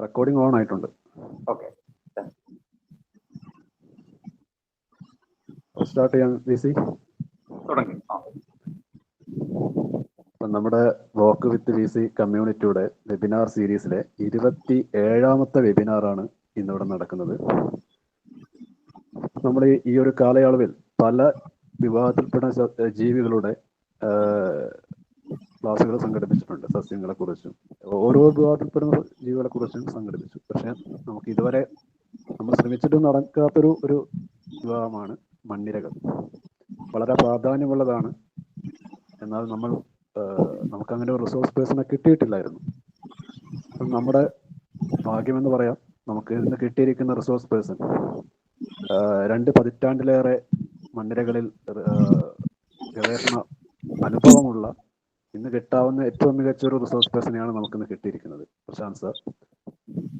Recording on ആയിട്ടുണ്ട്. Okay, start ചെയ്യാം. VC തുടങ്ങി. അപ്പം നമ്മുടെ വോക്ക് വിത്ത് വിസി കമ്മ്യൂണിറ്റിയുടെ വെബിനാർ സീരീസിലെ 27ാമത്തെ വെബിനാറാണ് ഇന്നിവിടെ നടക്കുന്നത്. നമ്മൾ ഈ ഒരു കാലയളവിൽ പല വിഭാഗത്തിൽപ്പെടുന്ന ജീവികളുടെ ക്ലാസ്സുകൾ സംഘടിപ്പിച്ചിട്ടുണ്ട്. സസ്യങ്ങളെക്കുറിച്ചും ഓരോ വിഭാഗത്തിൽപ്പെടുന്ന ജീവികളെക്കുറിച്ചും സംഘടിപ്പിച്ചു. പക്ഷെ നമുക്ക് ഇതുവരെ നമ്മൾ ശ്രമിച്ചിട്ട് നടക്കാത്തൊരു വിഭാഗമാണ് മണ്ണിരകൾ. വളരെ പ്രാധാന്യമുള്ളതാണ്. എന്നാൽ നമുക്കങ്ങനെ ഒരു റിസോഴ്സ് പേഴ്സണെ കിട്ടിയിട്ടില്ലായിരുന്നു. അപ്പം നമ്മുടെ ഭാഗ്യമെന്ന് പറയാം, നമുക്ക് ഇന്ന് കിട്ടിയിരിക്കുന്ന റിസോഴ്സ് പേഴ്സൺ 2 പതിറ്റാണ്ടിലേറെ മണ്ണിരകളിൽ ഗവേഷണ അനുഭവമുള്ള, ഇന്ന് കിട്ടാവുന്ന ഏറ്റവും മികച്ച ഒരു റിസോഴ്സ് പേഴ്സണെയാണ് നമുക്കിന്ന് കിട്ടിയിരിക്കുന്നത്, പ്രശാന്ത് സാർ.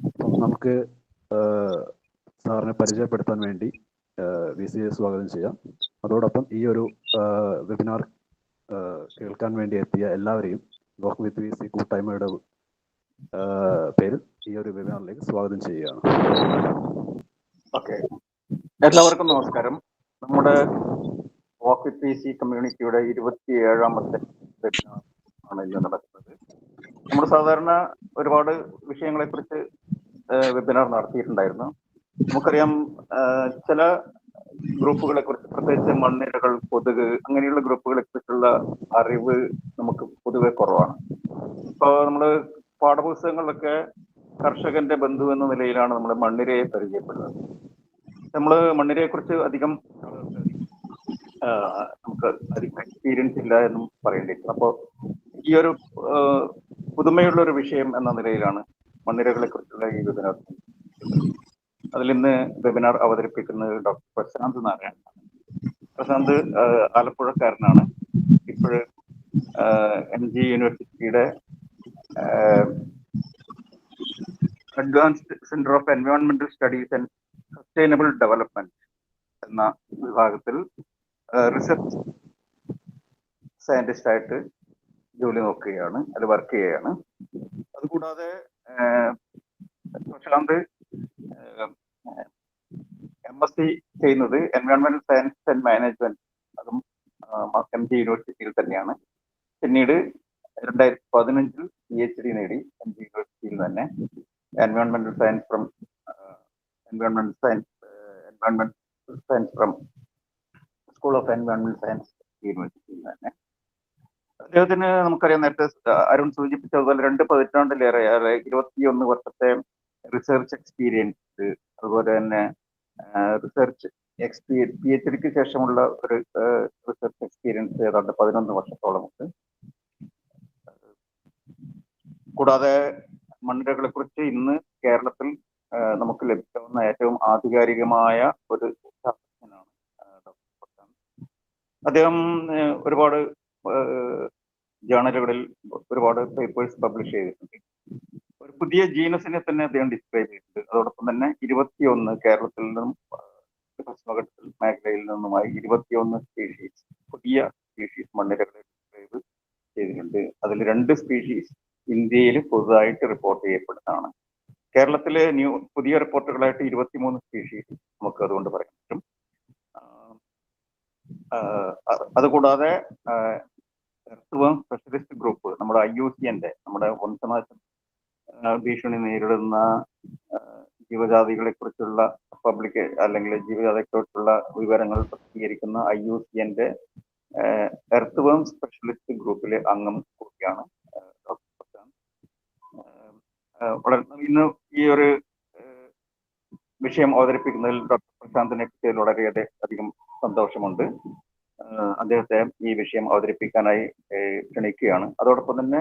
അപ്പം നമുക്ക് സാറിനെ പരിചയപ്പെടുത്താൻ വേണ്ടി വിസിയെ സ്വാഗതം ചെയ്യാം. അതോടൊപ്പം ഈ ഒരു വെബിനാർ കേൾക്കാൻ വേണ്ടി എത്തിയ എല്ലാവരെയും വോക്ക് വിത്ത് വിസി കൂട്ടായ്മയുടെ പേരിൽ ഈ ഒരു വെബിനാറിലേക്ക് സ്വാഗതം ചെയ്യുകയാണ്. ഓക്കെ, എല്ലാവർക്കും നമസ്കാരം. നമ്മുടെ വോക്ക് വിത്ത് വിസി കമ്മ്യൂണിറ്റിയുടെ 27ാമത്തെ വെബിനാർ ആണ് ഇന്ന് നടക്കുന്നത്. നമ്മൾ സാധാരണ ഒരുപാട് വിഷയങ്ങളെ കുറിച്ച് വെബിനാർ നടത്തിയിട്ടുണ്ടായിരുന്നു. നമുക്കറിയാം, ചില ഗ്രൂപ്പുകളെ കുറിച്ച്, പ്രത്യേകിച്ച് മണ്ണിരകൾ, കൊതുക്, അങ്ങനെയുള്ള ഗ്രൂപ്പുകളെ കുറിച്ചുള്ള അറിവ് നമുക്ക് പൊതുവെ കുറവാണ്. ഇപ്പോൾ നമ്മൾ പാഠപുസ്തകങ്ങളിലൊക്കെ കർഷകന്റെ ബന്ധു എന്ന നിലയിലാണ് നമ്മൾ മണ്ണിരയെ പരിചയപ്പെടുന്നത്. നമ്മൾ മണ്ണിരയെ കുറിച്ച് അധികം നമുക്ക് അധികം എക്സ്പീരിയൻസ് ഇല്ല എന്നും പറയേണ്ടിയിരിക്കും. അപ്പോൾ ഈ ഒരു പുതുമയുള്ള ഒരു വിഷയം എന്ന നിലയിലാണ് മണ്ണിരകളെ കുറിച്ചുള്ള ഈ വെബിനാർ. അതിൽ ഇന്ന് വെബിനാർ അവതരിപ്പിക്കുന്നത് ഡോക്ടർ പ്രശാന്ത് നാരായണൻ. പ്രശാന്ത് ആലപ്പുഴക്കാരനാണ്. ഇപ്പോൾ MG യൂണിവേഴ്സിറ്റിയുടെ അഡ്വാൻസ്ഡ് സെന്റർ ഓഫ് എൻവയോൺമെന്റൽ സ്റ്റഡീസ് ആൻഡ് സസ്റ്റൈനബിൾ ഡെവലപ്മെന്റ് എന്ന വിഭാഗത്തിൽ റിസർച്ച് സയന്റിസ്റ്റ് ആയിട്ട് ജോലി നോക്കുകയാണ്, അത് വർക്ക് ചെയ്യുകയാണ്. അതുകൂടാതെ പ്രശാന്ത് MSc ചെയ്യുന്നത് എൻവയോൺമെന്റൽ സയൻസ് ആൻഡ് മാനേജ്മെന്റ്, അതും MG യൂണിവേഴ്സിറ്റിയിൽ തന്നെയാണ്. പിന്നീട് 2015 PhD നേടി MG യൂണിവേഴ്സിറ്റിയിൽ തന്നെ എൻവയോൺമെന്റൽ science from school of എൻവയോൺമെന്റൽ science യൂണിവേഴ്സിറ്റിയിൽ തന്നെ. അദ്ദേഹത്തിന് നമുക്കറിയാം, നേരത്തെ അരുൺ സൂചിപ്പിച്ചതുപോലെ 2 പതിറ്റാണ്ടിലേറെ 21 വർഷത്തെ റിസർച്ച് എക്സ്പീരിയൻസ്, അതുപോലെ തന്നെ റിസർച്ച് PhDക്ക് ശേഷമുള്ള ഒരു റിസർച്ച് എക്സ്പീരിയൻസ് ഏതാണ്ട് 11 വർഷത്തോളമുണ്ട്. കൂടാതെ മണ്ണിരകളെ കുറിച്ച് ഇന്ന് കേരളത്തിൽ നമുക്ക് ലഭിക്കാവുന്ന ഏറ്റവും ആധികാരികമായ ഒരു ശാസ്ത്രജ്ഞനാണ് ഡോക്ടർ പ്രശാന്ത്. അദ്ദേഹം ഒരുപാട് ജേണലുകളിൽ ഒരുപാട് പേപ്പേഴ്സ് പബ്ലിഷ് ചെയ്തിട്ടുണ്ട്. ഒരു പുതിയ ജീനസിനെ തന്നെ അദ്ദേഹം ഡിസ്ക്രൈബ് ചെയ്തിട്ടുണ്ട്. അതോടൊപ്പം തന്നെ 21 കേരളത്തിൽ നിന്നും പശ്ചിമഘട്ട മേഖലയിൽ നിന്നുമായി 21 സ്പീഷീസ്, പുതിയ സ്പീഷീസ് മണ്ണിരകളെ ഡിസ്ക്രൈബ് ചെയ്തിട്ടുണ്ട്. അതിൽ 2 സ്പീഷീസ് ഇന്ത്യയിൽ പുതുതായിട്ട് റിപ്പോർട്ട് ചെയ്യപ്പെടുന്നതാണ്. കേരളത്തിലെ പുതിയ റിപ്പോർട്ടുകളായിട്ട് 23 സ്പീഷീസ് നമുക്ക് അതുകൊണ്ട് പറയാൻ പറ്റും. അതുകൂടാതെ സ്പെഷ്യലിസ്റ്റ് ഗ്രൂപ്പ്, നമ്മുടെ IUCN-ന്റെ, നമ്മുടെ വംശനാശം ഭീഷണി നേരിടുന്ന ജീവജാതികളെ കുറിച്ചുള്ള അല്ലെങ്കിൽ ജീവജാതികളെക്കുറിച്ചുള്ള വിവരങ്ങൾ പ്രസിദ്ധീകരിക്കുന്ന IUCN-ന്റെ എർത്ത് വേം സ്പെഷ്യലിസ്റ്റ് ഗ്രൂപ്പിലെ അംഗം കൂടിയാണ് ഡോക്ടർ പ്രശാന്ത്. ഇന്ന് ഈ ഒരു വിഷയം അവതരിപ്പിക്കുന്നതിൽ ഡോക്ടർ പ്രശാന്തിനെ കുറിച്ച് വളരെയധികം സന്തോഷമുണ്ട്. അദ്ദേഹത്തെ ഈ വിഷയം അവതരിപ്പിക്കാനായി ക്ഷണിക്കുകയാണ്. അതോടൊപ്പം തന്നെ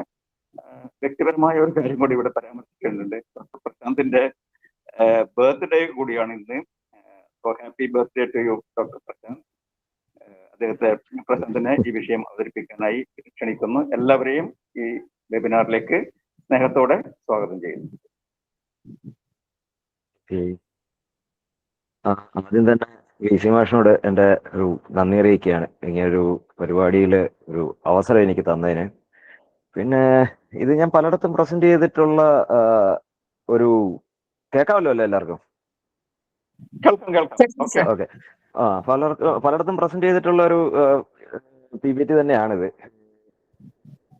വ്യക്തിപരമായ ഒരു കാര്യം കൂടി ഇവിടെ പരാമർശിക്കുന്നുണ്ട്. ഡോക്ടർ പ്രശാന്തിന്റെ ബർത്ത്ഡേ കൂടിയാണ് ഇന്ന്. Happy birthday to you doctor Prashanth. പ്രശാന്തിനെ ഈ വിഷയം അവതരിപ്പിക്കാനായി ക്ഷണിക്കുന്നു. എല്ലാവരെയും ഈ വെബിനാറിലേക്ക് സ്നേഹത്തോടെ സ്വാഗതം ചെയ്യുന്നു. ആദ്യം തന്നെ വിസി മാഷിനോട് എൻ്റെ ഒരു നന്ദി അറിയിക്കുകയാണ് ഇങ്ങനൊരു പരിപാടിയിൽ ഒരു അവസരം എനിക്ക് തന്നതിന്. പിന്നെ ഇത് ഞാൻ പലയിടത്തും പ്രസന്റ് ചെയ്തിട്ടുള്ള ഒരു കേൾക്കാമല്ലോ അല്ലേ എല്ലാവർക്കും? ഓക്കെ. ഓക്കെ. പലയിടത്തും പ്രസന്റ് ചെയ്തിട്ടുള്ള ഒരു PPT തന്നെയാണിത്.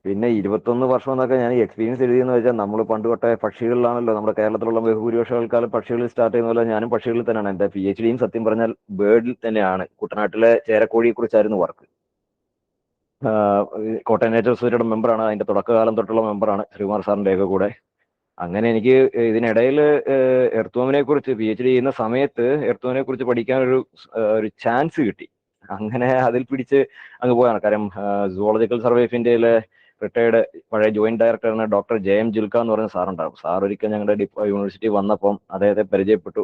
പിന്നെ 21 വർഷം എന്നൊക്കെ ഞാൻ എക്സ്പീരിയൻസ് എഴുതിയെന്ന് വെച്ചാൽ നമ്മൾ പണ്ട് തൊട്ടേ പക്ഷികളിലാണല്ലോ, നമ്മുടെ കേരളത്തിലുള്ള ബഹുഭൂരിപക്ഷ ആൾക്കാരും പക്ഷികളിൽ സ്റ്റാർട്ട് ചെയ്യുന്ന പോലെ ഞാനും പക്ഷികളിൽ തന്നെയാണ്. എൻ്റെ PhDയും സത്യം പറഞ്ഞാൽ ബേർഡിൽ തന്നെയാണ്. കുട്ടനാട്ടിലെ ചേരക്കോഴിയെ കുറിച്ചായിരുന്നു വർക്ക്. കോട്ടയം നേച്ചർ സൊസൈറ്റിയുടെ മെമ്പറാണ്, അതിന്റെ തുടക്കകാലം തൊട്ടുള്ള മെമ്പറാണ് ശ്രീകുമാർ സാറിന്റെ ഒക്കെ കൂടെ. അങ്ങനെ എനിക്ക് ഇതിനിടയിൽ എർത്തോമിനെ കുറിച്ച് PhD ചെയ്യുന്ന സമയത്ത് എർത്തോമിനെ കുറിച്ച് പഠിക്കാൻ ഒരു ചാൻസ് കിട്ടി. അങ്ങനെ അതിൽ പിടിച്ച് അങ്ങ് പോയാണ്. കാര്യം സുവോളജിക്കൽ സർവേ ഓഫ് ഇന്ത്യയിലെ റിട്ടയർഡ് പഴയ ജോയിന്റ് ഡയറക്ടറാണ് ഡോക്ടർ JM ജിൽക്ക എന്ന് പറയുന്ന സാറുണ്ടാകും. സാർ ഒരിക്കൽ ഞങ്ങളുടെ യൂണിവേഴ്സിറ്റി വന്നപ്പം അദ്ദേഹത്തെ പരിചയപ്പെട്ടു.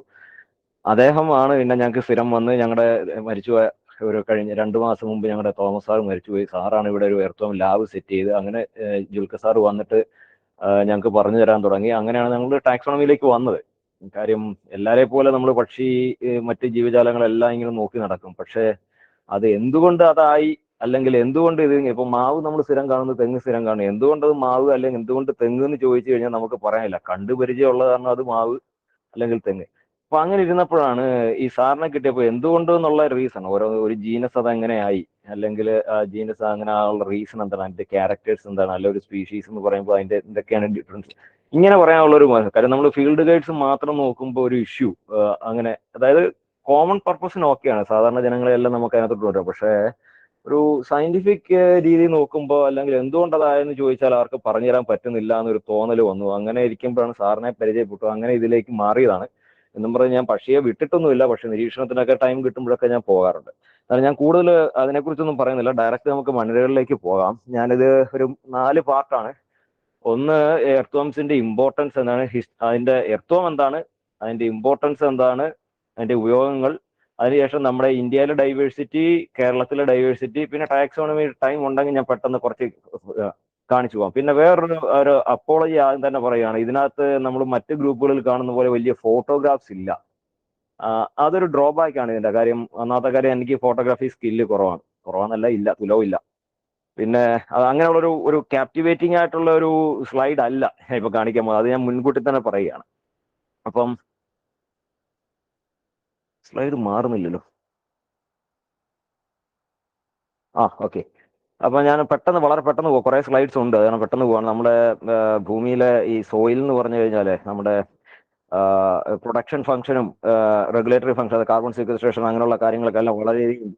അദ്ദേഹമാണ് പിന്നെ ഞങ്ങൾക്ക് സ്ഥിരം വന്ന് ഞങ്ങളുടെ മരിച്ചുപോയ ഒരു കഴിഞ്ഞ 2 മാസം മുമ്പ് ഞങ്ങളുടെ തോമസ് സാർ മരിച്ചുപോയി. സാറാണ് ഇവിടെ ഒരു എർത്തോം ലാബ് സെറ്റ് ചെയ്ത്. അങ്ങനെ ജിൽക്ക സാർ വന്നിട്ട് ഞങ്ങൾക്ക് പറഞ്ഞു തരാൻ തുടങ്ങി. അങ്ങനെയാണ് ഞങ്ങൾ ടാക്സോണമിയിലേക്ക് വന്നത്. കാര്യം എല്ലാരെ പോലെ നമ്മൾ പക്ഷി മറ്റ് ജീവജാലങ്ങളെല്ലാം ഇങ്ങനെ നോക്കി നടക്കും. പക്ഷേ അത് എന്തുകൊണ്ട് അതായി, അല്ലെങ്കിൽ എന്തുകൊണ്ട് ഇത് ഇപ്പൊ മാവ് നമ്മൾ സ്ഥിരം കാണുന്നു, തെങ്ങ് സ്ഥിരം കാണുന്നു, എന്തുകൊണ്ട് അത് മാവ് അല്ലെങ്കിൽ എന്തുകൊണ്ട് തെങ്ങ് എന്ന് ചോദിച്ചു കഴിഞ്ഞാൽ നമുക്ക് പറയാനില്ല. കണ്ടുപരിചയമുള്ള കാരണം അത് മാവ് അല്ലെങ്കിൽ തെങ്ങ്. അപ്പൊ അങ്ങനെ ഇരുന്നപ്പോഴാണ് ഈ സാറിനെ കിട്ടിയപ്പോൾ എന്തുകൊണ്ട് എന്നുള്ള റീസൺ, ഒരു ജീനസ് അത് എങ്ങനെയായി, അല്ലെങ്കിൽ ആ ജീനസ് അങ്ങനെ ആളുള്ള റീസൺ എന്താണ്, അതിന്റെ ക്യാരക്ടേഴ്സ് എന്താണ്, അല്ല ഒരു സ്പീഷീസ് എന്ന് പറയുമ്പോൾ അതിന്റെ എന്തൊക്കെയാണ് ഡിഫറൻസ്, ഇങ്ങനെ പറയാനുള്ള ഒരു കാര്യം. നമ്മൾ ഫീൽഡ് ഗൈഡ്സ് മാത്രം നോക്കുമ്പോൾ ഒരു ഇഷ്യൂ അങ്ങനെ, അതായത് കോമൺ പർപ്പസിന് ഓക്കെയാണ്, സാധാരണ ജനങ്ങളെല്ലാം നമുക്ക് അതിനകത്തോട്ട് വരാം. പക്ഷേ ഒരു സയന്റിഫിക് രീതി നോക്കുമ്പോൾ അല്ലെങ്കിൽ എന്തുകൊണ്ട് അതായെന്ന് ചോദിച്ചാൽ അവർക്ക് പറഞ്ഞു തരാൻ പറ്റുന്നില്ല എന്നൊരു തോന്നൽ വന്നു. അങ്ങനെ ഇരിക്കുമ്പോഴാണ് സാറിനെ പരിചയപ്പെട്ടു. അങ്ങനെ ഇതിലേക്ക് മാറിയതാണ്. എന്നും പറഞ്ഞ് ഞാൻ പക്ഷിയെ വിട്ടിട്ടൊന്നുമില്ല, പക്ഷെ നിരീക്ഷണത്തിനൊക്കെ ടൈം കിട്ടുമ്പോഴൊക്കെ ഞാൻ പോകാറുണ്ട്. എന്നാൽ ഞാൻ കൂടുതൽ അതിനെക്കുറിച്ചൊന്നും പറയുന്നില്ല, ഡയറക്റ്റ് നമുക്ക് മണ്ണിരകളിലേക്ക് പോകാം. ഞാനിത് ഒരു 4 പാർട്ടാണ്. ഒന്ന്, എർത്തോംസിന്റെ ഇമ്പോർട്ടൻസ് എന്താണ്, അതിന്റെ എർത്തോം എന്താണ്, അതിന്റെ ഇമ്പോർട്ടൻസ് എന്താണ്, അതിന്റെ ഉപയോഗങ്ങൾ, അതിനുശേഷം നമ്മുടെ ഇന്ത്യയിലെ ഡൈവേഴ്സിറ്റി, കേരളത്തിലെ ഡൈവേഴ്സിറ്റി, പിന്നെ ടാക്സോണമി ടൈം ഉണ്ടെങ്കിൽ ഞാൻ പെട്ടെന്ന് കുറച്ച് കാണിച്ചു പോകാം. പിന്നെ ഒരു അപ്പോളജി ആദ്യം തന്നെ പറയുകയാണ്, ഇതിനകത്ത് നമ്മൾ മറ്റ് ഗ്രൂപ്പുകളിൽ കാണുന്ന പോലെ വലിയ ഫോട്ടോഗ്രാഫ്സ് ഇല്ല. അതൊരു ഡ്രോബാക്ക് ആണ് ഇതിന്റെ കാര്യം. ഒന്നാമത്തെ കാര്യം, എനിക്ക് ഫോട്ടോഗ്രാഫി സ്കില്ല് കുറവാന്നല്ല, ഇല്ല, തുലവില്ല. പിന്നെ അങ്ങനെയുള്ള ഒരു ക്യാപ്റ്റിവേറ്റിംഗ് ആയിട്ടുള്ള ഒരു സ്ലൈഡ് അല്ല ഞാൻ ഇപ്പൊ കാണിക്കാൻ പോകുന്നത്. അത് ഞാൻ മുൻകൂട്ടി തന്നെ പറയുകയാണ്. അപ്പം സ്ലൈഡ് മാറുന്നില്ലല്ലോ. ഓക്കെ. അപ്പൊ ഞാൻ വളരെ പെട്ടെന്ന് പോകും. കുറെ സ്ലൈഡ്സ് ഉണ്ട്, അതാണ് പെട്ടെന്ന് പോവാണ്. നമ്മുടെ ഭൂമിയിലെ ഈ സോയിൽ എന്ന് പറഞ്ഞു കഴിഞ്ഞാല് നമ്മുടെ പ്രൊഡക്ഷൻ ഫംഗ്ഷനും റെഗുലേറ്ററി ഫംഗ്ഷൻ, കാർബൺ സീക്വസ്ട്രേഷൻ, അങ്ങനെയുള്ള കാര്യങ്ങളൊക്കെ എല്ലാം വളരെയധികം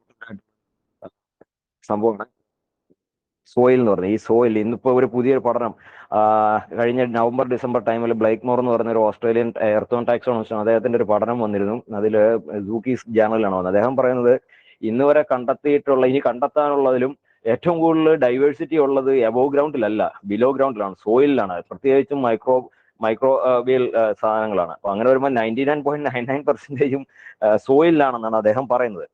സംഭവമാണ് സോയിൽ എന്ന് പറഞ്ഞത്. ഈ സോയിൽ ഇന്നിപ്പോ ഒരു പുതിയൊരു പഠനം കഴിഞ്ഞ നവംബർ ഡിസംബർ ടൈമിൽ ബ്ലൈക്ക്മോർ എന്ന് പറഞ്ഞ ഒരു ഓസ്ട്രേലിയൻ എർത്തോൺ ടാക്സോണമിസ്റ്റ്, അദ്ദേഹത്തിന്റെ ഒരു പഠനം വന്നിരുന്നു. അതിൽ സൂക്കീസ് ജേർണലാണ് വന്നത്. അദ്ദേഹം പറയുന്നത് ഇന്ന് വരെ കണ്ടെത്തിയിട്ടുള്ള, ഇനി കണ്ടെത്താനുള്ളതിലും ഏറ്റവും കൂടുതൽ ഡൈവേഴ്സിറ്റി ഉള്ളത് എബോവ് ഗ്രൗണ്ടിലല്ല, ബിലോ ഗ്രൗണ്ടിലാണ്, സോയിലാണ്. പ്രത്യേകിച്ചും മൈക്രോബിയൽ സാധനങ്ങളാണ്. അപ്പൊ അങ്ങനെ വരുമ്പോൾ 99.99% സോയിലാണെന്നാണ് അദ്ദേഹം പറയുന്നത്.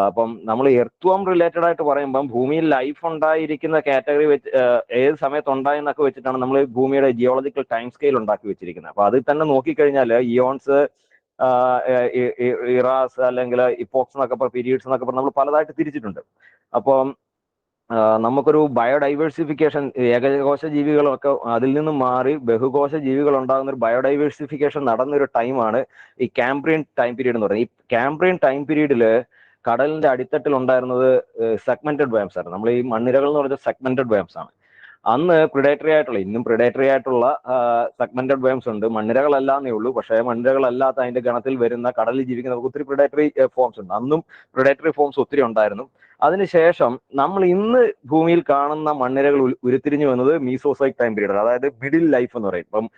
അപ്പം നമ്മൾ എർത്തോം റിലേറ്റഡ് ആയിട്ട് പറയുമ്പം ഭൂമിയിൽ ലൈഫ് ഉണ്ടായിരിക്കുന്ന കാറ്റഗറി വെച്ച് ഏത് സമയത്ത് ഉണ്ടായെന്നൊക്കെ വെച്ചിട്ടാണ് നമ്മൾ ഭൂമിയുടെ ജിയോളജിക്കൽ ടൈം സ്കെയിൽ ഉണ്ടാക്കി വെച്ചിരിക്കുന്നത്. അപ്പൊ അതിൽ തന്നെ നോക്കിക്കഴിഞ്ഞാൽ ഇയോൺസ്, ഇറാസ്, അല്ലെങ്കിൽ ഇപ്പോക്സ് എന്നൊക്കെ പീരീഡ്സ് എന്നൊക്കെ പറഞ്ഞ് നമ്മൾ പലതായിട്ട് തിരിച്ചിട്ടുണ്ട്. അപ്പം നമുക്കൊരു ബയോഡൈവേഴ്സിഫിക്കേഷൻ, ഏകകോശ ജീവികളൊക്കെ അതിൽ നിന്ന് മാറി ബഹുകോശ ജീവികൾ ഉണ്ടാകുന്ന ഒരു ബയോഡൈവേഴ്സിഫിക്കേഷൻ നടന്നൊരു ടൈമാണ് ഈ കാംബ്രിയൻ ടൈം പീരീഡ് എന്ന് പറയുന്നത്. ഈ കാംബ്രിയൻ ടൈം പീരീഡില് കടലിന്റെ അടിത്തട്ടിൽ ഉണ്ടായിരുന്നത് സെഗ്മെന്റഡ് വേംസ് ആണ്. നമ്മൾ ഈ മണ്ണിരകൾ എന്ന് പറയുന്നത് സെഗ്മെന്റഡ് വേംസ് ആണ്. അന്ന് പ്രിഡേറ്ററി ആയിട്ടുള്ള, ഇന്നും പ്രിഡേറ്ററി ആയിട്ടുള്ള സെഗ്മെന്റഡ് വേംസ് ഉണ്ട്, മണ്ണിരകളല്ലാന്നേ ഉള്ളൂ. പക്ഷേ മണ്ണിരകളല്ലാത്ത അതിന്റെ ഗണത്തിൽ വരുന്ന കടലിൽ ജീവിക്കുന്ന ഒത്തിരി പ്രിഡേറ്ററി ഫോംസ് ഉണ്ട്. അന്നും പ്രിഡേറ്ററി ഫോംസ് ഒത്തിരി ഉണ്ടായിരുന്നു. അതിനുശേഷം നമ്മൾ ഇന്ന് ഭൂമിയിൽ കാണുന്ന മണ്ണിരകൾ ഉരുത്തിരിഞ്ഞു വന്നത് മീസോസോയിക് ടൈം പീരീഡ്, അതായത് മിഡിൽ ലൈഫ് എന്ന് പറയും. ഇപ്പം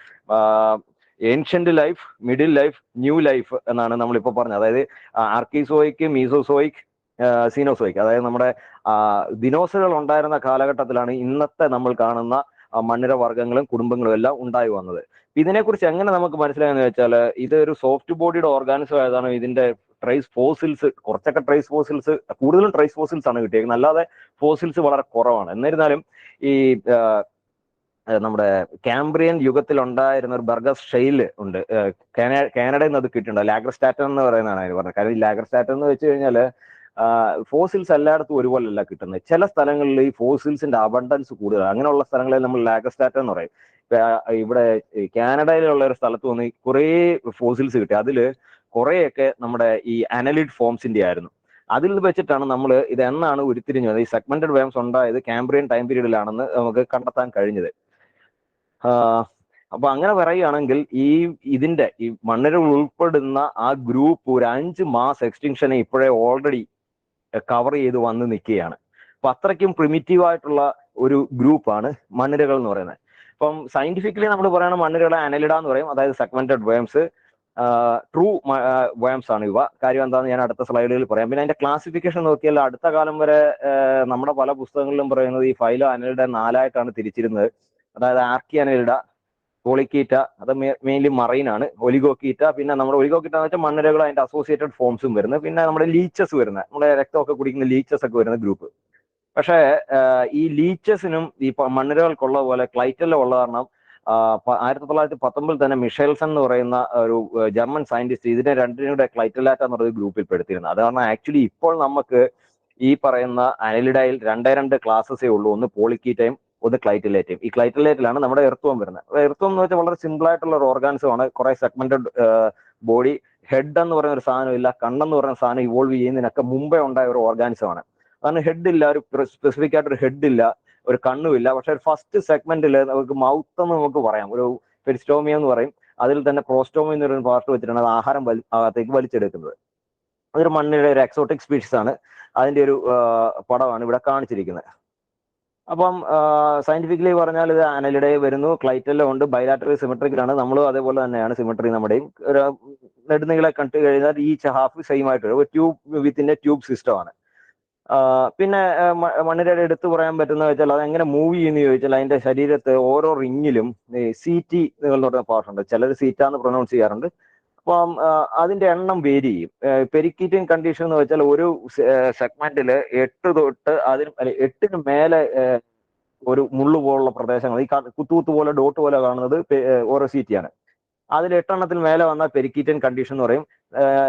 ancient life, middle life, new life എന്നാണ് നമ്മളിപ്പോ പറഞ്ഞത്. അതായത് ആർക്കിസോയിക്, മീസോസോയിക്, സീനോസോയിക്, അതായത് നമ്മുടെ ദിനോസറുകൾ ഉണ്ടായിരുന്ന കാലഘട്ടത്തിലാണ് ഇന്നത്തെ നമ്മൾ കാണുന്ന മണ്ണിര വർഗ്ഗങ്ങളും കുടുംബങ്ങളും എല്ലാം ഉണ്ടായി വന്നത്. ഇതിനെക്കുറിച്ച് എങ്ങനെ നമുക്ക് മനസ്സിലായെന്ന് വെച്ചാൽ, ഇതൊരു സോഫ്റ്റ് ബോഡിയുടെ ഓർഗാനിസം ആയതാണ്. ഇതിന്റെ ട്രേസ് ഫോസിൽസ്, കുറച്ചൊക്കെ ട്രേസ് ഫോസിൽസ്, കൂടുതലും ട്രേസ് ഫോസിൽസ് ആണ് കിട്ടിയേക്കുന്നത്, അല്ലാതെ ഫോസിൽസ് വളരെ കുറവാണ്. എന്നിരുന്നാലും ഈ നമ്മുടെ കാംബ്രിയൻ യുഗത്തിൽ ഉണ്ടായിരുന്ന ഒരു ബർഗസ് ഷെയിൽ ഉണ്ട്, കാനഡയിൽ നിന്ന് അത് കിട്ടിയിട്ടുണ്ട്. ലാഗ്രസ്റ്റാറ്റൻ എന്ന് പറയുന്നതാണ് അതിന് പറഞ്ഞത്. കാര്യം ഈ ലാഗ്രസ്റ്റാറ്റൻ എന്ന് വെച്ച് കഴിഞ്ഞാൽ ഫോസിൽസ് എല്ലായിടത്തും ഒരുപോലെയല്ല കിട്ടുന്നത്. ചില സ്ഥലങ്ങളിൽ ഈ ഫോസിൽസിന്റെ അബണ്ടൻസ് കൂടുതലാണ്. അങ്ങനെയുള്ള സ്ഥലങ്ങളിൽ നമ്മൾ ലാഗ്രസ്റ്റാറ്റൻ എന്ന് പറയും. ഇവിടെ കാനഡയിലുള്ള ഒരു സ്ഥലത്ത് വന്ന് കുറേ ഫോസിൽസ് കിട്ടി. അതില് കുറേയൊക്കെ നമ്മുടെ ഈ അനലിഡ് ഫോംസിന്റെ ആയിരുന്നു. അതിൽ വെച്ചിട്ടാണ് നമ്മൾ ഇത് എന്നാണ് ഉരുത്തിരിഞ്ഞത്, ഈ സെഗ്മെന്റഡ് വേംസ് ഉണ്ടായത് കാംബ്രിയൻ ടൈം പീരീഡിലാണെന്ന് നമുക്ക് കണ്ടെത്താൻ കഴിഞ്ഞത്. അപ്പൊ അങ്ങനെ പറയുകയാണെങ്കിൽ ഈ മണ്ണിരകൾ ഉൾപ്പെടുന്ന ആ ഗ്രൂപ്പ് ഒരു 5 മാസ് എക്സ്റ്റിങ്ഷനെ ഇപ്പോഴേ ഓൾറെഡി കവർ ചെയ്ത് വന്ന് നിൽക്കുകയാണ്. അപ്പൊ അത്രയ്ക്കും പ്രിമിറ്റീവ് ആയിട്ടുള്ള ഒരു ഗ്രൂപ്പാണ് മണ്ണിരകൾ എന്ന് പറയുന്നത്. ഇപ്പം സയന്റിഫിക്കലി നമ്മൾ പറയുന്ന മണ്ണിരകളെ അനലിഡ എന്ന് പറയും, അതായത് സെഗ്മെന്റഡ് വേംസ്. ട്രൂ വേംസ് ആണ് ഇവ. കാര്യം എന്താണെന്ന് ഞാൻ അടുത്ത സ്ലൈഡുകളിൽ പറയാം. പിന്നെ അതിന്റെ ക്ലാസിഫിക്കേഷൻ നോക്കിയാൽ അടുത്ത കാലം വരെ നമ്മുടെ പല പുസ്തകങ്ങളിലും പറയുന്നത് ഈ ഫൈലോ അനലിഡ 4ആയിട്ടാണ് തിരിച്ചിരുന്നത്. അതായത് ആർക്കി അനലിഡ, പോളിക്കീറ്റ, അത് മെയിൻലി മറൈൻ ആണ്, ഒലിഗോക്കീറ്റ, പിന്നെ നമ്മുടെ ഒലിഗോക്കീറ്റ എന്ന് വെച്ചാൽ മണ്ണിരകൾ അതിന്റെ അസോസിയേറ്റഡ് ഫോംസും വരുന്നത്, പിന്നെ നമ്മുടെ ലീച്ചസ് വരുന്നത്, നമ്മുടെ രക്തമൊക്കെ കുടിക്കുന്ന ലീച്ചസ് ഒക്കെ വരുന്ന ഗ്രൂപ്പ്. പക്ഷേ ഈ ലീച്ചസിനും ഈ മണ്ണിരകൾക്കുള്ള പോലെ ക്ലൈറ്റല്ല ഉള്ള കാരണം 1919 തന്നെ മിഷേൽസൺ എന്ന് പറയുന്ന ഒരു ജർമ്മൻ സയന്റിസ്റ്റ് ഇതിനെ രണ്ടിനും ക്ലൈറ്റലാറ്റ എന്ന് പറയുന്ന ഗ്രൂപ്പിൽ പെടുത്തിയിരുന്നത്. അത് കാരണം ആക്ച്വലി ഇപ്പോൾ നമുക്ക് ഈ പറയുന്ന അനലിഡയിൽ 2 ക്ലാസ്സസേ ഉള്ളൂ, ഒന്ന് പോളിക്കീറ്റയും ഒന്ന് ക്ലൈറ്റലേറ്റയും. ഈ ക്ലൈറ്റലേറ്റിലാണ് നമ്മുടെ എർത്തോം വരുന്നത്. എർത്തോം എന്ന് വെച്ചാൽ വളരെ സിമ്പിൾ ആയിട്ടുള്ള ഒരു ഓർഗാനിസം ആണ്. കുറെ സെഗ്മെന്റഡ് ബോഡി, ഹെഡ് എന്ന് പറയുന്ന ഒരു സാധനം ഇല്ല, കണ്ണെന്ന് പറയുന്ന സാധനം ഇവോൾവ് ചെയ്യുന്നതിനൊക്കെ മുമ്പേ ഉണ്ടായ ഒരു ഓർഗാനിസം ആണ്. കാരണം ഹെഡ് ഇല്ല, ഒരു സ്പെസിഫിക് ആയിട്ട് ഒരു ഹെഡ് ഇല്ല, ഒരു കണ്ണുമില്ല. പക്ഷെ ഫസ്റ്റ് സെഗ്മെന്റിൽ നമുക്ക് മൗത്ത് എന്ന് നമുക്ക് പറയാം, ഒരു പെരിസ്റ്റോമിയ എന്ന് പറയും. അതിൽ തന്നെ പ്രോസ്റ്റോമിയ എന്ന് പറയുന്ന പാർട്ട് വെച്ചിട്ടാണ് അത് ആഹാരം അകത്തേക്ക് വലിച്ചെടുക്കുന്നത്. അതൊരു മണ്ണിയുടെ ഒരു എക്സോട്ടിക് സ്പീഷീസ് ആണ്. അതിന്റെ ഒരു പടമാണ് ഇവിടെ കാണിച്ചിരിക്കുന്നത്. അപ്പം സയന്റിഫിക്കലി പറഞ്ഞാൽ ഇത് അനലിഡേ വരുന്നു, ക്ലൈറ്റെല്ലാം ഉണ്ട്, ബൈലാറ്ററൽ സിമെട്രിക്കലാണ്. നമ്മളും അതേപോലെ തന്നെയാണ് സിമെട്രി. നമ്മുടെയും ഒരു നെടുനീളെ കണ്ടു കഴിഞ്ഞാൽ ഈ ഹാഫ് സെയിം ആയിട്ട് ഒരു ട്യൂബ് വിത്തിന്റെ ട്യൂബ് സിസ്റ്റം ആണ്. പിന്നെ മണ്ണിരയുടെ എടുത്തു പറയാൻ പറ്റുന്ന വെച്ചാൽ അത് എങ്ങനെ മൂവ് ചെയ്യുന്ന ചോദിച്ചാൽ അതിന്റെ ശരീരത്ത് ഓരോ റിങ്ങിലും സീറ്റി എന്ന് പറയുന്ന പാർട്ടുണ്ട്. ചിലർ സീറ്റ എന്ന് പ്രൊനൗൺസ് ചെയ്യാറുണ്ട്. അപ്പം അതിന്റെ എണ്ണം വേരി ചെയ്യും. പെരിക്കീറ്റിംഗ് കണ്ടീഷൻ എന്ന് വെച്ചാൽ ഒരു സെഗ്മെന്റില് 8 തൊട്ട് 8 മേലെ ഒരു മുള്ളു പോലുള്ള പ്രദേശങ്ങൾ, ഈ കുത്തുകുത്ത് പോലെ ഡോട്ട് പോലെ കാണുന്നത് ഓരോ സീറ്റിയാണ്. അതിൽ 8 മേലെ വന്നാൽ പെരിക്കീറ്റൻ കണ്ടീഷൻ എന്ന് പറയും.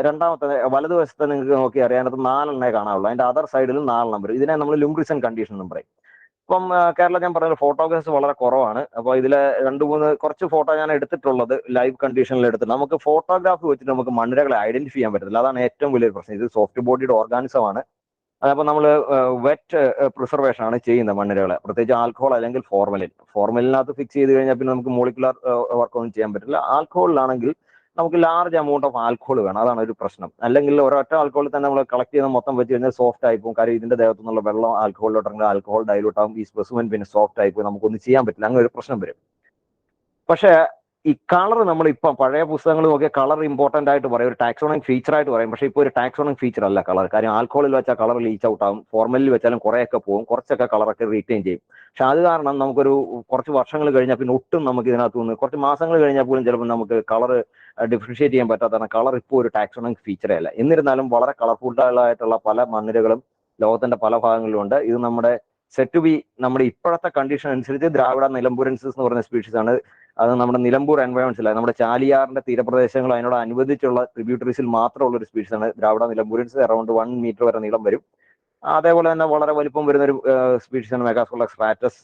രണ്ടാമത്തെ വലതുവശത്ത് നിങ്ങൾക്ക് നോക്കി അറിയാൻ 4 കാണാവുള്ളൂ. അതിന്റെ അതർ സൈഡിൽ 4 വരും. ഇതിനെ നമ്മൾ ലുംബ്രിസൺ കണ്ടീഷൻ എന്നും പറയും. ഇപ്പം കേരളത്തിൽ ഞാൻ പറഞ്ഞ ഫോട്ടോഗ്രാഫ്സ് വളരെ കുറവാണ്. അപ്പോൾ ഇതിലെ 2-3 കുറച്ച് ഫോട്ടോ ഞാൻ എടുത്തിട്ടുള്ളത് ലൈവ് കണ്ടീഷനിൽ എടുത്തിട്ട് നമുക്ക് ഫോട്ടോഗ്രാഫ് വെച്ചിട്ട് നമുക്ക് മണ്ണിരകളെ ഐഡന്റിഫൈ ചെയ്യാൻ പറ്റില്ല. അതാണ് ഏറ്റവും വലിയൊരു പ്രശ്നം. ഇത് സോഫ്റ്റ് ബോഡിയുടെ ഓർഗാനിസം ആണ്. അതപ്പോൾ നമ്മൾ വെറ്റ് പ്രിസർവേഷൻ ആണ് ചെയ്യുന്നത് മണ്ണിരകളെ, പ്രത്യേകിച്ച് ആൽക്കഹോൾ അല്ലെങ്കിൽ ഫോർമലിനകത്ത് ഫിക്സ് ചെയ്ത് കഴിഞ്ഞാൽ പിന്നെ നമുക്ക് മോളിക്കുലർ വർക്ക് ഒന്നും ചെയ്യാൻ പറ്റില്ല. ആൽക്കഹോളിലാണെങ്കിൽ നമുക്ക് ലാർജ് എമൗണ്ട് ഓഫ് ആൽക്കഹോൾ വേണം, അതാണ് ഒരു പ്രശ്നം. അല്ലെങ്കിൽ ഒരൊറ്റ ആൽക്കഹോളിൽ തന്നെ നമ്മൾ കളക്ട് ചെയ്ത് മൊത്തം വെച്ച് കഴിഞ്ഞാൽ സോഫ്റ്റ് ആയി പോകും. കാര്യം ഇതിന്റെ ദേഹത്തു നിന്നുള്ള വെള്ളം ആൽക്കഹോളിലോട്ടെങ്കിൽ ആൽക്കഹോൾ ഡൈലൂട്ട് ആകും, ഈ സ്പെസിമെൻ പിന്നെ സോഫ്റ്റ് ആയി പോയി, നമുക്കൊന്നും ചെയ്യാൻ പറ്റില്ല, അങ്ങനെ ഒരു പ്രശ്നം വരും. പക്ഷേ ഈ കളർ നമ്മൾ ഇപ്പൊ പഴയ പുസ്തകങ്ങൾ നോക്കിയാൽ കളർ ഇമ്പോർട്ടന്റ് ആയിട്ട് പറയും, ഒരു ടാക്സോണിക് ഫീച്ചർ ആയിട്ട് പറയും. പക്ഷേ ഇപ്പോൾ ഒരു ടാക്സോണിക് ഫീച്ചർ അല്ല കളർ. കാര്യം ആൽക്കഹോളിൽ വെച്ചാൽ കളർ ലീച്ച് ഔട്ട് ആകും, ഫോർമലിൽ വെച്ചാലും കുറെയൊക്കെ പോകും, കുറച്ചൊക്കെ കളറൊക്കെ റീറ്റെയിൻ ചെയ്യും. പക്ഷെ അത് കാരണം നമുക്കൊരു കുറച്ച് വർഷങ്ങൾ കഴിഞ്ഞാൽ പിന്നെ ഒട്ടും നമുക്ക് ഇതിനകത്ത് നിന്ന് കുറച്ച് മാസങ്ങൾ കഴിഞ്ഞാൽ പോലും ചിലപ്പോൾ നമുക്ക് കളർ ഡിഫറൻഷിയേറ്റ് ചെയ്യാൻ പറ്റാത്തതാണ്. കളർ ഇപ്പോൾ ഒരു ടാക്സോണിക് ഫീച്ചറേ അല്ല. എന്നിരുന്നാലും വളരെ കളർഫുള്ളായിട്ടുള്ള പല മണ്ണിരകളും ലോകത്തിന്റെ പല ഭാഗങ്ങളിലുണ്ട്. ഇത് നമ്മുടെ സെറ്റ് ടു ബി നമ്മുടെ ഇപ്പോഴത്തെ കണ്ടീഷൻ അനുസരിച്ച് ദ്രാവിഡ നിലംബുരൻസിസ് എന്ന് പറയുന്ന സ്പീഷീസ് ആണ്. അത് നമ്മുടെ നിലമ്പൂർ എൻവയോൺമെന്റ്സിൽ, നമ്മുടെ ചാലിയാറിന്റെ തീരപ്രദേശങ്ങൾ അതിനോട് അനുബന്ധിച്ചുള്ള ട്രിബ്യൂട്ടറീസിൽ മാത്രമുള്ള ഒരു സ്പീഷീസ് ആണ് ദ്രാവിഡ നിലംബുരൻസ്. അറൌണ്ട് 1 മീറ്റർ വരെ നീളം വരും. അതേപോലെ തന്നെ വളരെ വലിപ്പം വരുന്ന ഒരു സ്പീഷീസ് ആണ് മെഗാസ്കോളസ് സ്ട്രാറ്റസ്.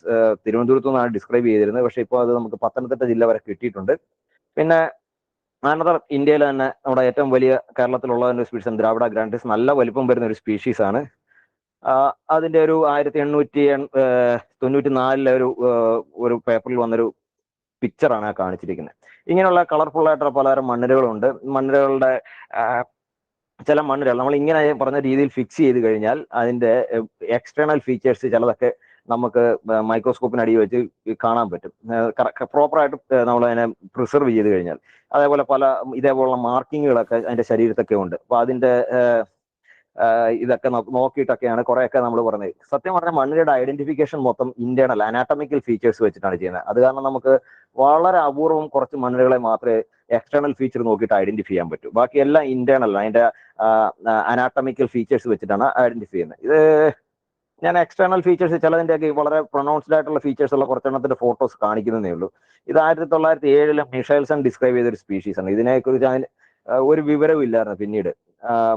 തിരുവനന്തപുരത്തു നിന്നാണ് ഡിസ്ക്രൈബ് ചെയ്തിരുന്നത്, പക്ഷേ ഇപ്പോൾ അത് നമുക്ക് പത്തനംതിട്ട ജില്ല വരെ കിട്ടിയിട്ടുണ്ട്. പിന്നെ അനദർ ഇന്ത്യയിൽ തന്നെ നമ്മുടെ ഏറ്റവും വലിയ കേരളത്തിലുള്ള ഒരു സ്പീഷീസ് ദ്രാവിഡ ഗ്രാൻഡിസ്, നല്ല വലിപ്പം വരുന്ന ഒരു സ്പീഷീസ് ആണ്. അതിന്റെ ഒരു 1894 ഒരു പേപ്പറിൽ വന്നൊരു പിക്ചറാണ് കാണിച്ചിരിക്കുന്നത്. ഇങ്ങനെയുള്ള കളർഫുൾ ആയിട്ടുള്ള പലതരം മണ്ണിരകളുണ്ട്. മണ്ണിരകളുടെ ചില മണ്ണിരകൾ നമ്മൾ ഇങ്ങനെ പറഞ്ഞ രീതിയിൽ ഫിക്സ് ചെയ്ത് കഴിഞ്ഞാൽ അതിന്റെ എക്സ്റ്റേണൽ ഫീച്ചേഴ്സ് ചിലതൊക്കെ നമുക്ക് മൈക്രോസ്കോപ്പിന് അടി വെച്ച് കാണാൻ പറ്റും, പ്രോപ്പറായിട്ട് നമ്മൾ അതിനെ പ്രിസർവ് ചെയ്ത് കഴിഞ്ഞാൽ. അതേപോലെ പല ഇതേപോലുള്ള മാർക്കിങ്ങുകളൊക്കെ അതിന്റെ ശരീരത്തൊക്കെ ഉണ്ട്. അപ്പൊ അതിന്റെ ഇതൊക്കെ നോക്കിയിട്ടൊക്കെയാണ് കുറെയൊക്കെ നമ്മൾ പറഞ്ഞത്. സത്യം പറഞ്ഞാൽ മണ്ണിരയുടെ ഐഡന്റിഫിക്കേഷൻ മൊത്തം ഇന്റേണൽ അനാറ്റമിക്കൽ ഫീച്ചേഴ്സ് വെച്ചിട്ടാണ് ചെയ്യുന്നത്. അത് കാരണം നമുക്ക് വളരെ അപൂർവം കുറച്ച് മണ്ണിരകളെ മാത്രമേ എക്സ്റ്റേണൽ ഫീച്ചർ നോക്കിയിട്ട് ഐഡന്റിഫൈ ചെയ്യാൻ പറ്റൂ. ബാക്കി എല്ലാം ഇന്റേണൽ അതിന്റെ അനാറ്റമിക്കൽ ഫീച്ചേഴ്സ് വെച്ചിട്ടാണ് ഐഡന്റിഫൈ ചെയ്യുന്നത്. ഇത് ഞാൻ എക്സ്റ്റേണൽ ഫീച്ചേഴ്സ് ചിലതിൻ്റെയൊക്കെ വളരെ പ്രൊനൗൺസ്ഡ് ആയിട്ടുള്ള ഫീച്ചേഴ്സ് ഉള്ള കുറച്ചെണ്ണത്തിന്റെ ഫോട്ടോസ് കാണിക്കുന്നതേ ഉള്ളൂ. ഇത് 1907 മിഷേൽസൺ ഡിസ്ക്രൈബ് ചെയ്തൊരു സ്പീഷീസ് ആണ്. ഇതിനെക്കുറിച്ച് അതിന് ഒരു വിവരവും ഇല്ലായിരുന്നു പിന്നീട്.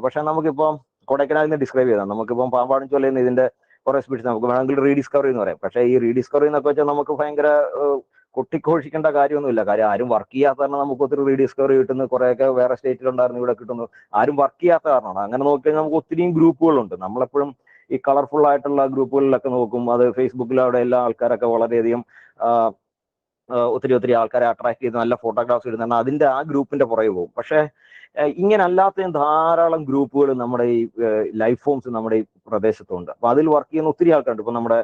പക്ഷെ നമുക്കിപ്പം കൊടൈക്കനാലിൽ നിന്ന് ഡിസ്ക്രൈബ് ചെയ്താണ്. നമുക്കിപ്പം പാമ്പാടും ചൊല്ലുന്ന ഇതിന്റെ കുറെ സ്പീഷീസ് നമുക്ക് വേണമെങ്കിൽ റീഡിസ്കവറി എന്ന് പറയാം. പക്ഷേ ഈ റീഡിസ്കവറി എന്നൊക്കെ വെച്ചാൽ നമുക്ക് ഭയങ്കര കൊട്ടിഘോഷിക്കേണ്ട കാര്യമൊന്നുമില്ല. കാര്യം ആരും വർക്ക് ചെയ്യാത്ത കാരണം നമുക്ക് ഒത്തിരി റീഡിസ്കവറി കിട്ടുന്നു, കുറേയൊക്കെ വേറെ സ്റ്റേറ്റിലുണ്ടായിരുന്നു, ഇവിടെ കിട്ടുന്നു. ആരും വർക്ക് ചെയ്യാത്ത കാരണമാണ്. അങ്ങനെ നോക്കിയാൽ നമുക്ക് ഒത്തിരിയും ഗ്രൂപ്പുകളുണ്ട്. നമ്മളെപ്പോഴും ഈ കളർഫുൾ ആയിട്ടുള്ള ഗ്രൂപ്പുകളിലൊക്കെ നോക്കും. അത് ഫേസ്ബുക്കിൽ അവിടെ എല്ലാ ആൾക്കാരൊക്കെ വളരെയധികം ഒത്തിരി ആൾക്കാരെ അട്രാക്ട് ചെയ്ത് നല്ല ഫോട്ടോഗ്രാഫ്സ് ഇടുന്ന അതിന്റെ ആ ഗ്രൂപ്പിന്റെ പുറകെ പോകും. പക്ഷെ ഇങ്ങനെ അല്ലാത്ത ധാരാളം ഗ്രൂപ്പുകൾ നമ്മുടെ ഈ ലൈഫ് ഫോംസ് നമ്മുടെ ഈ പ്രദേശത്തുണ്ട്. അപ്പൊ അതിൽ വർക്ക് ചെയ്യുന്ന ഒത്തിരി ആൾക്കാരുണ്ട്. ഇപ്പൊ നമ്മുടെ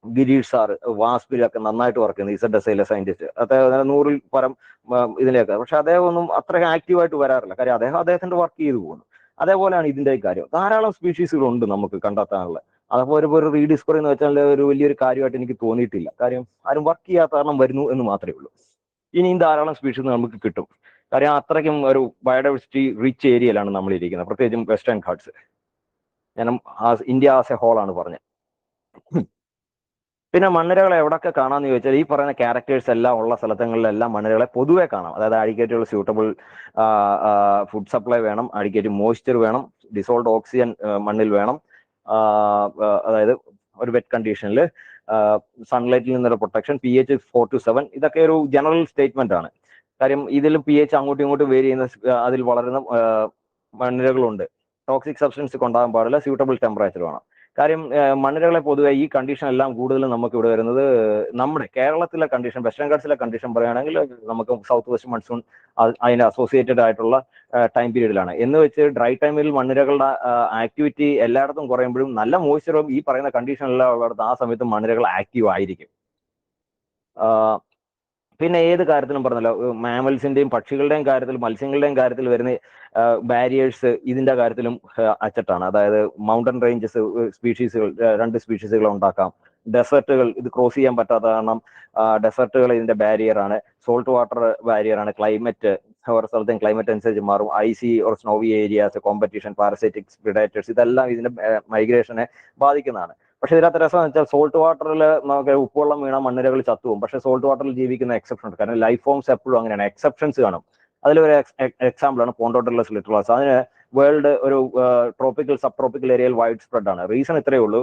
ഗിരീഷ് സാറ് വാസ്പിലൊക്കെ നന്നായിട്ട് വർക്ക് ചെയ്യുന്നത്, ഇസഡ്എസ്ഐയിലെ സയന്റിസ്റ്റ്. അദ്ദേഹം 100-ൽ പരം ഇതിലേക്ക്. പക്ഷെ അദ്ദേഹം ഒന്നും അത്ര ആക്റ്റീവായിട്ട് വരാറില്ല. കാര്യം അദ്ദേഹത്തിന്റെ വർക്ക് ചെയ്തു പോകുന്നു. അതേപോലെയാണ് ഇതിന്റെ കാര്യം. ധാരാളം സ്പീഷീസുകളുണ്ട് നമുക്ക് കണ്ടെത്താനുള്ള. അതപ്പോൾ ഒരു റീഡിസ്കവറി എന്ന് വെച്ചാൽ ഒരു വലിയൊരു കാര്യമായിട്ട് എനിക്ക് തോന്നിയിട്ടില്ല. കാര്യം ആരും വർക്ക് ചെയ്യാത്ത കാരണം വരുന്നു എന്ന് മാത്രമേ ഉള്ളൂ. ഇനിയും ധാരാളം സ്പീഷീസ് നമുക്ക് കിട്ടും. കാര്യം അത്രയ്ക്കും ഒരു ബയോഡൈവേഴ്സിറ്റി റിച്ച് ഏരിയയിലാണ് നമ്മൾ ഇരിക്കുന്നത്, പ്രത്യേകിച്ചും വെസ്റ്റേൺ ഘാട്സ്. ഞാൻ ഇന്ത്യ ആസ് എ ഹോളാണ് പറഞ്ഞത്. പിന്നെ മണ്ണിരകളെ എവിടെയൊക്കെ കാണാമെന്ന് ചോദിച്ചാൽ ഈ പറയുന്ന ക്യാരക്ടേഴ്സ് എല്ലാം ഉള്ള സ്ഥലങ്ങളിലെല്ലാം മണ്ണിരകളെ പൊതുവെ കാണാം. അതായത് അഡിക്കേറ്റുള്ള സ്യൂട്ടബിൾ ഫുഡ് സപ്ലൈ വേണം, അഡിക്കേറ്റ് മോയ്സ്ചർ വേണം, ഡിസോൾഡ് ഓക്സിജൻ മണ്ണിൽ വേണം, അതായത് ഒരു വെറ്റ് കണ്ടീഷനിൽ സൺലൈറ്റിൽ നിന്നുള്ള പ്രൊട്ടക്ഷൻ, pH 4 to 7. ഇതൊക്കെ ഒരു ജനറൽ സ്റ്റേറ്റ്മെന്റ് ആണ്. കാര്യം ഇതിൽ pH അങ്ങോട്ടും ഇങ്ങോട്ടും വേരി ചെയ്യുന്ന അതിൽ വളരുന്ന മണ്ണിരകളുണ്ട്. ടോക്സിക് സബ്സ്റ്റൻസ് കൊണ്ടാകാൻ പാടില്ല, സ്യൂട്ടബിൾ ടെമ്പറേച്ചർ വേണം. കാര്യം മണ്ണിരകളെ പൊതുവെ ഈ കണ്ടീഷൻ എല്ലാം കൂടുതലും നമുക്ക് ഇവിടെ വരുന്നത് നമ്മുടെ കേരളത്തിലെ കണ്ടീഷൻ, വെസ്റ്റേൺ ഘാട്സിലെ കണ്ടീഷൻ പറയുകയാണെങ്കിൽ നമുക്ക് സൗത്ത് വെസ്റ്റ് മൺസൂൺ അതിന് അസോസിയേറ്റഡ് ആയിട്ടുള്ള ടൈം പീരീഡിലാണ്. എന്ന് വെച്ച് ഡ്രൈ ടൈമിൽ മണ്ണിരകളുടെ ആക്ടിവിറ്റി എല്ലായിടത്തും കുറയുമ്പോഴും നല്ല മോയ്സ്ചറും ഈ പറയുന്ന കണ്ടീഷനെല്ലാം ഉള്ളിടത്ത് ആ സമയത്ത് മണ്ണിരകൾ ആക്റ്റീവ് ആയിരിക്കും. പിന്നെ ഏത് കാര്യത്തിലും പറഞ്ഞല്ലോ, മാമൽസിന്റെയും പക്ഷികളുടെയും കാര്യത്തിൽ, മത്സ്യങ്ങളുടെയും കാര്യത്തിൽ വരുന്ന ബാരിയേഴ്സ് ഇതിന്റെ കാര്യത്തിലും അച്ചട്ടാണ്. അതായത് മൗണ്ടൻ റേഞ്ചസ് സ്പീഷീസുകൾ, 2 സ്പീഷീസുകൾ ഉണ്ടാക്കാം. ഡെസേർട്ടുകൾ ഇത് ക്രോസ് ചെയ്യാൻ പറ്റാത്ത കാരണം ഡെസേർട്ടുകൾ ഇതിന്റെ ബാരിയർ ആണ്. സോൾട്ട് വാട്ടർ ബാരിയർ ആണ്. ക്ലൈമറ്റ്, ഓരോ സ്ഥലത്തെയും ക്ലൈമറ്റ് അനുസരിച്ച് മാറും. Icy or snowy areas, competition, parasitics, predators, ഇതെല്ലാം ഇതിന്റെ മൈഗ്രേഷനെ ബാധിക്കുന്നതാണ്. പക്ഷെ ഇതിനകത്ത് രസം എന്ന് വെച്ചാൽ സോൾട്ട് വാട്ടറിൽ നമുക്ക് ഉപ്പുവെള്ളം വീണ മണ്ണിരകൾ ചത്തുപോകും. പക്ഷെ സോൾട്ട് വാട്ടറിൽ ജീവിക്കുന്ന എക്സെപ്ഷൻ ഉണ്ട്. കാരണം ലൈഫ് ഫോംസ് എപ്പോഴും അങ്ങനെയാണ്, എക്സെപ്ഷൻസ് കാണും. അതിലൊരു എക്സാമ്പിൾ ആണ് പോണ്ടോട്ടിലസ് ലിറ്ററസ്. അതിന് വേൾഡ് ഒരു ട്രോപ്പിക്കൽ സബ് ട്രോപ്പിക്കൽ ഏരിയയിൽ വൈഡ് സ്പ്രെഡ് ആണ്. റീസൺ ഇത്രയേ ഉള്ളൂ,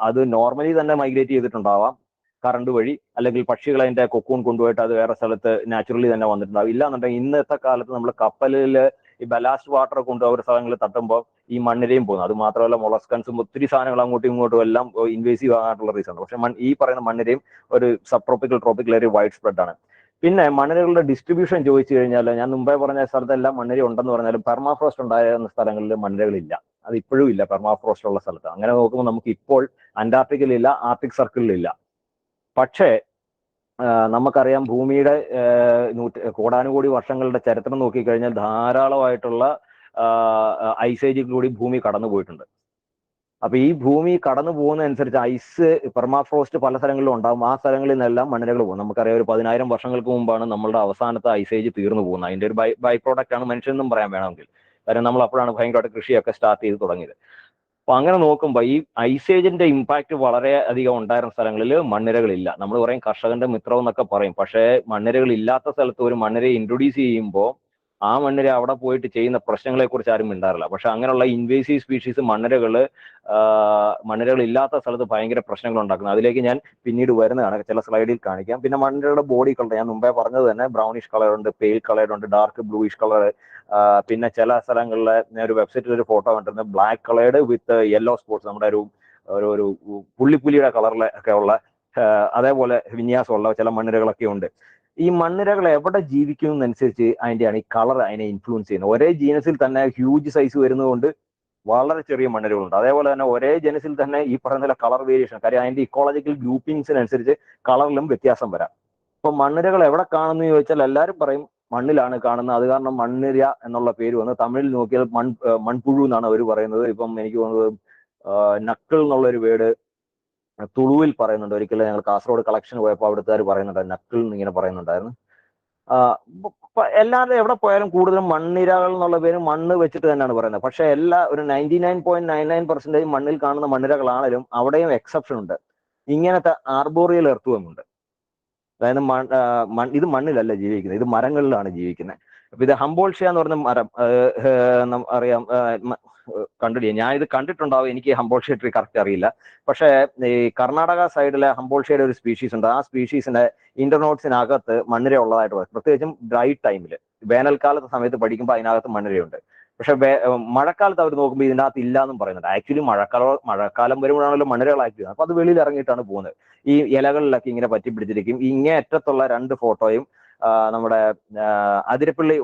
അത് നോർമലി തന്നെ മൈഗ്രേറ്റ് ചെയ്തിട്ടുണ്ടാവാം കറണ്ട് വഴി, അല്ലെങ്കിൽ പക്ഷികൾ അതിന്റെ കൊക്കൂൺ കൊണ്ടുപോയിട്ട് അത് വേറെ സ്ഥലത്ത് നാച്ചുറലി തന്നെ വന്നിട്ടുണ്ടാവും. ഇല്ലാന്നുണ്ടെങ്കിൽ ഇന്നത്തെ കാലത്ത് നമ്മൾ കപ്പലിൽ ഈ ബലാസ്റ്റ് വാട്ടർ കൊണ്ട് ഒരു സ്ഥലങ്ങളിൽ തട്ടുമ്പോൾ ഈ മണ്ണിരയും പോകുന്നു. അത് മാത്രമല്ല മൊളസ്കൻസും ഒത്തിരി സാധനങ്ങൾ അങ്ങോട്ടും ഇങ്ങോട്ടും എല്ലാം ഇൻവേസീവ് ആകാനുള്ള റീസൺ ഉണ്ട്. പക്ഷെ ഈ പറയുന്ന മണ്ണിരയും ഒരു sub tropical area wide spread ആണ്. പിന്നെ മണ്ണിരകളുടെ ഡിസ്ട്രിബ്യൂഷൻ ചോദിച്ചു കഴിഞ്ഞാൽ, ഞാൻ മുമ്പേ പറഞ്ഞ സ്ഥലത്തെല്ലാം മണ്ണിര ഉണ്ടെന്ന് പറഞ്ഞാലും പെർമാഫ്രോസ്റ്റ് ഉണ്ടായിരുന്ന സ്ഥലങ്ങളിൽ മണ്ണിരകളില്ല. അത് ഇപ്പോഴും ഇല്ല പെർമാഫ്രോസ്റ്റ് ഉള്ള സ്ഥലത്ത്. അങ്ങനെ നോക്കുമ്പോൾ നമുക്ക് ഇപ്പോൾ അന്റാർട്ടിക്കലില്ല, ആർട്ടിക് സർക്കിളിലില്ല. പക്ഷേ നമുക്കറിയാം ഭൂമിയുടെ കോടാനുകോടി വർഷങ്ങളുടെ ചരിത്രം നോക്കിക്കഴിഞ്ഞാൽ ധാരാളമായിട്ടുള്ള ഐസേജിൽ കൂടി ഭൂമി കടന്നു പോയിട്ടുണ്ട്. അപ്പൊ ഈ ഭൂമി കടന്നു പോകുന്നതനുസരിച്ച് ഐസ് പെർമാഫ്രോസ്റ്റ് പല സ്ഥലങ്ങളിലും ഉണ്ടാകും. ആ സ്ഥലങ്ങളിൽ നിന്നെല്ലാം മണ്ണിരകൾ പോകും. നമുക്കറിയാം ഒരു 10,000 വർഷങ്ങൾക്ക് മുമ്പാണ് നമ്മളുടെ അവസാനത്തെ ഐസേജ് തീർന്നു പോകുന്നത്. അതിന്റെ ഒരു ബൈ പ്രോഡക്റ്റ് ആണ് മനുഷ്യനെന്നും പറയാൻ വേണമെങ്കിൽ. കാര്യം നമ്മൾ അപ്പോഴാണ് ഭയങ്കരമായിട്ട് കൃഷിയൊക്കെ സ്റ്റാർട്ട് ചെയ്ത് തുടങ്ങിയത്. അപ്പൊ അങ്ങനെ നോക്കുമ്പോൾ ഈ ഐസേജിന്റെ ഇമ്പാക്ട് വളരെ അധികം ഉണ്ടായിരുന്ന സ്ഥലങ്ങളിൽ മണ്ണിരകളില്ല. നമ്മൾ പറയും കർഷകന്റെ മിത്രം എന്നൊക്കെ പറയും. പക്ഷേ മണ്ണിരകൾ ഇല്ലാത്ത സ്ഥലത്ത് ഒരു മണ്ണിരയെ ഇൻട്രൊഡ്യൂസ് ചെയ്യുമ്പോൾ ആ മണ്ണിര അവിടെ പോയിട്ട് ചെയ്യുന്ന പ്രശ്നങ്ങളെ കുറിച്ച് ആരും മിണ്ടാറില്ല. പക്ഷെ അങ്ങനെയുള്ള ഇൻവേസീവ് സ്പീഷീസ് മണ്ണിരകൾ ഇല്ലാത്ത സ്ഥലത്ത് ഭയങ്കര പ്രശ്നങ്ങൾ ഉണ്ടാക്കുന്നത്. അതിലേക്ക് ഞാൻ പിന്നീട് വരുന്നതാണ്, ചില സ്ലൈഡിൽ കാണിക്കാം. പിന്നെ മണ്ണിരയുടെ ബോഡി കളർ ഞാൻ മുമ്പേ പറഞ്ഞത് തന്നെ, ബ്രൗണിഷ് കളർ ഉണ്ട്, പെയിൽ കളർ ഉണ്ട്, ഡാർക്ക് ബ്ലൂയിഷ് കളർ. പിന്നെ ചില സ്ഥലങ്ങളിൽ ഞാൻ ഒരു വെബ്സൈറ്റിൽ ഒരു ഫോട്ടോ കണ്ടിരുന്നത് black coloured with yellow spots, നമ്മുടെ ഒരു പുള്ളിപ്പുലിയുടെ കളറിലൊക്കെ ഉള്ള അതേപോലെ വിന്യാസമുള്ള ചില മണ്ണിരകളൊക്കെ ഉണ്ട്. ഈ മണ്ണിരകൾ എവിടെ ജീവിക്കുന്നതനുസരിച്ച് അതിന്റെയാണ് ഈ കളർ അതിനെ ഇൻഫ്ലുവൻസ് ചെയ്യുന്നത്. ഒരേ ജീനസിൽ തന്നെ ഹ്യൂജ് സൈസ് വരുന്നതുകൊണ്ട് വളരെ ചെറിയ മണ്ണിരകളുണ്ട്. അതേപോലെ തന്നെ ഒരേ ജനസിൽ തന്നെ ഈ പറയുന്ന കളർ വേരിയേഷൻ, കാര്യം അതിന്റെ ഇക്കോളജിക്കൽ ഗ്രൂപ്പിംഗ്സിനനുസരിച്ച് കളറിലും വ്യത്യാസം വരാം. അപ്പൊ മണ്ണിരകൾ എവിടെ കാണുന്നു ചോദിച്ചാൽ എല്ലാവരും പറയും മണ്ണിലാണ് കാണുന്നത്. അത് കാരണം മണ്ണിര എന്നുള്ള പേര് വന്ന്. തമിഴിൽ നോക്കിയാൽ മൺപുഴു എന്നാണ് അവർ പറയുന്നത്. ഇപ്പം എനിക്ക് തോന്നുന്നത് നക്കിൾ എന്നുള്ളൊരു വേർഡ് തുളുവിൽ പറയുന്നുണ്ട്. ഒരിക്കലും ഞങ്ങൾ കാസർഗോഡ് കളക്ഷൻ പോയപ്പോൾ അവിടുത്തെ പറയുന്നുണ്ട് നക്കിൾ എന്നിങ്ങനെ പറയുന്നുണ്ടായിരുന്നു. എല്ലാവരും എവിടെ പോയാലും കൂടുതലും മണ്ണിരകൾ എന്നുള്ള പേര് മണ്ണ് വെച്ചിട്ട് തന്നെയാണ് പറയുന്നത്. പക്ഷെ ഒരു 99.99% മണ്ണിൽ കാണുന്ന മണ്ണിരകളാണെങ്കിലും അവിടെയും എക്സെപ്ഷൻ ഉണ്ട്. ഇങ്ങനത്തെ ആർബോറിയൽ എർത്തുവം ഉണ്ട്. അതായത് ഇത് മണ്ണിലല്ല ജീവിക്കുന്നത്, ഇത് മരങ്ങളിലാണ് ജീവിക്കുന്നത്. അപ്പൊ ഇത് ഹംബോൾഷ്യ എന്ന് പറയുന്ന മരം അറിയാം, കണ്ടില്ല. ഞാൻ ഇത് കണ്ടിട്ടുണ്ടാവും, എനിക്ക് ഹംബോൾട്ട് ട്രീ കറക്റ്റ് അറിയില്ല. പക്ഷേ ഈ കർണാടക സൈഡിലെ ഹംബോൾട്ട് ഒരു സ്പീഷീസ് ഉണ്ട്. ആ സ്പീഷീസിന്റെ ഇന്റർനോട്സിനകത്ത് മണ്ണിര ഉള്ളതായിട്ട് പറയും. പ്രത്യേകിച്ചും ഡ്രൈ ടൈമിൽ, വേനൽക്കാലത്തെ സമയത്ത് പഠിക്കുമ്പോൾ അതിനകത്ത് മണ്ണിരയുണ്ട്. പക്ഷെ മഴക്കാലത്ത് അവർ നോക്കുമ്പോൾ ഇതിനകത്ത് ഇല്ല എന്നും പറയുന്നുണ്ട്. ആക്ച്വലി മഴക്കാലം വരുമ്പോഴാണല്ലോ മണ്ണിരകൾ ആക്റ്റീവ്. അപ്പൊ അത് വെളിയിൽ ഇറങ്ങിയിട്ടാണ് പോകുന്നത്. ഈ ഇലകളിലൊക്കെ ഇങ്ങനെ പറ്റിപ്പിടിച്ചിരിക്കും. ഇങ്ങേ അറ്റത്തുള്ള 2 ഫോട്ടോയും നമ്മുടെ അതിരപ്പള്ളി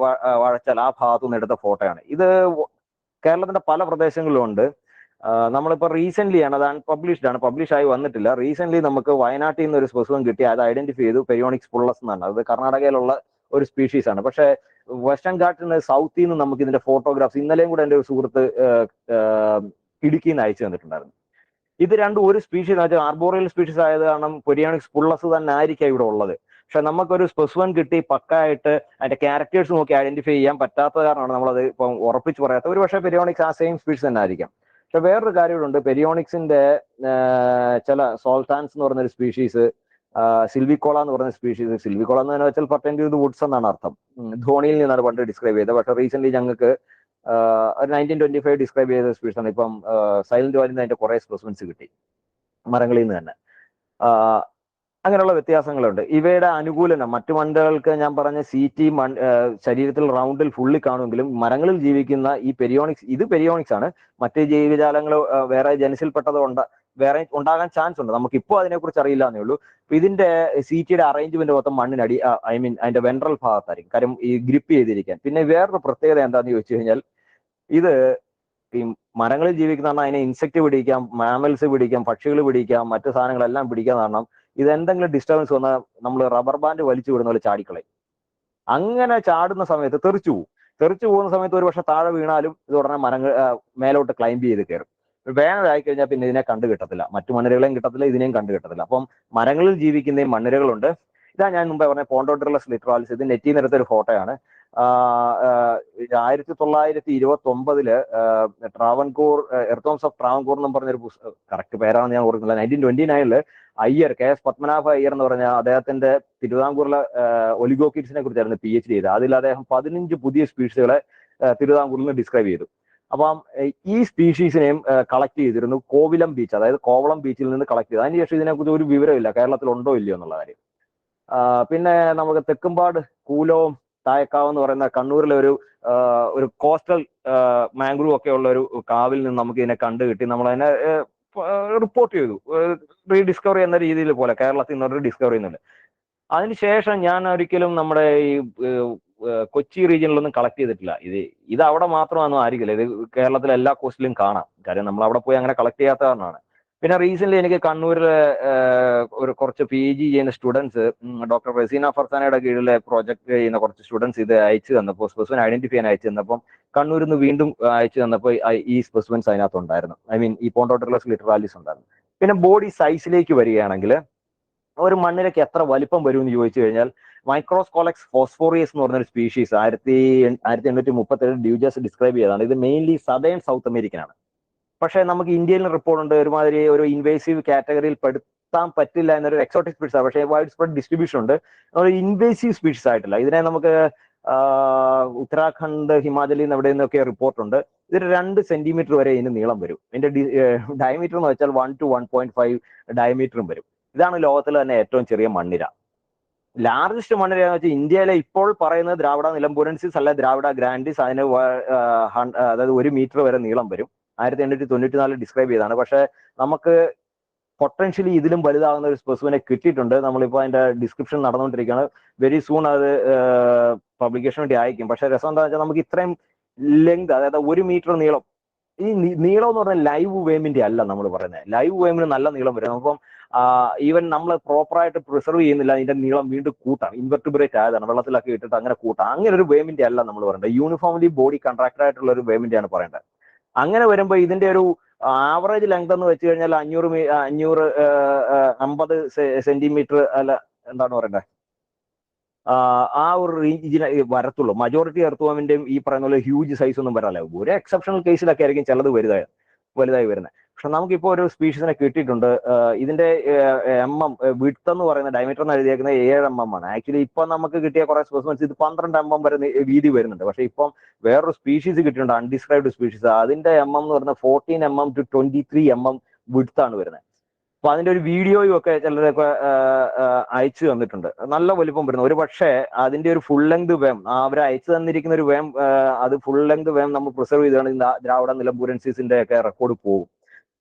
വാഴച്ചാൽ ആ ഭാഗത്തു നിന്ന് എടുത്ത ഫോട്ടോയാണ്. ഇത് കേരളത്തിന്റെ പല പ്രദേശങ്ങളിലും ഉണ്ട്. നമ്മളിപ്പോൾ റീസെന്റ് ആണ്, അത് അൺപബ്ലിഷ്ഡ് ആണ്, പബ്ലിഷ് ആയി വന്നിട്ടില്ല. റീസെന്റ് നമുക്ക് വയനാട്ടിൽ നിന്ന് ഒരു സ്പെസിമെൻ കിട്ടി. അത് ഐഡന്റിഫൈ ചെയ്തു, പെരിയോണിക്സ് പുള്ളസ് എന്നാണ്. അത് കർണാടകയിലുള്ള ഒരു സ്പീഷീസ് ആണ്. പക്ഷേ വെസ്റ്റേൺ ഘാട്ടിന് സൗത്തിൽ നിന്ന് നമുക്ക് ഇതിന്റെ ഫോട്ടോഗ്രാഫ്സ് ഇന്നലെയും കൂടെ എൻ്റെ ഒരു സുഹൃത്ത് ഇടുക്കിയിൽ നിന്ന് അയച്ചു തന്നിട്ടുണ്ടായിരുന്നു. ഇത് രണ്ടും ഒരു സ്പീഷീസ് എന്ന് വെച്ചാൽ ആർബോറിയൽ സ്പീഷീസ് ആയത് കാരണം പെരിയോണിക്സ് പുള്ളസ് തന്നെ ആയിരിക്കാം ഇവിടെ ഉള്ളത്. പക്ഷെ നമുക്കൊരു സ്പെസിമെൻ കിട്ടി പക്കായിട്ട് അതിന്റെ ക്യാരക്ടേഴ്സ് നോക്കി ഐഡന്റിഫൈ ചെയ്യാൻ പറ്റാത്ത കാരണമാണ് നമ്മളത് ഇപ്പം ഉറപ്പിച്ച് പറയാത്തത്. ഒരു പക്ഷേ പെരിയോണിക്സ് ആ സെയിം സ്പീഷീസ് തന്നെ ആയിരിക്കാം. പക്ഷെ വേറൊരു കാര്യമുണ്ട്, പെരിയോണിക്സിന്റെ ചില സോൾട്ടാൻസ് എന്ന് പറയുന്ന ഒരു സ്പീഷീസ്, സിൽവിക്കോള എന്ന് പറയുന്ന സ്പീഷീസ്, സിൽവിക്കോള എന്ന് വെച്ചാൽ പെർട്ടൈൻ ടു ദി വുഡ്സ് എന്നാണ് അർത്ഥം. ധോണിയിൽ നിന്നാണ് പണ്ട് ഡിസ്ക്രൈബ് ചെയ്തത്. പക്ഷെ റീസെന്റ് ഞങ്ങൾക്ക് 1925 ഡിസ്ക്രൈബ് ചെയ്ത സ്പീഷീസ് ആണ്. ഇപ്പം സൈലന്റ് വാലിയിൽ നിന്ന് അതിന്റെ കുറെ സ്പെസിമെൻസ് കിട്ടി, മരങ്ങളിൽ നിന്ന് തന്നെ. അങ്ങനെയുള്ള വ്യത്യാസങ്ങളുണ്ട്. ഇവയുടെ അനുകൂലനം മറ്റു മണ്ഡലങ്ങൾക്ക് ഞാൻ പറഞ്ഞ സീറ്റി ശരീരത്തിൽ റൗണ്ടിൽ ഫുള്ളി കാണുമെങ്കിലും മരങ്ങളിൽ ജീവിക്കുന്ന ഈ ഇത് പെരിയോണിക്സ് ആണ്. മറ്റ് ജീവജാലങ്ങൾ വേറെ ജനസിൽപ്പെട്ടത് വേറെ ഉണ്ടാകാൻ ചാൻസ് ഉണ്ട്. നമുക്കിപ്പോൾ അതിനെക്കുറിച്ച് അറിയില്ല എന്നേ ഉള്ളൂ. ഇതിന്റെ സീറ്റിയുടെ അറേഞ്ച്മെന്റ് മൊത്തം മണ്ണിനടി, അതിന്റെ വെൻട്രൽ ഭാഗത്തായിരിക്കും, കാര്യം ഈ ഗ്രിപ്പ് ചെയ്തിരിക്കാൻ. പിന്നെ വേറൊരു പ്രത്യേകത എന്താണെന്ന് ചോദിച്ചു കഴിഞ്ഞാൽ, ഇത് ഈ മരങ്ങളിൽ ജീവിക്കുന്ന അതിനെ ഇൻസെക്ട് പിടിക്കാം, മാമൽസ് പിടിക്കാം, പക്ഷികൾ പിടിക്കാം, മറ്റു സാധനങ്ങളെല്ലാം പിടിക്കാൻ. കാരണം ഇതെന്തെങ്കിലും ഡിസ്റ്റർബൻസ് വന്നാൽ നമ്മൾ റബ്ബർ ബാൻഡ് വലിച്ചു വിടുന്ന പോലെ ചാടിക്കളയും. അങ്ങനെ ചാടുന്ന സമയത്ത് തെറിച്ചു പോകുന്ന സമയത്ത് ഒരു പക്ഷെ താഴെ വീണാലും ഇത് ഉടനെ മേലോട്ട് ക്ലൈംബ് ചെയ്ത് കയറും. വേനലായി കഴിഞ്ഞാൽ പിന്നെ ഇതിനെ കണ്ടു കിട്ടത്തില്ല, മറ്റു മണ്ണിരകളെയും കിട്ടത്തില്ല, ഇതിനെയും കണ്ടു കിട്ടത്തില്ല. അപ്പം മരങ്ങളിൽ ജീവിക്കുന്ന മണ്ണിരകളുണ്ട്. ഇതാ ഞാൻ മുമ്പേ പറഞ്ഞ പോണ്ടോട്രില്ലസ് ലിറ്ററാലിസ്. ഇത് നെറ്റിൽ നിന്ന് എടുത്തൊരു ഫോട്ടോയാണ്. 1929 ട്രാവൻകൂർ എർത്തോംസ് ഓഫ് ട്രാവൻകൂർ എന്ന് പറഞ്ഞൊരു കറക്റ്റ് പേരാണെന്ന് ഞാൻ ഓർക്കുന്നില്ല. 1929 അയ്യർ, KS പത്മനാഭ അയ്യർ എന്ന് പറഞ്ഞ അദ്ദേഹത്തിന്റെ തിരുവിതാംകൂറിലെ ഒലിഗോകിഡ്സിനെ കുറിച്ചായിരുന്നു PhD ചെയ്തത്. അതിൽ അദ്ദേഹം 15 പുതിയ സ്പീഷീസുകളെ തിരുവിതാംകൂറിൽ നിന്ന് ഡിസ്ക്രൈബ് ചെയ്തു. അപ്പം ഈ സ്പീഷീസിനെയും കളക്ട് ചെയ്തിരുന്നു കോവിലം ബീച്ച്, അതായത് കോവളം ബീച്ചിൽ നിന്ന് കളക്ട് ചെയ്തു. അതിനുശേഷം ഇതിനെക്കുറിച്ച് ഒരു വിവരമില്ല, കേരളത്തിൽ ഉണ്ടോ ഇല്ലയോ എന്നുള്ള കാര്യം. പിന്നെ നമുക്ക് തെക്കുംപാട് കൂലവും തായക്കാവ് എന്ന് പറയുന്ന കണ്ണൂരിലെ ഒരു കോസ്റ്റൽ മാംഗ്രൂവ് ഒക്കെ ഉള്ള ഒരു കാവിൽ നിന്ന് നമുക്ക് ഇതിനെ കണ്ടു കിട്ടി. നമ്മൾ അതിനെ റിപ്പോർട്ട് ചെയ്തു, റീഡിസ്കവറി എന്ന രീതിയിൽ പോലെ കേരളത്തിൽ നിന്നൊരു ഡിസ്കവറി ചെയ്യുന്നുണ്ട്. അതിനുശേഷം ഞാൻ ഒരിക്കലും നമ്മുടെ ഈ കൊച്ചി റീജിയനിലൊന്നും കളക്ട് ചെയ്തിട്ടില്ല. ഇത് അവിടെ മാത്രമാണെന്നും ആയിരിക്കില്ല, ഇത് കേരളത്തിലെ എല്ലാ കോസ്റ്റിലും കാണാം. കാര്യം നമ്മൾ അവിടെ പോയി അങ്ങനെ കളക്ട് ചെയ്യാത്ത കാരണമാണ്. പിന്നെ റീസെന്റ് എനിക്ക് കണ്ണൂരിലെ ഒരു കുറച്ച് PG ചെയ്യുന്ന സ്റ്റുഡൻസ്, ഡോക്ടർ റസീന ഫർസാനയുടെ കീഴിലെ പ്രോജക്ട് ചെയ്യുന്ന കുറച്ച് സ്റ്റുഡൻസ് ഇത് അയച്ചു തന്നപ്പോൾ, സ്പെസിമെൻ ഐഡന്റിഫൈ ചെയ്യാൻ അയച്ചു തന്നപ്പം കണ്ണൂരിൽ നിന്ന് വീണ്ടും അയച്ചു തന്നപ്പോൾ ഈ സ്പെസിമെൻസ് അതിനകത്ത് ഉണ്ടായിരുന്നു. ഈ പോണ്ടോട്രില്ലസ് ലിറ്ററാലിസ് ഉണ്ടായിരുന്നു. പിന്നെ ബോഡി സൈസിലേക്ക് വരികയാണെങ്കിൽ ഒരു മണ്ണിരയ്ക്ക് എത്ര വലിപ്പം വരും എന്ന് ചോദിച്ചു കഴിഞ്ഞാൽ, മൈക്രോസ്കോളക്സ് ഫോസ്ഫോറിയസ് എന്ന് പറഞ്ഞൊരു സ്പീഷീസ് 1837 ഡ്യൂജേഴ്സ് ഡിസ്ക്രൈബ് ചെയ്തതാണ്. ഇത് മെയിൻലി സദേൺ സൗത്ത് അമേരിക്കൻ ആണ്. പക്ഷേ നമുക്ക് ഇന്ത്യയിൽ റിപ്പോർട്ട് ഉണ്ട് ഒരുമാതിരി ഒരു ഇൻവേസീവ് കാറ്റഗറിയിൽ പെടുത്താൻ പറ്റില്ല എന്നൊരു എക്സോട്ടിക് സ്പീഷീസ് ആണ്. പക്ഷേ വൈഡ് സ്പ്രെഡ് ഡിസ്ട്രിബ്യൂഷൻ ഉണ്ട്. ഒരു ഇൻവേസീവ് സ്പീഷീസ് ആയിട്ടില്ല. ഇതിനെ നമുക്ക് ഉത്തരാഖണ്ഡ്, ഹിമാചലിൽ നിന്ന് എവിടെ നിന്നൊക്കെ റിപ്പോർട്ടുണ്ട്. ഇതിന് 2 സെന്റിമീറ്റർ വരെ ഇതിന് നീളം വരും. ഇതിന്റെ ഡയമീറ്റർ എന്ന് വെച്ചാൽ 1 to 1.5 ഡയമീറ്ററും വരും. ഇതാണ് ലോകത്തിലെ തന്നെ ഏറ്റവും ചെറിയ മണ്ണിര. ലാർജസ്റ്റ് മണ്ണിര എന്ന് വെച്ചാൽ ഇന്ത്യയിലെ ഇപ്പോൾ പറയുന്നത് ദ്രാവിഡ നിലംബുരൻസിസ് അല്ലെ ദ്രാവിഡ ഗ്രാൻഡിസ്. അതിന് അതായത് 1 മീറ്റർ വരെ നീളം വരും. 1894 ഡിസ്ക്രൈബ് ചെയ്തതാണ്. പക്ഷെ നമുക്ക് പൊട്ടൻഷ്യലി ഇതിലും വലുതാകുന്ന ഒരു സ്പെസിമെനെ കിട്ടിയിട്ടുണ്ട്. നമ്മളിപ്പോൾ അതിന്റെ ഡിസ്ക്രിപ്ഷൻ നടന്നുകൊണ്ടിരിക്കുകയാണ്. വെരി സൂൺ അത് പബ്ലിക്കേഷൻ വേണ്ടി അയക്കും. പക്ഷെ രസം എന്താ വെച്ചാൽ നമുക്ക് ഇത്രയും ലെങ്ത്, അതായത് 1 മീറ്റർ നീളം, ഈ നീളം എന്ന് പറഞ്ഞാൽ ലൈവ് വേമിന്റെ അല്ല നമ്മൾ പറയുന്നത്. ലൈവ് വേമിന് നല്ല നീളം വരും. അപ്പം ഈവൻ നമ്മൾ പ്രോപ്പറായിട്ട് പ്രിസർവ് ചെയ്യുന്നില്ല, അതിന്റെ നീളം വീണ്ടും കൂട്ടാം. ഇൻവെർട്ടിബ്രേറ്റ് ആയതാണ്, വെള്ളത്തിലൊക്കെ ഇട്ടിട്ട് അങ്ങനെ കൂട്ടാം. അങ്ങനെ ഒരു വേമിന്റെ അല്ല നമ്മൾ പറയേണ്ടത്. യൂണിഫോംലി ബോഡി കൺട്രാക്റ്റഡ് ആയിട്ടുള്ള ഒരു വേമിന്റെ ആണ് പറയേണ്ടത്. അങ്ങനെ വരുമ്പോൾ ഇതിന്റെ ഒരു ആവറേജ് ലെങ്ത് എന്ന് വെച്ച് കഴിഞ്ഞാൽ 550 സെന്റിമീറ്റർ അല്ല, എന്താണ് പറയണ്ടേ, ആ ഒരു റേഞ്ചിന് വരത്തുള്ളൂ. മജോറിറ്റി എർത്ത് വർമിന്റെയും ഈ പറയുന്ന പോലെ ഹ്യൂജ് സൈസ് ഒന്നും വരാല്ല. ഒരു എക്സെപ്ഷണൽ കേസിലൊക്കെ ആയിരിക്കും ചിലത് വരുന്നത്. വലുതായി വരുന്നത്. പക്ഷെ നമുക്കിപ്പോൾ ഒരു സ്പീഷീസിനെ കിട്ടിയിട്ടുണ്ട്. ഇതിന്റെ വിഡ്ത്ത് എന്ന് പറയുന്ന ഡയമീറ്റർ എന്ന് എഴുതിയേക്കുന്നത് 7 mm ആണ്. ആക്ച്വലി ഇപ്പൊ നമുക്ക് കിട്ടിയ കുറെ സ്പെസിമെൻസ് ഇത് 12 mm വരെ വീതി വരുന്നുണ്ട്. പക്ഷെ ഇപ്പം വേറൊരു സ്പീഷീസ് കിട്ടിയിട്ടുണ്ട്, അൺഡിസ്ക്രൈബ്ഡ് സ്പീഷീസ്. അതിന്റെ എന്ന് പറയുന്നത് 14 mm to 23 mm വിഡ്ത്ത് ആണ് വരുന്നത്. അപ്പൊ അതിന്റെ ഒരു വീഡിയോയും ഒക്കെ ചിലരൊക്കെ അയച്ചു തന്നിട്ടുണ്ട്. നല്ല വലിപ്പം വരുന്നു. ഒരു പക്ഷേ അതിന്റെ ഒരു ഫുൾ ലെങ്ത് വേം അവർ അയച്ചു തന്നിരിക്കുന്ന ഒരു വേം അത് ഫുൾ ലെങ്ത് വേം നമ്മൾ പ്രിസർവ് ചെയ്താണ് ദ്രാവിഡ നിലംബൂരൻസിന്റെ ഒക്കെ റെക്കോർഡ് പോകും.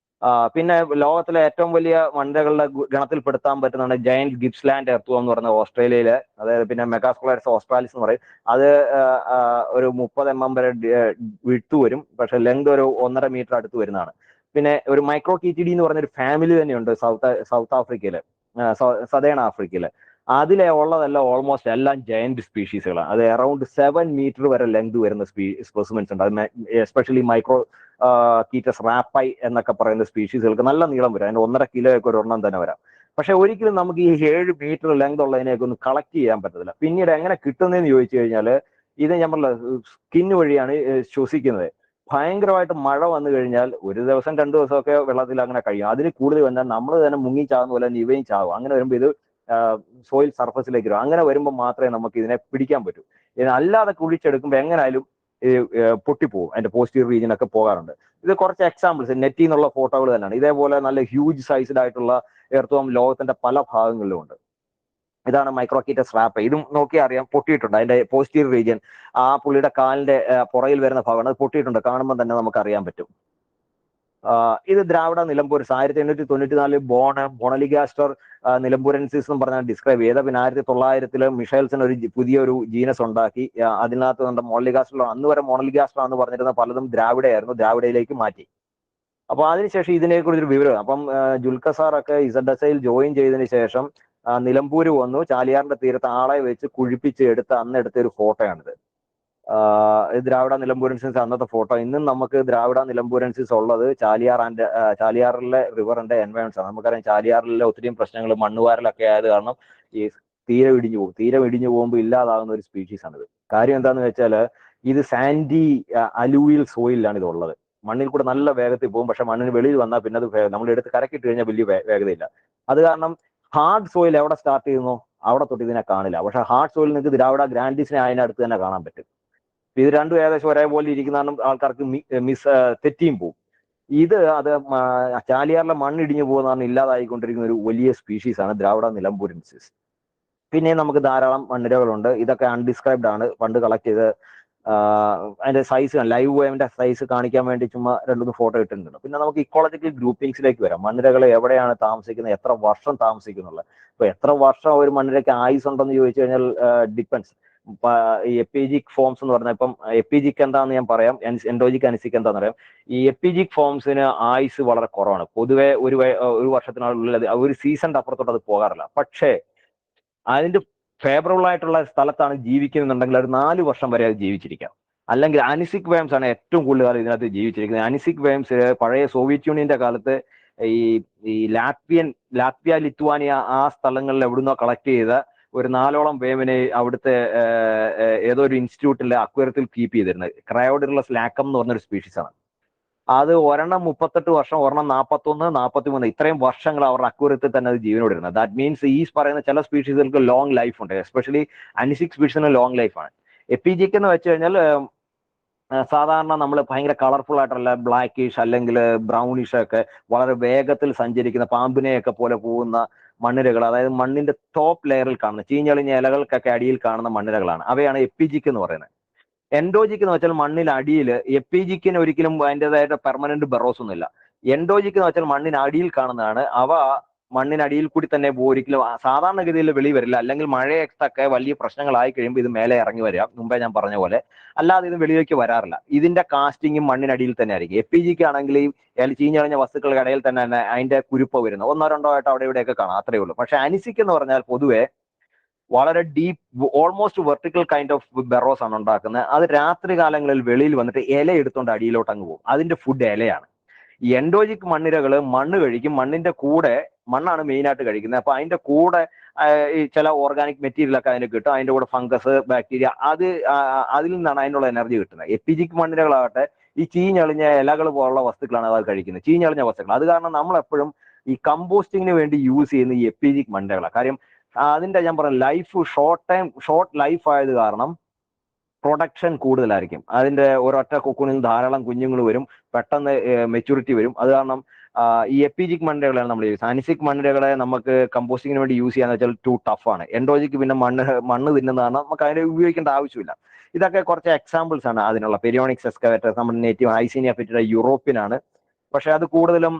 പിന്നെ ലോകത്തിലെ ഏറ്റവും വലിയ മണ്ഡകളുടെ ഗണത്തിൽപ്പെടുത്താൻ പറ്റുന്നതാണ് ജയന്റ് ഗിപ്സ്ലാൻഡ് എർത്തുവം എന്ന് പറയുന്നത് ഓസ്ട്രേലിയയില്. അതായത് പിന്നെ മെഗാസ്കുളാരിസ് ഓസ്ട്രാലിസ് എന്ന് പറയും. അത് ഒരു 30 mm വരെ വിട്ട് വരും. പക്ഷെ ലെങ്ത് ഒരു 1.5 meter അടുത്ത് വരുന്നതാണ്. പിന്നെ ഒരു മൈക്രോ കീറ്റിഡി എന്ന് പറഞ്ഞൊരു ഫാമിലി തന്നെയുണ്ട് സൗത്ത് ആഫ്രിക്കയില്, സദേൺ ആഫ്രിക്കയില്. അതിലെ ഉള്ളതെല്ലാം ഓൾമോസ്റ്റ് എല്ലാം ജയന്റ് സ്പീഷീസുകളാണ്. അത് അറൌണ്ട് 7 meter വരെ ലെങ്ത് വരുന്ന സ്പെസിമെൻസ് ഉണ്ട്. അത് എസ്പെഷ്യലി മൈക്രോ കീറ്റസ് റാപ്പൈ എന്നൊക്കെ പറയുന്ന സ്പീഷീസുകൾക്ക് നല്ല നീളം വരും. അതിന് 1.5 kilo ഒക്കെ ഒരു എണ്ണം തന്നെ വരാം. പക്ഷെ ഒരിക്കലും നമുക്ക് ഈ 7 meter ലെങ്ത് ഉള്ളതിനെയൊക്കെ ഒന്ന് കളക്ട് ചെയ്യാൻ പറ്റത്തില്ല. പിന്നീട് എങ്ങനെ കിട്ടുന്നതെന്ന് ചോദിച്ചു കഴിഞ്ഞാൽ ഇത് നമ്മൾ സ്കിൻ വഴിയാണ് ശ്വസിക്കുന്നത്. ഭയങ്കരമായിട്ട് മഴ വന്നു കഴിഞ്ഞാൽ ഒരു ദിവസം 2 ദിവസമൊക്കെ വെള്ളത്തിൽ അങ്ങനെ കഴിയും. അതിന് കൂടുതൽ വന്നാൽ നമ്മൾ തന്നെ മുങ്ങി ചാകുന്ന പോലെ തന്നെ ഇവയും ചാകും. അങ്ങനെ വരുമ്പോൾ ഇത് സോയിൽ സർഫസിലേക്ക് വരും. അങ്ങനെ വരുമ്പോൾ മാത്രമേ നമുക്ക് ഇതിനെ പിടിക്കാൻ പറ്റൂ. അല്ലാതെ കുഴിച്ചെടുക്കുമ്പോൾ എങ്ങനായാലും പൊട്ടിപ്പോകും. അതിന്റെ പോസ്റ്റീരിയർ റീജിയൻ ഒക്കെ പോകാറുണ്ട്. ഇത് കുറച്ച് എക്സാമ്പിൾസ് നെറ്റിൽ നിന്നുള്ള ഫോട്ടോകൾ തന്നെയാണ്. ഇതേപോലെ നല്ല ഹ്യൂജ് സൈസ്ഡ് ആയിട്ടുള്ള എർത്തുവം ലോകത്തിന്റെ പല ഭാഗങ്ങളിലും ഉണ്ട്. ഇതാണ് മൈക്രോകീറ്റസ് റാപ്പ. ഇതും നോക്കിയാൽ അറിയാം പൊട്ടിയിട്ടുണ്ട്. അതിന്റെ പോസ്റ്റീരിയർ റീജിയൻ ആ പുള്ളിയുടെ കാലിന്റെ പുറയിൽ വരുന്ന ഭാഗമാണ്. അത് പൊട്ടിയിട്ടുണ്ട്. കാണുമ്പോൾ തന്നെ നമുക്ക് അറിയാൻ പറ്റും. ഇത് ദ്രാവിഡ നിലംബൂരൻസ് 1894 മൊണലിഗാസ്റ്റർ നിലംബൂരൻസിസ് എന്ന് പറഞ്ഞാൽ ഡിസ്ക്രൈബ് ചെയ്ത. പിന്നെ 1900 മിഷേൽസൺ ഒരു പുതിയൊരു ജീനസ് ഉണ്ടാക്കി. അതിനകത്ത് നമ്മുടെ മൊണലിഗാസ്റ്റർ, അന്ന് വരെ മൊണലിഗാസ്റ്റർ എന്ന് പറഞ്ഞിരുന്ന പലതും ദ്രാവിഡയായിരുന്നു, ദ്രാവിഡയിലേക്ക് മാറ്റി. അപ്പൊ അതിനുശേഷം ഇതിനെക്കുറിച്ചൊരു വിവരം അപ്പം ജുൽക്കസാറൊക്കെ ഇസഡസയിൽ ജോയിൻ ചെയ്തതിന് ശേഷം നിലമ്പൂര് വന്നു. ചാലിയാറിന്റെ തീരത്ത് ആളെ വെച്ച് കുഴിപ്പിച്ച് അന്ന് എടുത്ത ഒരു ഫോട്ടോയാണിത്. ദ്രാവിഡ നിലംബൂരൻസിസ് അന്നത്തെ ഫോട്ടോ. ഇന്നും നമുക്ക് ദ്രാവിഡ നിലംബൂരൻസിസ് ഉള്ളത് ചാലിയാറിലെ റിവറിന്റെ എൻവയോൺസ് ആണ്. നമുക്കറിയാം ചാലിയാറിലെ ഒത്തിരി പ്രശ്നങ്ങൾ മണ്ണുവാരലൊക്കെ ആയത് കാരണം ഈ തീരം ഇടിഞ്ഞു പോകും. തീരം ഇടിഞ്ഞു പോകുമ്പോൾ ഇല്ലാതാകുന്ന ഒരു സ്പീഷീസ് ആണിത്. കാര്യം എന്താന്ന് വെച്ചാൽ ഇത് സാൻഡി അലൂയിൽ സോയിലാണ് ഇതുള്ളത്. മണ്ണിൽ കൂടെ നല്ല വേഗത്തിൽ പോകും. പക്ഷെ മണ്ണിന് വെളിയിൽ വന്നാൽ പിന്നെ അത് നമ്മൾ എടുത്ത് കരക്കിട്ട് കഴിഞ്ഞാൽ വലിയ വേഗതയില്ല. അത് കാരണം ഹാർഡ് സോയിൽ എവിടെ സ്റ്റാർട്ട് ചെയ്യുന്നു അവിടെ തൊട്ട് ഇതിനെ കാണില്ല. പക്ഷെ ഹാർഡ് സോയിൽ നിങ്ങൾക്ക് ദ്രാവിഡ ഗ്രാൻഡിസിനെ അതിനടുത്ത് തന്നെ കാണാൻ പറ്റും. ഇത് രണ്ടും ഏകദേശം ഒരേപോലെ ഇരിക്കുന്ന ആൾക്കാർക്ക് തെറ്റിയും പോകും. അത് ചാലിയാറിലെ മണ്ണിടിഞ്ഞു പോകുന്നതാണ് ഇല്ലാതായിക്കൊണ്ടിരിക്കുന്ന ഒരു വലിയ സ്പീഷീസ് ആണ് ദ്രാവിഡ നിലംബൂരൻസിസ്. പിന്നെ നമുക്ക് ധാരാളം മണ്ണിരകളുണ്ട്. ഇതൊക്കെ അൺഡിസ്ക്രൈബ്ഡ് ആണ്. പണ്ട് കളക്ട് ചെയ്ത് അതിന്റെ സൈസ് ലൈവ് വേവിന്റെ സൈസ് കാണിക്കാൻ വേണ്ടി ചുമ്മാ 2-3 ഫോട്ടോ ഇട്ടിട്ടുണ്ട്. പിന്നെ നമുക്ക് ഇക്കോളജിക്കൽ ഗ്രൂപ്പിംഗ്സിലേക്ക് വരാം. മണ്ണിരകൾ എവിടെയാണ് താമസിക്കുന്നത്, എത്ര വർഷം താമസിക്കുന്നുള്ളത്. ഇപ്പൊ എത്ര വർഷം ഒരു മണ്ണിരയ്ക്ക് ആയുസ് ഉണ്ടെന്ന് ചോദിച്ചു കഴിഞ്ഞാൽ ഡിപ്പെൻസ്. ഈ എപ്പിജിക് ഫോംസ് എന്ന് പറഞ്ഞാൽ ഇപ്പം എപ്പിജിക് എന്താന്ന് ഞാൻ പറയാം, എൻഡോജിക് അനിസിക് എന്താന്ന് പറയാം. ഈ എപ്പിജിക് ഫോംസിന് ആയുസ് വളരെ കുറവാണ്. പൊതുവെ ഒരു വർഷത്തിനുള്ളിൽ ഒരു സീസണിന്റെ അപ്പുറത്തോട്ട് അത് പോകാറില്ല. പക്ഷേ അതിന്റെ ഫേവറബിൾ ആയിട്ടുള്ള സ്ഥലത്താണ് ജീവിക്കുന്നുണ്ടെങ്കിൽ ഒരു 4 വർഷം വരെ അത് ജീവിച്ചിരിക്കാം. അല്ലെങ്കിൽ അനിസിക് വേംസ് ആണ് ഏറ്റവും കൂടുതൽ കാലം ഇതിനകത്ത് ജീവിച്ചിരിക്കുന്നത്. അനിസിക് വേംസ് പഴയ സോവിയറ്റ് യൂണിയന്റെ കാലത്ത് ഈ ലാത്വിയ ലിത്വാനിയ ആ സ്ഥലങ്ങളിൽ എവിടുന്നോ കളക്ട് ചെയ്ത ഒരു 4ഓളം വേവിനെ അവിടുത്തെ ഏതോ ഒരു ഇൻസ്റ്റിറ്റ്യൂട്ടിലെ അക്വേറിയത്തിൽ കീപ്പ് ചെയ്തിരുന്നത്. ക്രയോഡിർലസ് ലാക്കം എന്ന് പറഞ്ഞൊരു സ്പീഷീസ് ആണ്. അത് ഒരെണ്ണം 38 വർഷം, ഒരെണ്ണം 41, 43 ഇത്രയും വർഷങ്ങൾ അവരുടെ അക്വേറിയത്തിൽ തന്നെ അത് ജീവനോട് ഇരുന്നത്. ദാറ്റ് മീൻസ് ഈ പറയുന്ന ചില സ്പീഷീസുകൾക്ക് ലോങ് ലൈഫ് ഉണ്ട്. എസ്പെഷ്യലി അനിസിക് സ്പീഷീസിന് ലോങ് ലൈഫാണ്. എപ്പിജിക് എന്ന് വെച്ച് കഴിഞ്ഞാൽ സാധാരണ നമ്മൾ ഭയങ്കര കളർഫുൾ ആയിട്ടുള്ള ബ്ലാക്കിഷ് അല്ലെങ്കിൽ ബ്രൗണിഷ് ഒക്കെ വളരെ വേഗത്തിൽ സഞ്ചരിക്കുന്ന പാമ്പിനെയൊക്കെ പോലെ പോകുന്ന മണ്ണിരകൾ, അതായത് മണ്ണിന്റെ ടോപ്പ് ലെയറിൽ കാണുന്ന ചീഞ്ഞളിഞ്ഞ ഇലകൾക്കൊക്കെ അടിയിൽ കാണുന്ന മണ്ണിരകളാണ്. അവയാണ് എപ്പിജിക് എന്ന് പറയുന്നത്. എൻഡോജിക് എന്ന് വെച്ചാൽ മണ്ണിന് അടിയിൽ, എപ്പിജിക്കിന് ഒരിക്കലും അതിൻ്റെതായിട്ട് പെർമനന്റ് ബെറോസ് ഒന്നുമില്ല. എൻഡോജിക് എന്ന് വെച്ചാൽ മണ്ണിന് അടിയിൽ കാണുന്നതാണ്. അവ മണ്ണിനടിയിൽ കൂടി തന്നെ ഒരിക്കലും സാധാരണഗതിയിൽ വെളി വരില്ല. അല്ലെങ്കിൽ മഴയൊക്കെ വലിയ പ്രശ്നങ്ങളായി കഴിയുമ്പോൾ ഇത് മേലെ ഇറങ്ങി വരാം, മുമ്പേ ഞാൻ പറഞ്ഞ പോലെ. അല്ലാതെ ഇത് വെളിയിലേക്ക് വരാറില്ല. ഇതിന്റെ കാസ്റ്റിങ്ങും മണ്ണിനടിയിൽ തന്നെ ആയിരിക്കും. എപ്പിജിക്ക് ആണെങ്കിൽ ഈ ചീഞ്ഞളിഞ്ഞ വസ്തുക്കളുടെ ഇടയിൽ തന്നെ അതിന്റെ കുരുപ്പ് വരുന്നത് 1-2 ആയിട്ട് അവിടെ ഇവിടെയൊക്കെ കാണാം, അത്രയേ ഉള്ളൂ. പക്ഷെ അനിസിക് എന്ന് പറഞ്ഞാൽ പൊതുവെ വളരെ deep almost vertical kind of Burroughs ആണ് ഉണ്ടാക്കുന്നത്. അത് രാത്രി കാലങ്ങളിൽ വെളിയിൽ വന്നിട്ട് ഇല എടുത്തുകൊണ്ട് അടിയിലോട്ട് അങ്ങ് പോകും. അതിന്റെ ഫുഡ് ഇലയാണ്. ഈ എൻഡോജിക് മണ്ണിരകള് മണ്ണ് കഴിക്കും. മണ്ണിന്റെ കൂടെ, മണ്ണാണ് മെയിൻ ആയിട്ട് കഴിക്കുന്നത്. അപ്പൊ അതിന്റെ കൂടെ ഈ ചില ഓർഗാനിക് മെറ്റീരിയൽ ഒക്കെ അതിന് കിട്ടും. അതിന്റെ കൂടെ ഫംഗസ്, ബാക്ടീരിയ, അതിൽ നിന്നാണ് അതിനുള്ള എനർജി കിട്ടുന്നത്. എപ്പിജിക് മണ്ണിരകളാകട്ടെ ഈ ചീഞ്ഞളിഞ്ഞ ഇലകൾ പോലുള്ള വസ്തുക്കളാണ് അത് കഴിക്കുന്നത്, ചീഞ്ഞളിഞ്ഞ വസ്തുക്കൾ. അത് കാരണം നമ്മൾ എപ്പോഴും ഈ കമ്പോസ്റ്റിങ്ങിന് വേണ്ടി യൂസ് ചെയ്യുന്ന ഈ എപ്പിജിക് മണ്ടകളാണ്. കാര്യം അതിന്റെ ഞാൻ പറഞ്ഞ ലൈഫ് ഷോർട്ട് ലൈഫ് ആയത് കാരണം പ്രൊഡക്ഷൻ കൂടുതലായിരിക്കും. അതിന്റെ ഒരൊറ്റ കൊക്കൂണിൽ ധാരാളം കുഞ്ഞുങ്ങൾ വരും, പെട്ടെന്ന് മെച്യൂരിറ്റി വരും. അത് കാരണം ഈ എപ്പിജിക് മണ്ടകളാണ് നമ്മൾ യൂസ്. അനിസിക് മണ്ടകളെ നമുക്ക് കമ്പോസ്റ്റിങ്ങിന് വേണ്ടി യൂസ് ചെയ്യാന്ന് വെച്ചാൽ ടു ടഫാണ്. എൻഡോജിക്ക് പിന്നെ മണ്ണ് തിന്നുന്ന കാരണം നമുക്ക് അതിനെ ഉപയോഗിക്കേണ്ട ആവശ്യമില്ല. ഇതൊക്കെ കുറച്ച് എക്സാമ്പിൾസ് ആണ് അതിനുള്ള. പെരിയോണിക്സ് എക്സ്കവേറ്റർ നമ്മുടെ നേറ്റീവ് ഐസീനിയ ഫെറ്റിഡ യൂറോപ്പിനാണ്. പക്ഷെ അത് കൂടുതലും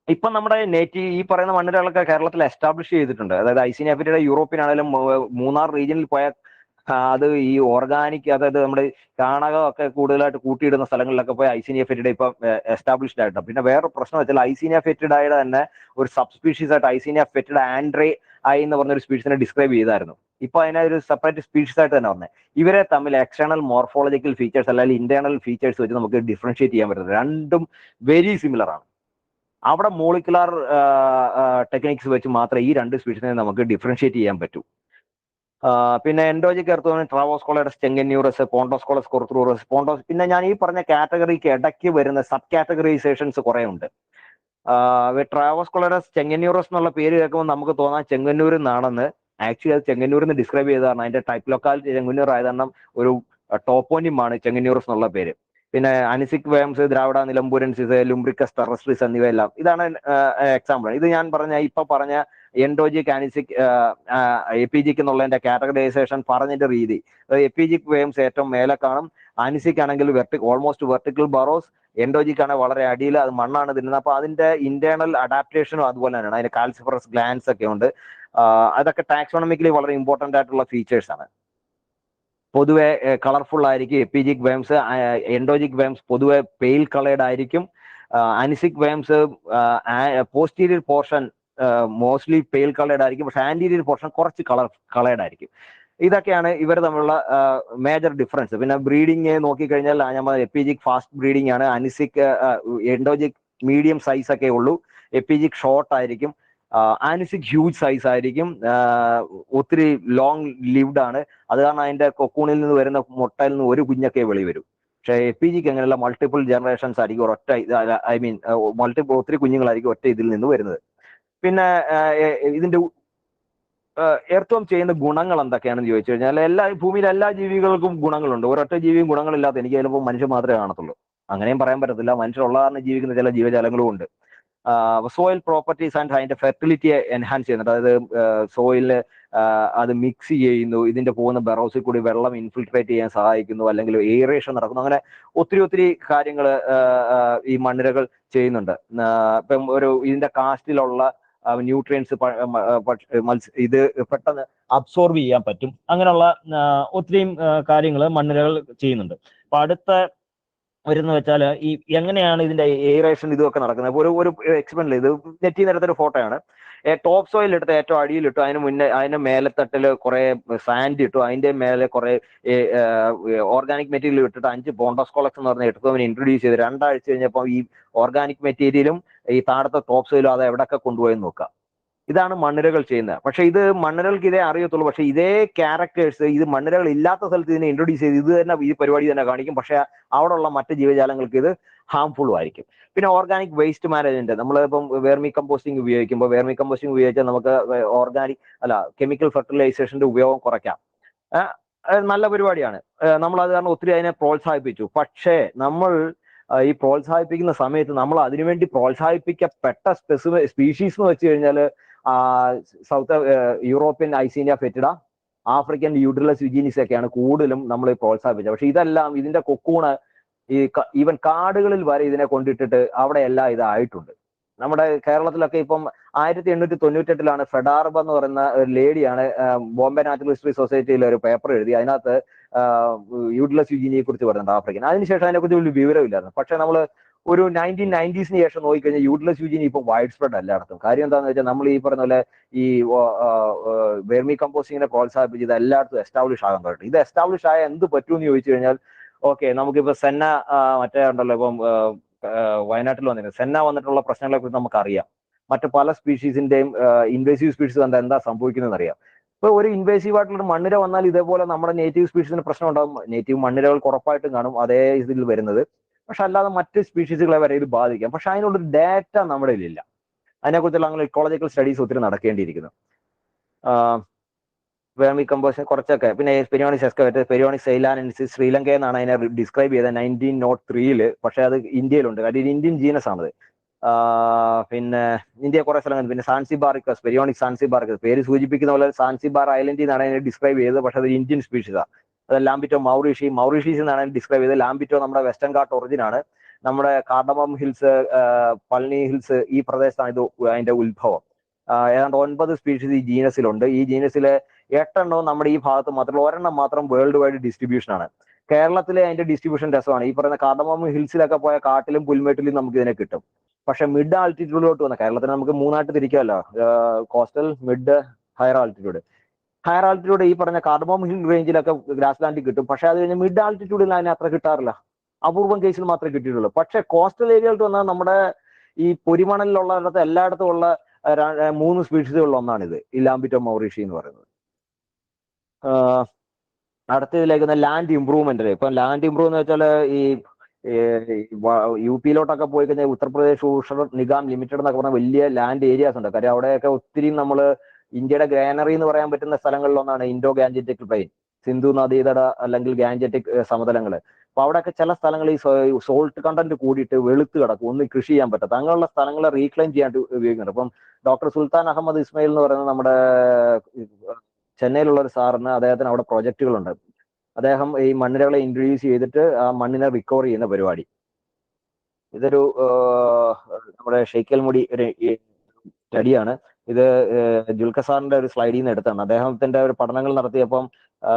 ഇപ്പൊ നമ്മുടെ നേറ്റീവ് ഈ പറയുന്ന മണ്ണുകളൊക്കെ കേരളത്തിൽ എസ്റ്റാബ്ലിഷ് ചെയ്തിട്ടുണ്ട്. അതായത് ഐസീനിയ ഫെറ്റിഡ യൂറോപ്പിനാണെങ്കിലും മൂന്നാർ റീജിയനിൽ പോയ അത് ഈ ഓർഗാനിക്, അതായത് നമ്മുടെ ചാണകമൊക്കെ കൂടുതലായിട്ട് കൂട്ടിയിടുന്ന സ്ഥലങ്ങളിലൊക്കെ പോയി ഐസീനിയ ഫെറ്റിഡ ഇപ്പൊ എസ്റ്റാബ്ലിഷ്ഡ് ആയിട്ടുണ്ട്. പിന്നെ വേറെ പ്രശ്നം വെച്ചാൽ ഐസീനിയ ഫെറ്റിഡയുടെ തന്നെ ഒരു സബ് സ്പീഷീസ് ആയിട്ട് ഐസീനിയ ഫെറ്റിഡ ആൻഡ്രേ ഐ എന്ന് പറഞ്ഞൊരു സ്പീഷീസിനെ ഡിസ്ക്രൈബ് ചെയ്തായിരുന്നു. ഇപ്പൊ അതിനെ ഒരു സെപ്പറേറ്റ് സ്പീഷീസ് ആയിട്ട് തന്നെ പറഞ്ഞത്. ഇവരെ തമ്മിൽ എക്സ്റ്റേണൽ മോർഫോളജിക്കൽ ഫീച്ചേഴ്സ് അല്ലെങ്കിൽ ഇന്റേണൽ ഫീച്ചേഴ്സ് വെച്ച് നമുക്ക് ഡിഫറൻഷിയേറ്റ് ചെയ്യാൻ പറ്റുന്നത്. രണ്ടും വെരി സിമിലർ ആണ്. അവിടെ മോളിക്കുലാർ ടെക്നിക്സ് വെച്ച് മാത്രമേ ഈ രണ്ട് സ്പീഷീസിനെ നമുക്ക് ഡിഫറൻഷിയേറ്റ് ചെയ്യാൻ പറ്റൂ. പിന്നെ എൻഡോജിക് എർത്തോമിൻ, ട്രാവോസ്കോളൈഡസ് ചെങ്കന്യൂറസ്, പോണ്ടോസ്കോളസ് കൊർത്തൂറസ്, പിന്നെ ഞാൻ ഈ പറഞ്ഞ കാറ്റഗറിക്ക് ഇടയ്ക്ക് വരുന്ന സബ് കാറ്റഗറൈസേഷൻസ് കുറെ ഉണ്ട്. ട്രാവോസ്കോളൈഡസ് ചെങ്കന്യൂറസ് എന്നുള്ള പേര് കേൾക്കുമ്പോൾ നമുക്ക് തോന്നാൻ ചെങ്ങന്നൂരിൽ നിന്നാണെന്ന്. ആക്ച്വലി അത് ചെങ്ങന്നൂരിൽ നിന്ന് ഡിസ്ക്രൈബ് ചെയ്തതാണ്. അതിന്റെ ടൈപ്പ് ലൊക്കാലിറ്റി ചെങ്ങന്നൂർ ആയത് കാരണം ഒരു ടോപ്പോനിമാണ് ചെങ്ങന്നൂറസ് എന്നുള്ള പേര്. പിന്നെ അനിസിക് വേംസ്, ദ്രാവിഡ നിലംബൂരൻസിസ്, ലുംബ്രിക്കസ് ടെറസ്ട്രിസ് എന്നിവയെല്ലാം ഇതാണ് എക്സാമ്പിൾ. ഇത് ഞാൻ ഇപ്പൊ പറഞ്ഞ എൻഡോജിക്, അനിസിക്, എപ്പിജിക് എന്നുള്ളതിന്റെ കാറ്റഗറൈസേഷൻ പറഞ്ഞതിന്റെ രീതി. എപ്പിജിക് വേംസ് ഏറ്റവും മേലെ കാണും, അനിസിക് ആണെങ്കിൽ ഓൾമോസ്റ്റ് വെർട്ടിക്കൽ ബറോസ്, എൻഡോജിക് ആണ് വളരെ അടിയിൽ, അത് മണ്ണാണ് തിന്നുന്നത്. അപ്പൊ അതിന്റെ ഇന്റേണൽ അഡാപ്റ്റേഷനും അതുപോലെ തന്നെയാണ്. അതിന് കാൽസിഫറസ് ഗ്ലാൻസ് ഒക്കെ ഉണ്ട്. അതൊക്കെ ടാക്സോണമിക്കലി വളരെ ഇമ്പോർട്ടന്റ് ആയിട്ടുള്ള ഫീച്ചേഴ്സ് ആണ്. പൊതുവെ കളർഫുൾ ആയിരിക്കും എപ്പിജിക് വേംസ്. എൻഡോജിക് വേംസ് പൊതുവെ പെയിൽ കളേർഡ് ആയിരിക്കും. Anecic worms posterior portion mostly pale coloured ആയിരിക്കും, പക്ഷെ ആന്റീരിയർ പോർഷൻ കുറച്ച് കളേർഡ് ആയിരിക്കും. ഇതൊക്കെയാണ് ഇവർ തമ്മിലുള്ള മേജർ ഡിഫറൻസ്. പിന്നെ ബ്രീഡിങ് നോക്കിക്കഴിഞ്ഞാൽ ഞാൻ എപ്പിജിക് ഫാസ്റ്റ് ബ്രീഡിംഗ് ആണ്. അനിസിക്, എൻഡോജിക് മീഡിയം സൈസ് ഒക്കെ ഉള്ളൂ, എപ്പിജിക് ഷോർട്ട് ആയിരിക്കും. ആനിസിക് ഹ്യൂജ് സൈസ് ആയിരിക്കും, ഒത്തിരി ലോങ് ലിവ്ഡ് ആണ്. അത് കാരണം അതിന്റെ കൊക്കൂണിൽ നിന്ന് വരുന്ന മുട്ടയിൽ നിന്ന് ഒരു കുഞ്ഞൊക്കെ വെളി വരും. പക്ഷെ എപ്പിജിക്ക് അങ്ങനെയുള്ള മൾട്ടിപ്പിൾ ജനറേഷൻസ് ആയിരിക്കും ഒരൊറ്റ, ഒത്തിരി കുഞ്ഞുങ്ങളായിരിക്കും ഒറ്റ ഇതിൽ നിന്ന് വരുന്നത്. പിന്നെ ഇതിന്റെ എർത്തോം ചെയ്യുന്ന ഗുണങ്ങൾ എന്തൊക്കെയാണെന്ന് ചോദിച്ചു കഴിഞ്ഞാൽ ഭൂമിയിലെ എല്ലാ ജീവികൾക്കും ഗുണങ്ങളുണ്ട്. ഒരൊറ്റ ജീവിയും ഗുണങ്ങളില്ലാത്ത എനിക്ക് ചിലപ്പോൾ മനുഷ്യൻ മാത്രമേ കാണത്തുള്ളൂ. അങ്ങനെയും പറയാൻ പറ്റത്തില്ല. മനുഷ്യരുള്ള കാരണം ജീവിക്കുന്ന ചില ജീവജാലങ്ങളും ഉണ്ട്. സോയിൽ പ്രോപ്പർട്ടീസ് ആൻഡ് അതിന്റെ ഫെർട്ടിലിറ്റിയെ എൻഹാൻസ് ചെയ്യുന്നുണ്ട്. അതായത് സോയിലിന് അത് മിക്സ് ചെയ്യുന്നു, ഇതിന്റെ പോകുന്ന ബെറോസിൽ കൂടി വെള്ളം ഇൻഫിൽട്രേറ്റ് ചെയ്യാൻ സഹായിക്കുന്നു, അല്ലെങ്കിൽ എയറേഷൻ നടക്കുന്നു. അങ്ങനെ ഒത്തിരി കാര്യങ്ങൾ ഈ മണ്ണിരകൾ ചെയ്യുന്നുണ്ട്. ഇപ്പം ഇതിന്റെ കാസ്റ്റിലുള്ള ന്യൂട്രിയൻസ് ഇത് പെട്ടെന്ന് അബ്സോർബ് ചെയ്യാൻ പറ്റും. അങ്ങനെയുള്ള ഒത്തിരിയും കാര്യങ്ങൾ മണ്ണിരകൾ ചെയ്യുന്നുണ്ട്. അപ്പൊ അടുത്ത വരുന്ന വെച്ചാൽ ഈ എങ്ങനെയാണ് ഇതിന്റെ എയറേഷൻ ഇതൊക്കെ നടക്കുന്നത്. അപ്പോൾ ഒരു എക്സ്പെരിമെന്റ്, ഇത് നെറ്റിൽ നിന്നെടുത്തൊരു ഫോട്ടോയാണ്. ടോപ്പ് സോയിൽ എടുത്ത് ഏറ്റവും അടിയിലിട്ടു, അതിന് മേലത്തട്ടിൽ കുറെ സാൻഡ് ഇട്ടു, അതിന്റെ മേലെ കുറെ ഓർഗാനിക് മെറ്റീരിയൽ ഇട്ടിട്ട് 5 പോണ്ടോസ്കോളക്സ് എന്ന് പറഞ്ഞ എടുത്തവന് ഇൻട്രൊഡ്യൂസ് ചെയ്ത് 2 ആഴ്ച കഴിഞ്ഞപ്പോൾ ഈ ഓർഗാനിക് മെറ്റീരിയലും ഈ താഴത്തെ ടോപ്പ് സോയിലും അത് എവിടെയൊക്കെ കൊണ്ടുപോയി നോക്കുക. ഇതാണ് മണ്ണിരകൾ ചെയ്യുന്നത്. പക്ഷെ ഇത് മണ്ണിരകൾക്ക് ഇതേ അറിയത്തുള്ളൂ. പക്ഷെ ഇതേ ക്യാരക്ടേഴ്സ് ഇത് മണ്ണിരകൾ ഇല്ലാത്ത സ്ഥലത്ത് ഇതിനെ ഇൻട്രൊഡ്യൂസ് ചെയ്ത് ഈ പരിപാടി തന്നെ കാണിക്കും. പക്ഷെ അവിടെയുള്ള മറ്റ് ജീവജാലങ്ങൾക്ക് ഇത് ഹാംഫുള്ളും ആയിരിക്കും. പിന്നെ ഓർഗാനിക് വേസ്റ്റ് മാനേജ്മെന്റ്, നമ്മളിപ്പം വേർമി കമ്പോസ്റ്റിംഗ് ഉപയോഗിച്ചാൽ നമുക്ക് കെമിക്കൽ ഫെർട്ടിലൈസേഷന്റെ ഉപയോഗം കുറയ്ക്കാം. നല്ല പരിപാടിയാണ്. നമ്മൾ അത് കാരണം ഒത്തിരി അതിനെ പ്രോത്സാഹിപ്പിച്ചു. പക്ഷേ നമ്മൾ ഈ പ്രോത്സാഹിപ്പിക്കുന്ന സമയത്ത് നമ്മൾ അതിനുവേണ്ടി പ്രോത്സാഹിപ്പിക്കപ്പെട്ട സ്പീഷീസ് എന്ന് വെച്ച് കഴിഞ്ഞാൽ സൗത്ത് യൂറോപ്യൻ ഐസീനിയ ഫെറ്റിഡ, ആഫ്രിക്കൻ യൂട്രിലസ് യുജീനിസ് ഒക്കെയാണ് കൂടുതലും നമ്മൾ പ്രോത്സാഹിപ്പിച്ചത്. പക്ഷെ ഇതെല്ലാം ഇതിന്റെ കൊക്കൂണ് ഈവൻ കാടുകളിൽ വരെ ഇതിനെ കൊണ്ടിട്ടിട്ട് അവിടെയെല്ലാം ഇതായിട്ടുണ്ട്. നമ്മുടെ കേരളത്തിലൊക്കെ ഇപ്പം 1898 ഫെഡാർബ എന്ന് പറയുന്ന ഒരു ലേഡിയാണ് ബോംബെ നാച്ചുറൽ ഹിസ്റ്ററി സൊസൈറ്റിയിൽ ഒരു പേപ്പർ എഴുതി. അതിനകത്ത് യൂട്രിലസ് യുജീനിയെ കുറിച്ച് പറയുന്നുണ്ട്, ആഫ്രിക്കൻ. അതിനുശേഷം അതിനെക്കുറിച്ച് വലിയ വിവരമില്ലായിരുന്നു. പക്ഷെ നമ്മൾ ഒരു 1990s ശേഷം നോക്കിക്കഴിഞ്ഞാൽ യൂട്രിലസ് യുജീനി ഇപ്പൊ വൈഡ് സ്പ്രെഡ് എല്ലായിടത്തും. കാര്യം എന്താണെന്ന് വെച്ചാൽ നമ്മൾ ഈ പറഞ്ഞ പോലെ ഈ വെർമി കമ്പോസ്റ്റിങ്ങിനെ പ്രോത്സാഹിപ്പിച്ച് ഇത് എല്ലായിടത്തും എസ്റ്റാബ്ലിഷ് ആകാൻ പറ്റും. ഇത് എസ്റ്റാബ്ലിഷ് ആയ എന്ത് പറ്റുമെന്ന് ചോദിച്ചു കഴിഞ്ഞാൽ, ഓക്കെ, നമുക്കിപ്പോ സെന്ന മറ്റേ ഉണ്ടല്ലോ, ഇപ്പം വയനാട്ടിൽ വന്നിരുന്നത് സെന്ന വന്നിട്ടുള്ള പ്രശ്നങ്ങളെ കുറിച്ച് നമുക്കറിയാം. മറ്റു പല സ്പീഷീസിന്റെയും ഇൻവേസീവ് സ്പീഷീസ് എന്താ സംഭവിക്കുന്നത് അറിയാം. ഇപ്പൊ ഒരു ഇൻവേസീവ് ആയിട്ടുള്ള മണ്ണിര വന്നാൽ ഇതേപോലെ നമ്മുടെ നേറ്റീവ് സ്പീഷീസിന് പ്രശ്നം ഉണ്ടാകും. നേറ്റീവ് മണ്ണിരകൾക്ക് ഉറപ്പായിട്ടും കാണും അതേ ഇതിൽ വരുന്നത്. പക്ഷെ അല്ലാതെ മറ്റ് സ്പീഷീസുകളെ വരെ ഇത് ബാധിക്കാം. പക്ഷെ അതിനുള്ളൊരു ഡാറ്റ നമ്മുടെ കയ്യിലില്ല. അതിനെക്കുറിച്ചുള്ള അങ്ങനെ ഇക്കോളജിക്കൽ സ്റ്റഡീസ് ഒത്തിരി നടക്കേണ്ടിയിരിക്കുന്നു. വേമി കമ്പോഷൻ കുറച്ചൊക്കെ, പിന്നെ പെരിയോണിക്സ് എക്സ്കവേറ്റർ, പെരിയോണിക്സ് സൈലാനൻസിസ് ശ്രീലങ്കയിൽ നിന്നാണ് അതിനെ ഡിസ്ക്രൈബ് ചെയ്തത് 1903 പക്ഷെ അത് ഇന്ത്യയിലുണ്ട്, കാര്യം ഇത് ഇന്ത്യൻ ജീനസ് ആണത്. പിന്നെ ഇന്ത്യ കുറെ സ്ഥലങ്ങൾ, പിന്നെ സാൻസിബാറിക്കസ്, പെരിയോണിക് സാൻസിബാറിക്കസ്, പേര് സൂചിപ്പിക്കുന്ന പോലെ സാൻസിബാർ ഐലൻഡിൽ നിന്നാണ് അതിനെ ഡിസ്ക്രൈബ് ചെയ്തത്, പക്ഷെ അത് ഇന്ത്യൻ സ്പീഷീസാണ്. അത് ലാംബിറ്റോ മൗറീഷ്യസിൽ നിന്നാണ് ഡിസ്ക്രൈബ് ചെയ്തത്. ലാംബിറ്റോ നമ്മുടെ വെസ്റ്റേൺ ഘാട്ട് ഒറിജിൻ ആണ്. നമ്മുടെ കാർഡമം ഹിൽസ്, പളനി ഹിൽസ്, ഈ പ്രദേശത്താണ് ഇത് അതിന്റെ ഉത്ഭവം. ഏതാണ്ട് 9 സ്പീഷീസ് ഈ ജീനസിലുണ്ട്. ഈ ജീനസിലെ 8 എണ്ണവും നമ്മുടെ ഈ ഭാഗത്ത് മാത്രമല്ല, ഒരെണ്ണം മാത്രം വേൾഡ് വൈഡ് ഡിസ്ട്രിബ്യൂഷൻ ആണ്. കേരളത്തിലെ അതിന്റെ ഡിസ്ട്രിബ്യൂഷൻ രസമാണ്. ഈ പറയുന്ന കാർഡമം ഹിൽസിലൊക്കെ പോയ കാട്ടിലും പുൽമേട്ടിലും നമുക്ക് ഇതിനെ കിട്ടും. പക്ഷെ മിഡ് ആൾട്ടിറ്റ്യൂഡിലോട്ട് വന്ന, കേരളത്തിന് നമുക്ക് 3ആയിട്ട് തിരിക്കാമല്ലോ, coastal, mid, higher altitude. Higher altitude ഈ പറഞ്ഞ കാർഡമം ഹിൽ റേഞ്ചിലൊക്കെ ഗ്രാസ് ലാൻഡിൽ കിട്ടും. പക്ഷെ അത് കഴിഞ്ഞ് മിഡ് ആൾട്ടിറ്റ്യൂഡിൽ അതിനെ അത്ര കിട്ടാറില്ല, അപൂർവം കേസിൽ മാത്രമേ കിട്ടിയിട്ടുള്ളൂ. പക്ഷെ കോസ്റ്റൽ ഏരിയയിലോട്ട് വന്നാൽ നമ്മുടെ ഈ പൊരിമണലിലുള്ളിടത്ത് എല്ലായിടത്തും ഉള്ള 3 സ്പീഷീസുകളിൽ ഒന്നാണിത്, ഈ ലാംബിറ്റോ മൗറീഷി എന്ന് പറയുന്നത്. അടുത്തതിലേക്ക് ലാൻഡ് ഇംപ്രൂവ്മെന്റ്. ഇപ്പൊ ലാൻഡ് ഇംപ്രൂവ് എന്ന് വെച്ചാൽ ഈ UP-ലോട്ടൊക്കെ പോയി കഴിഞ്ഞാൽ ഉത്തർപ്രദേശ് ഊഷർ നിഗാം ലിമിറ്റഡ് എന്നൊക്കെ പറഞ്ഞ വലിയ ലാൻഡ് ഏരിയാസ് ഉണ്ട്. കാര്യം അവിടെയൊക്കെ ഒത്തിരി നമ്മൾ ഇന്ത്യയുടെ ഗ്രാനറി എന്ന് പറയാൻ പറ്റുന്ന സ്ഥലങ്ങളിലൊന്നാണ് ഇൻഡോ ഗാൻജറ്റിക് പ്ലെയിൻ, സിന്ധു നദീതട അല്ലെങ്കിൽ ഗാൻജറ്റിക് സമതലങ്ങൾ. അപ്പൊ അവിടെയൊക്കെ ചില സ്ഥലങ്ങൾ ഈ സോൾട്ട് കണ്ടന്റ് കൂടിയിട്ട് വെളുത്ത് കിടക്കും, ഒന്നും കൃഷി ചെയ്യാൻ പറ്റാത്ത അങ്ങനെയുള്ള സ്ഥലങ്ങളെ റീക്ലെയിം ചെയ്യാൻ ഉപയോഗിക്കുന്നുണ്ട്. അപ്പം ഡോക്ടർ സുൽത്താൻ അഹമ്മദ് ഇസ്മായിൽ എന്ന് പറയുന്നത് നമ്മുടെ ചെന്നൈയിലുള്ള ഒരു സാറിന്, അദ്ദേഹത്തിന് അവിടെ പ്രോജക്റ്റുകളുണ്ട്. അദ്ദേഹം ഈ മണ്ണിരകളെ ഇൻട്രൊഡ്യൂസ് ചെയ്തിട്ട് ആ മണ്ണിനെ റിക്കവർ ചെയ്യുന്ന പരിപാടി. ഇതൊരു നമ്മുടെ ഷെയ്ഖൽ മുടി ഒരു സ്റ്റഡിയാണ്. ഇത് ജുൽഖ സാറിന്റെ ഒരു സ്ലൈഡിൽ നിന്ന് എടുത്താണ്. അദ്ദേഹത്തിന്റെ ഒരു പഠനങ്ങൾ നടത്തിയപ്പം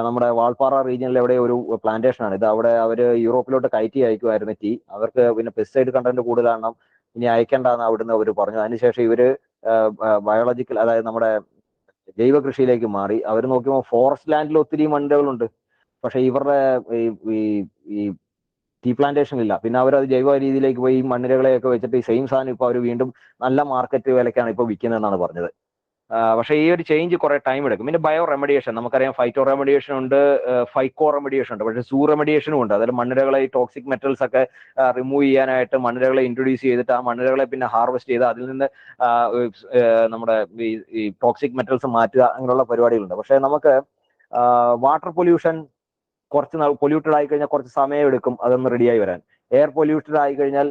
നമ്മുടെ വാൾപ്പാറ റീജിയനിലെ എവിടെ ഒരു പ്ലാന്റേഷൻ ആണ് ഇത്. അവിടെ അവര് യൂറോപ്പിലോട്ട് കയറ്റി അയക്കുമായിരുന്നു ടീ. അവർക്ക് പിന്നെ പെസ്റ്റിസൈഡ് കണ്ടന്റ് കൂടുതലാണ്, ഇനി അയക്കേണ്ടെന്ന് അവിടുന്ന് അവർ പറഞ്ഞു. അതിനുശേഷം ഇവര് ബയോളജിക്കൽ, അതായത് നമ്മുടെ ജൈവ കൃഷിയിലേക്ക് മാറി. അവർ നോക്കിയപ്പോൾ ഫോറസ്റ്റ് ലാൻഡിൽ ഒത്തിരി മണ്ണിരകളുണ്ട്, പക്ഷെ ഇവരുടെ ഈ ടീ പ്ലാന്റേഷൻ ഇല്ല. പിന്നെ അവരത് ജൈവ രീതിയിലേക്ക് പോയി മണ്ണിരകളെയൊക്കെ വെച്ചിട്ട് ഈ സെയിം സാധനം ഇപ്പൊ അവർ വീണ്ടും നല്ല മാർക്കറ്റ് വിലക്കാണ് ഇപ്പൊ വിൽക്കുന്നതെന്നാണ് പറഞ്ഞത്. പക്ഷേ ഈ ഒരു ചേഞ്ച് കുറെ ടൈം എടുക്കും. പിന്നെ ബയോ റെമഡിയേഷൻ, നമുക്കറിയാം ഫൈറ്റോ റെമഡിയേഷൻ ഉണ്ട്, ഫൈക്കോ റെമഡിയേഷൻ ഉണ്ട്, പക്ഷേ സൂ റെമഡിയേഷനും ഉണ്ട്. അതായത് മണ്ണിരകളെ ഈ ടോക്സിക് മെറ്റൽസ് ഒക്കെ റിമൂവ് ചെയ്യാനായിട്ട് മണ്ണിരകളെ ഇൻട്രൊഡ്യൂസ് ചെയ്തിട്ട് ആ മണ്ണിരകളെ പിന്നെ ഹാർവെസ്റ്റ് ചെയ്ത് അതിൽ നിന്ന് നമ്മുടെ ഈ ടോക്സിക് മെറ്റൽസ് മാറ്റുക, അങ്ങനെയുള്ള പരിപാടികളുണ്ട്. പക്ഷേ നമുക്ക് വാട്ടർ പൊല്യൂഷൻ കുറച്ച് നാൾ പൊല്യൂട്ടഡ് ആയി കഴിഞ്ഞാൽ കുറച്ച് സമയം എടുക്കും അതൊന്ന് റെഡിയായി വരാൻ. എയർ പൊല്യൂട്ടഡ് ആയി കഴിഞ്ഞാൽ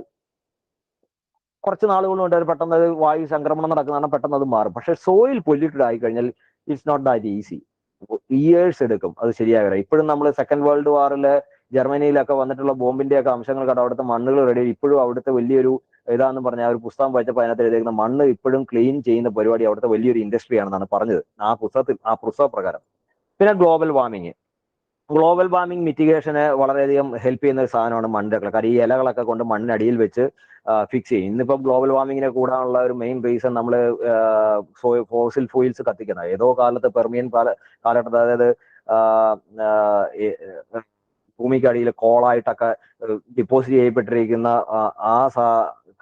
കുറച്ച് നാളുകൾ കൊണ്ട് പെട്ടെന്ന് വായു സംക്രമണം നടക്കുന്നതാണ്, പെട്ടെന്ന് അത് മാറും. പക്ഷെ സോയിൽ പൊല്യൂട്ടഡ് ആയി കഴിഞ്ഞാൽ it's not that easy, years എടുക്കും അത് ശരിയായി വരാം. ഇപ്പോഴും നമ്മൾ സെക്കൻഡ് വേൾഡ് വാറിൽ ജർമ്മനിയിലൊക്കെ വന്നിട്ടുള്ള ബോംബിന്റെ ഒക്കെ അംശങ്ങൾ കണ്ട അവിടുത്തെ മണ്ണുകൾ റെഡി. ഇപ്പോഴും അവിടുത്തെ വലിയൊരു ഇതാന്ന് പറഞ്ഞാൽ ഒരു പുസ്തകം വായിച്ചപ്പോൾ അതിനകത്ത് എഴുതിയിരിക്കുന്ന മണ്ണ് ഇപ്പോഴും ക്ലീൻ ചെയ്യുന്ന പരിപാടി അവിടുത്തെ വലിയൊരു ഇൻഡസ്ട്രി ആണെന്നാണ് പറഞ്ഞത് ആ പുസ്തക പ്രകാരം. പിന്നെ ഗ്ലോബൽ വാർമിംഗ് മിറ്റിഗേഷന് വളരെയധികം ഹെൽപ്പ് ചെയ്യുന്ന ഒരു സാധനമാണ് മണ്ണിരകൾ. കാര്യം ഈ ഇലകളൊക്കെ കൊണ്ട് മണ്ണിനടിയിൽ വെച്ച് ഫിക്സ് ചെയ്യും. ഇന്നിപ്പം ഗ്ലോബൽ വാർമിങ്ങിനെ കൂടാനുള്ള ഒരു മെയിൻ റീസൺ നമ്മൾ ഫോസിൽ ഫ്യൂയിൽസ് കത്തിക്കുന്നത്. ഏതോ കാലത്ത് പെർമിയൻ കാലഘട്ടത്തിൽ, അതായത് ഭൂമിക്കടിയിൽ കോളായിട്ടൊക്കെ ഡിപ്പോസിറ്റ് ചെയ്യപ്പെട്ടിരിക്കുന്ന ആ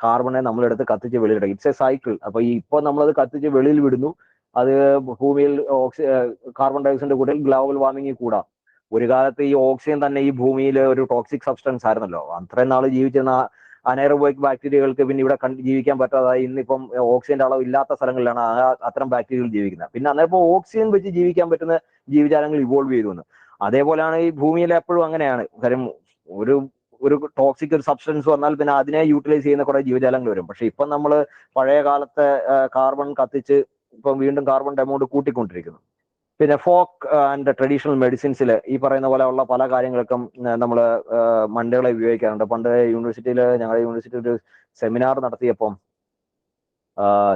കാർബണെ നമ്മളെടുത്ത് കത്തിച്ച് വെളിയിലിടും. It's A cycle. അപ്പൊ ഇപ്പൊ നമ്മളത് കത്തിച്ച് വെളിയിൽ വിടുന്നു, അത് ഭൂമിയിൽ കാർബൺ ഡയോക്സൈഡിന്റെ കൂടെ ഗ്ലോബൽ വാർമിംഗ് കൂടാം. ഒരു കാലത്ത് ഈ ഓക്സിജൻ തന്നെ ഈ ഭൂമിയിൽ ഒരു ടോക്സിക് സബ്സ്റ്റൻസ് ആയിരുന്നല്ലോ. അത്രയും നാൾ ജീവിച്ചിരുന്ന അനൈറോബിക് ബാക്ടീരിയകൾക്ക് പിന്നെ ഇവിടെ ജീവിക്കാൻ പറ്റാതായി. ഇന്നിപ്പം ഓക്സിജന്റെ അളവ് ഇല്ലാത്ത സ്ഥലങ്ങളിലാണ് അത്തരം ബാക്ടീരിയകൾ ജീവിക്കുന്നത്. പിന്നെ അന്നേരം ഓക്സിജൻ വെച്ച് ജീവിക്കാൻ പറ്റുന്ന ജീവജാലങ്ങൾ ഇവോൾവ് ചെയ്തു വന്നു. അതേപോലെയാണ് ഈ ഭൂമിയിൽ എപ്പോഴും അങ്ങനെയാണ്. കാര്യം ഒരു ടോക്സിക് ഒരു സബ്സ്റ്റൻസ് വന്നാൽ പിന്നെ അതിനെ യൂട്ടിലൈസ് ചെയ്യുന്ന കുറെ ജീവജാലങ്ങൾ വരും. പക്ഷെ ഇപ്പം നമ്മൾ പഴയ കാലത്തെ കാർബൺ കത്തിച്ച് ഇപ്പം വീണ്ടും കാർബൺ എമൗണ്ട് കൂട്ടിക്കൊണ്ടിരിക്കുന്നു. പിന്നെ ഫോക്ക് ആൻഡ് ട്രഡീഷണൽ മെഡിസിൻസിൽ ഈ പറയുന്ന പോലെ ഉള്ള പല കാര്യങ്ങൾക്കും നമ്മൾ മണ്ണിരകളെ ഉപയോഗിക്കാറുണ്ട്. പണ്ട് ഞങ്ങളുടെ യൂണിവേഴ്സിറ്റി ഒരു സെമിനാർ നടത്തിയപ്പം